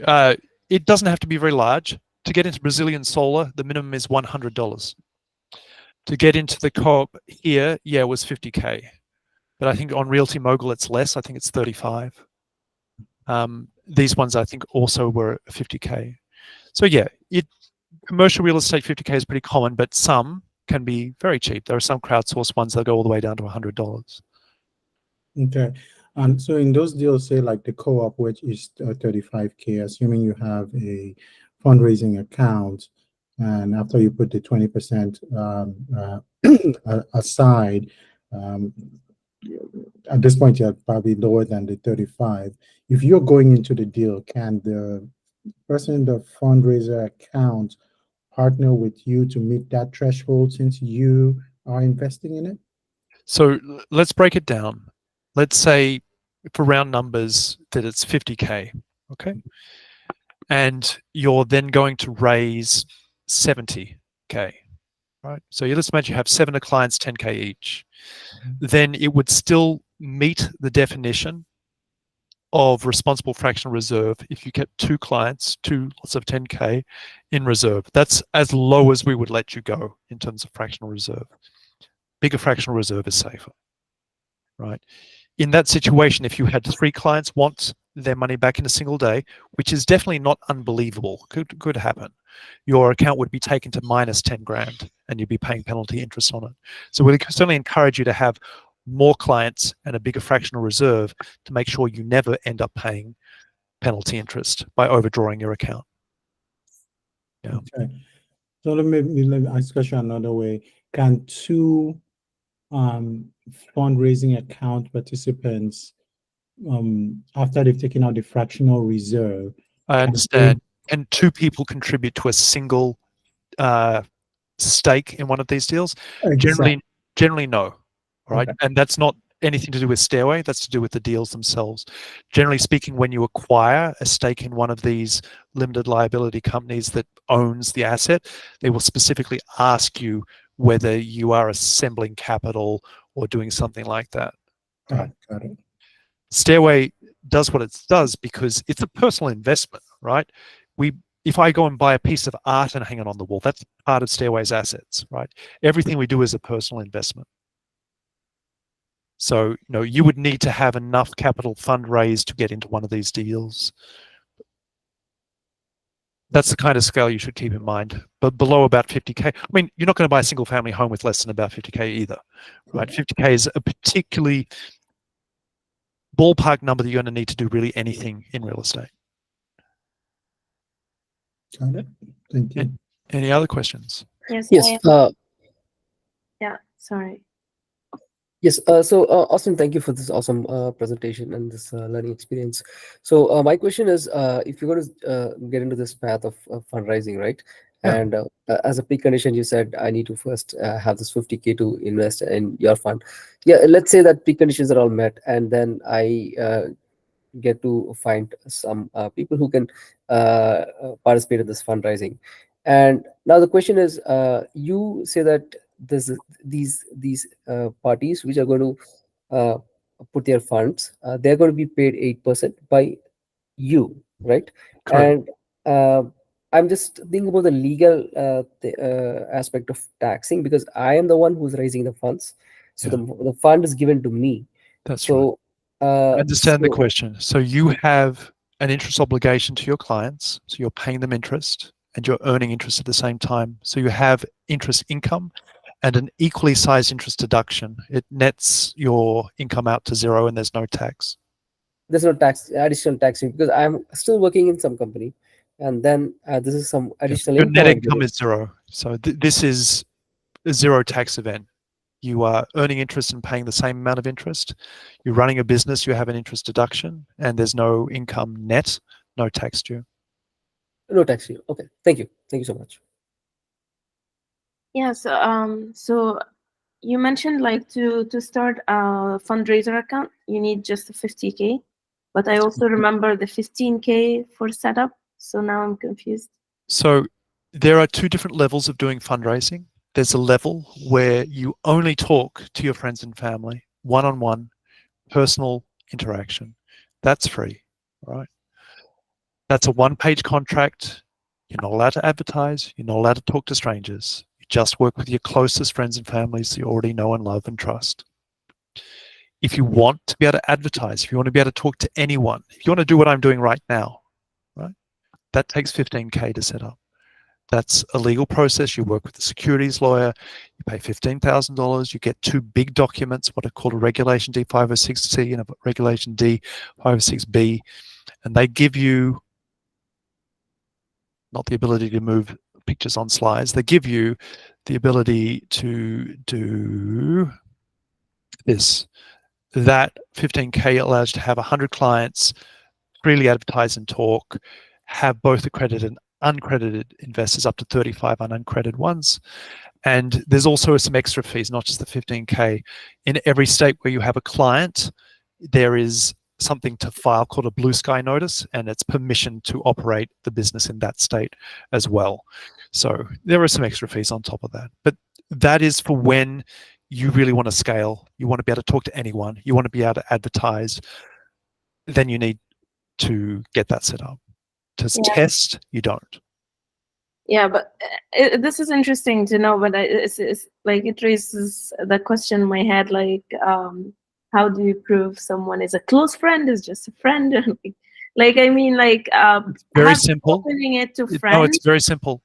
it doesn't have to be very large. To get into Brazilian Solar, the minimum is $100. To get into the co-op here, yeah, it was 50K. But I think on Realty Mogul, it's less. I think it's 35. These ones, I think, also were 50K. So yeah, commercial real estate 50K is pretty common, but some can be very cheap. There are some crowdsourced ones that go all the way down to $100. Okay. So in those deals, say like the co-op, which is 35K, assuming you have a fundraising account, and after you put the 20% aside, at this point you're probably lower than the 35. If you're going into the deal, can the person in the fundraiser account partner with you to meet that threshold since you are investing in it? So let's break it down. Let's say for round numbers that it's 50K, okay? And you're then going to raise 70K, right? So let's imagine you have 7 clients, 10K each. Then it would still meet the definition of responsible fractional reserve if you kept 2 clients, 2 lots of 10K in reserve. That's as low as we would let you go in terms of fractional reserve. Bigger fractional reserve is safer, right? In that situation, if you had 3 clients want their money back in a single day, which is definitely not unbelievable, could happen, your account would be taken to minus 10 grand and you'd be paying penalty interest on it. So we certainly encourage you to have more clients and a bigger fractional reserve to make sure you never end up paying penalty interest by overdrawing your account. Yeah. Okay. So let me ask the question another way. Can 2 fundraising account participants, after they've taken out the fractional reserve, I understand. And 2 people contribute to a single stake in one of these deals? Exactly. Generally no, right? Okay. And that's not anything to do with Stairway, that's to do with the deals themselves. Generally speaking, when you acquire a stake in one of these limited liability companies that owns the asset, they will specifically ask you whether you are assembling capital or doing something like that. Got it. Stairway does what it does because it's a personal investment, right? If I go and buy a piece of art and hang it on the wall, that's part of Stairway's assets, right? Everything we do is a personal investment. So, you would need to have enough capital fundraised to get into one of these deals. That's the kind of scale you should keep in mind. But below about 50K, I mean, you're not going to buy a single family home with less than about 50K either, right? 50K is a particularly ballpark number that you're going to need to do really anything in real estate. Got it. Thank you. Any other questions? Yes. Yeah, sorry. Yes. So Austin, thank you for this awesome presentation and this learning experience. So my question is, if you're going to get into this path of fundraising, right? Yeah. And as a precondition, you said I need to first have this 50K to invest in your fund. Yeah. Let's say that preconditions are all met, and then I get to find some people who can participate in this fundraising. And now the question is, you say that these parties which are going to put their funds, they're going to be paid 8% by you, right? Correct. And I'm just thinking about the legal aspect of taxing, because I am the one who's raising the funds, so the fund is given to me. That's so right. I understand the question. So you have an interest obligation to your clients, so you're paying them interest and you're earning interest at the same time. So you have interest income and an equally sized interest deduction. It nets your income out to 0 and there's no tax. There's no additional taxing, because I'm still working in some company, and then this is some additional Your income. net income is 0. So this is a 0 tax event. You are earning interest and paying the same amount of interest. You're running a business, you have an interest deduction, and there's no income net, no tax due. No tax due. Okay, thank you. Thank you so much. Yeah, so you mentioned like to start a fundraiser account, you need just a 50K, but I also remember the 15K for setup. So now I'm confused. So there are 2 different levels of doing fundraising. There's a level where you only talk to your friends and family, one-on-one, personal interaction. That's free, right? That's a 1-page contract. You're not allowed to advertise. You're not allowed to talk to strangers. You just work with your closest friends and families you already know and love and trust. If you want to be able to advertise, if you want to be able to talk to anyone, if you want to do what I'm doing right now, right? That takes 15K to set up. That's a legal process. You work with the securities lawyer, you pay $15,000, you get 2 big documents, what are called a Regulation D506C and a Regulation D506B, and they give you not the ability to move pictures on slides, they give you the ability to do this. that 15K allows you to have 100 clients, freely advertise and talk, have both accredited and uncredited investors, up to 35 uncredited ones. And there's also some extra fees, not just the 15K. In every state where you have a client, there is something to file called a blue sky notice, and it's permission to operate the business in that state as well. So there are some extra fees on top of that. But that is for when you really want to scale, you want to be able to talk to anyone, you want to be able to advertise, then you need to get that set up. To test, you don't. Yeah, but this is interesting to know, but it's like it raises the question in my head, like, how do you prove someone is a close friend, is just a friend? Like, I mean, like, very simple. Opening it to friends. No, it's very simple.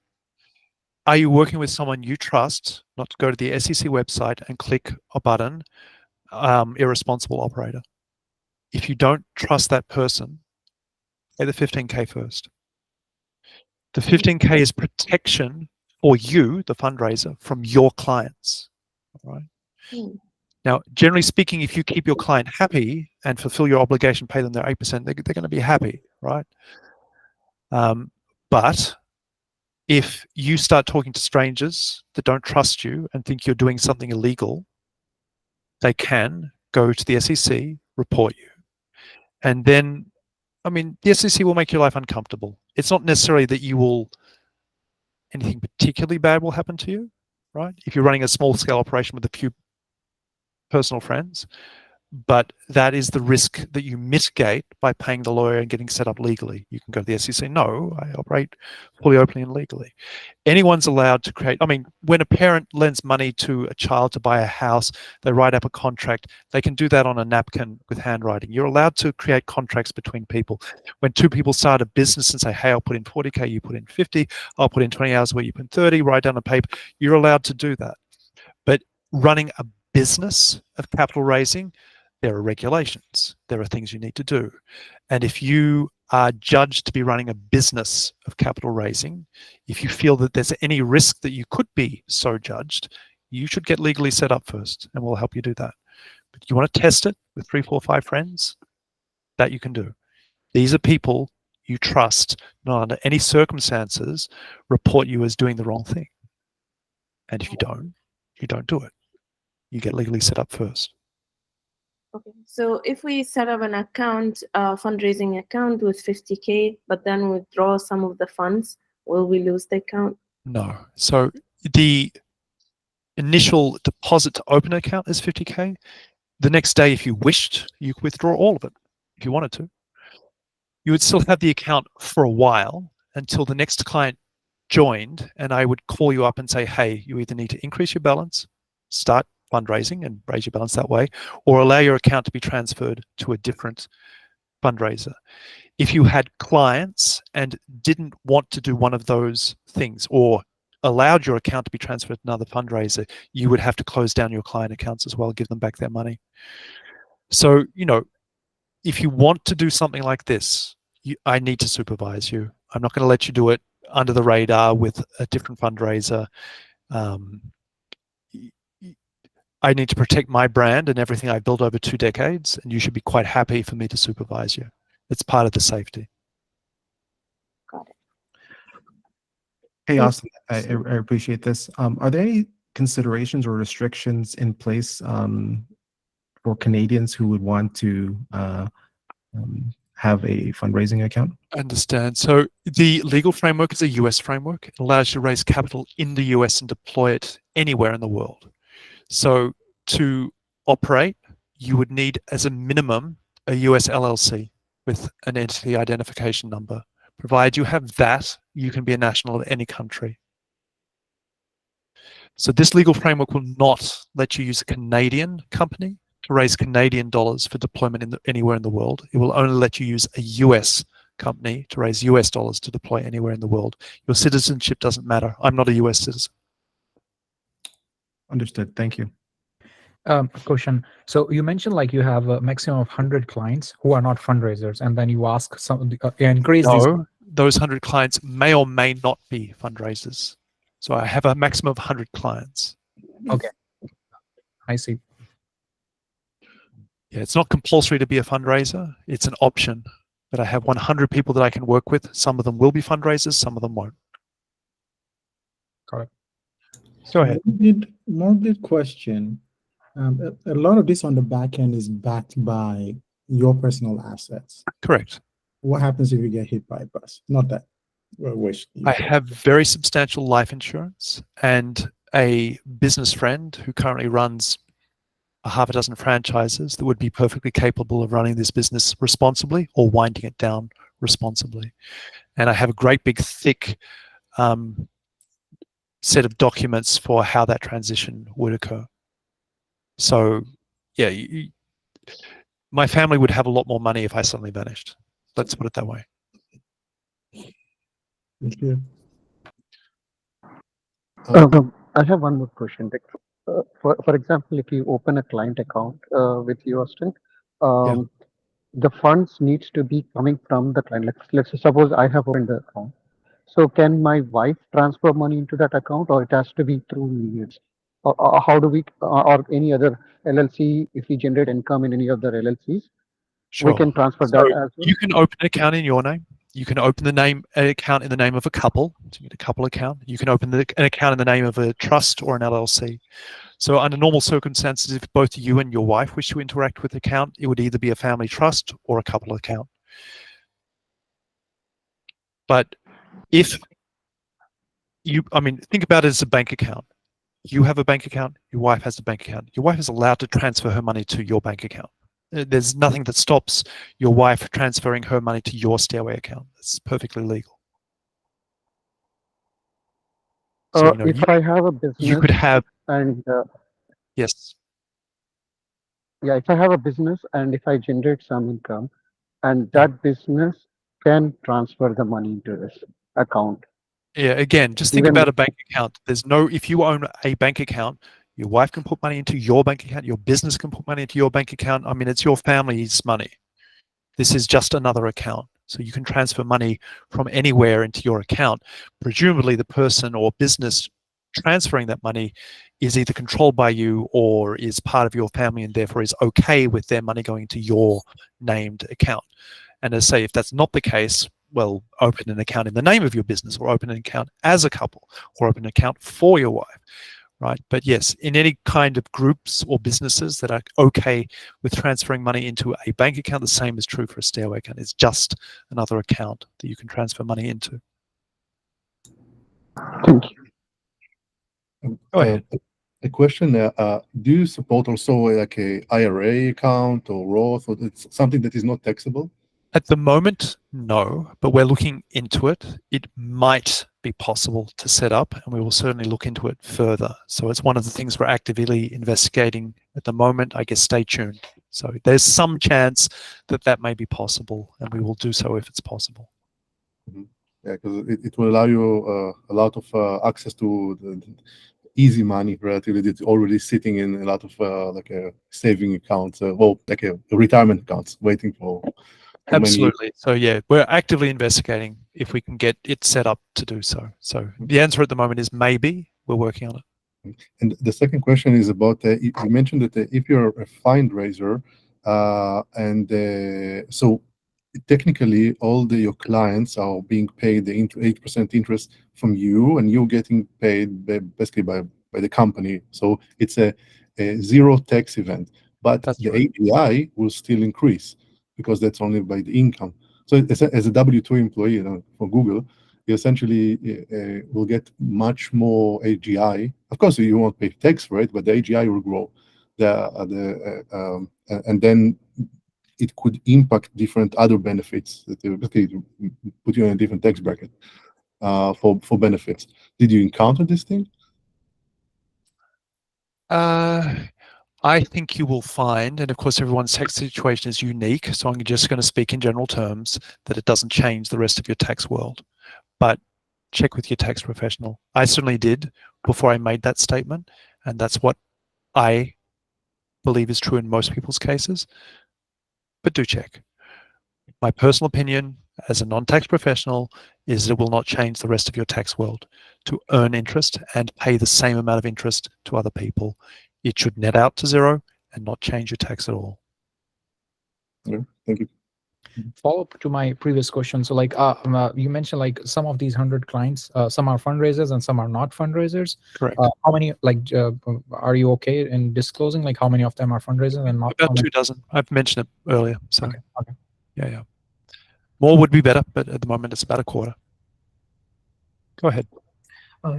Are you working with someone you trust? Not to go to the SEC website and click a button, irresponsible operator. If you don't trust that person, pay the 15K first. The 15K is protection for you, the fundraiser, from your clients. All right. Now, generally speaking, if you keep your client happy and fulfill your obligation, pay them their 8%, they're going to be happy, right? But if you start talking to strangers that don't trust you and think you're doing something illegal, they can go to the SEC, report you. And then, I mean, the SEC will make your life uncomfortable. It's not necessarily that anything particularly bad will happen to you, right? If you're running a small scale operation with a few personal friends, but that is the risk that you mitigate by paying the lawyer and getting set up legally. You can go to the SEC, no, I operate fully openly and legally. Anyone's allowed to create, I mean, when a parent lends money to a child to buy a house, they write up a contract, they can do that on a napkin with handwriting. You're allowed to create contracts between people. When two people start a business and say, hey, I'll put in 40K, you put in 50, I'll put in 20 hours where you put in 30, write down a paper, you're allowed to do that. But running a business of capital raising, there are regulations. There are things you need to do. And if you are judged to be running a business of capital raising, if you feel that there's any risk that you could be so judged, you should get legally set up first, and we'll help you do that. But you want to test it with 3, 4, 5 friends, that you can do. These are people you trust, not under any circumstances report you as doing the wrong thing. And if you don't do it. You get legally set up first. Okay, so if we set up an account, fundraising account with 50K, but then withdraw some of the funds, will we lose the account? No. So the initial deposit to open an account is 50K. The next day, if you wished, you could withdraw all of it if you wanted to. You would still have the account for a while until the next client joined, and I would call you up and say, hey, you either need to increase your balance, start fundraising and raise your balance that way, or allow your account to be transferred to a different fundraiser. If you had clients and didn't want to do one of those things, or allowed your account to be transferred to another fundraiser, you would have to close down your client accounts as well, give them back their money. So, you know, if you want to do something like this, I need to supervise you. I'm not going to let you do it under the radar with a different fundraiser. I need to protect my brand and everything I built over 2 decades, and you should be quite happy for me to supervise you. It's part of the safety. Got it. Hey, Austin, I appreciate this. Are there any considerations or restrictions in place for Canadians who would want to have a fundraising account? I understand. So the legal framework is a US framework. It allows you to raise capital in the US and deploy it anywhere in the world. So to operate, you would need as a minimum a US LLC with an entity identification number. Provided you have that, you can be a national of any country. So this legal framework will not let you use a Canadian company to raise Canadian dollars for deployment anywhere in the world. It will only let you use a US company to raise US dollars to deploy anywhere in the world. Your citizenship doesn't matter. I'm not a US citizen. Understood. Thank you. Question. So you mentioned like you have a maximum of 100 clients who are not fundraisers, and then you ask some increase these. No, those 100 clients may or may not be fundraisers. So I have a maximum of 100 clients. Okay, I see. Yeah, it's not compulsory to be a fundraiser. It's an option. But I have 100 people that I can work with. Some of them will be fundraisers, some of them won't. Got it. Go ahead. Morbid question. A lot of this on the back end is backed by your personal assets. Correct. What happens if you get hit by a bus? Not that I wish. I have very substantial life insurance and a business friend who currently runs a half a dozen franchises that would be perfectly capable of running this business responsibly or winding it down responsibly. And I have a great big thick set of documents for how that transition would occur. So yeah, my family would have a lot more money if I suddenly vanished. Let's put it that way. Thank you. I have one more question. For example, if you open a client account with you, Austin, the funds needs to be coming from the client. Let's suppose I have opened the account. So can my wife transfer money into that account, or it has to be through me? Or how do we, or any other LLC, if we generate income in any other LLCs, we can transfer that as well? You can open an account in your name. You can open an account in the name of a couple. So you get a couple account. You can open an account in the name of a trust or an LLC. So under normal circumstances, if both you and your wife wish to interact with the account, it would either be a family trust or a couple account. But if you, I mean, think about it as a bank account. You have a bank account, your wife has a bank account. Your wife is allowed to transfer her money to your bank account. There's nothing that stops your wife transferring her money to your Stairway account. It's perfectly legal. So, if I have a business, you could have, and yes. Yeah, if I have a business and if I generate some income, and that business can transfer the money into this account. Yeah, again, just think about a bank account. There's no, if you own a bank account, your wife can put money into your bank account, your business can put money into your bank account. I mean, it's your family's money. This is just another account. So you can transfer money from anywhere into your account. Presumably the person or business transferring that money is either controlled by you or is part of your family and therefore is okay with their money going to your named account. And as I say, if that's not the case, well, open an account in the name of your business or open an account as a couple or open an account for your wife, right? But yes, in any kind of groups or businesses that are okay with transferring money into a bank account, the same is true for a Stairway account. It's just another account that you can transfer money into. Thank you. Go ahead. A question, do you support also like a IRA account or Roth, or it's something that is not taxable? At the moment, no, but we're looking into it. It might be possible to set up, and we will certainly look into it further. So it's one of the things we're actively investigating at the moment. I guess stay tuned. So there's some chance that that may be possible, and we will do so if it's possible. Mm-hmm. Yeah, because it will allow you a lot of access to the easy money, relatively, that's already sitting in a lot of like a saving accounts, well, like a retirement accounts, waiting for. Absolutely. So yeah, we're actively investigating if we can get it set up to do so. So the answer at the moment is maybe. We're working on it. And the second question is about, you mentioned that if you're a fundraiser, so technically all your clients are being paid the 8% interest from you, and you're getting paid basically by the company. So it's a zero tax event, but the AGI will still increase, because that's only by the income. So as a W-2 employee for Google, you essentially will get much more AGI. Of course, you won't pay tax for it, but the AGI will grow. And then it could impact different other benefits that basically put you in a different tax bracket for benefits. Did you encounter this thing? I think you will find, and of course everyone's tax situation is unique, so I'm just going to speak in general terms, that it doesn't change the rest of your tax world. But check with your tax professional. I certainly did before I made that statement, and that's what I believe is true in most people's cases. But do check. My personal opinion as a non-tax professional is that it will not change the rest of your tax world. To earn interest and pay the same amount of interest to other people, it should net out to zero and not change your tax at all. Okay, thank you. Follow up to my previous question. So like you mentioned like some of these 100 clients, some are fundraisers and some are not fundraisers. Correct. How many are you okay in disclosing like how many of them are fundraisers and not? About 2 dozen. I've mentioned it earlier. So Okay. yeah. More would be better, but at the moment it's about a quarter. Go ahead.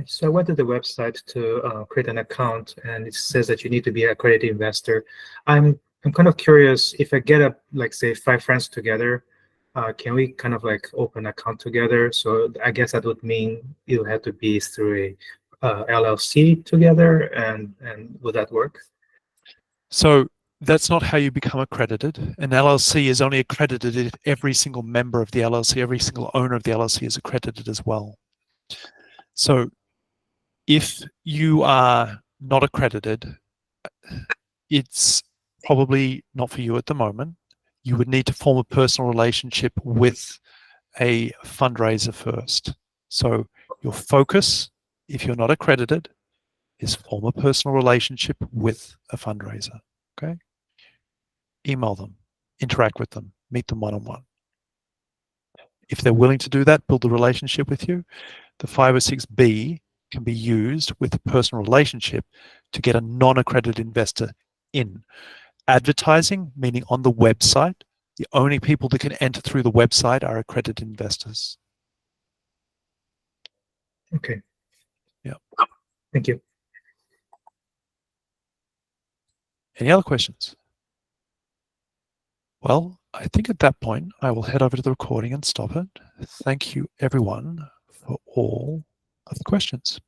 So I went to the website to create an account, and it says that you need to be an accredited investor. I'm kind of curious, if I get like say 5 friends together, can we kind of like open an account together? So I guess that would mean you have to be through a LLC together, and would that work? So that's not how you become accredited. An LLC is only accredited if every single member of the LLC, every single owner of the LLC is accredited as well. So if you are not accredited, it's probably not for you at the moment. You would need to form a personal relationship with a fundraiser first. So your focus, if you're not accredited, is form a personal relationship with a fundraiser. Okay? Email them, interact with them, meet them one-on-one. If they're willing to do that, build a relationship with you, the 506B can be used with a personal relationship to get a non-accredited investor in. Advertising, meaning on the website, the only people that can enter through the website are accredited investors. Okay. Yeah. Thank you. Any other questions? Well, I think at that point, I will head over to the recording and stop it. Thank you, everyone, for all of the questions.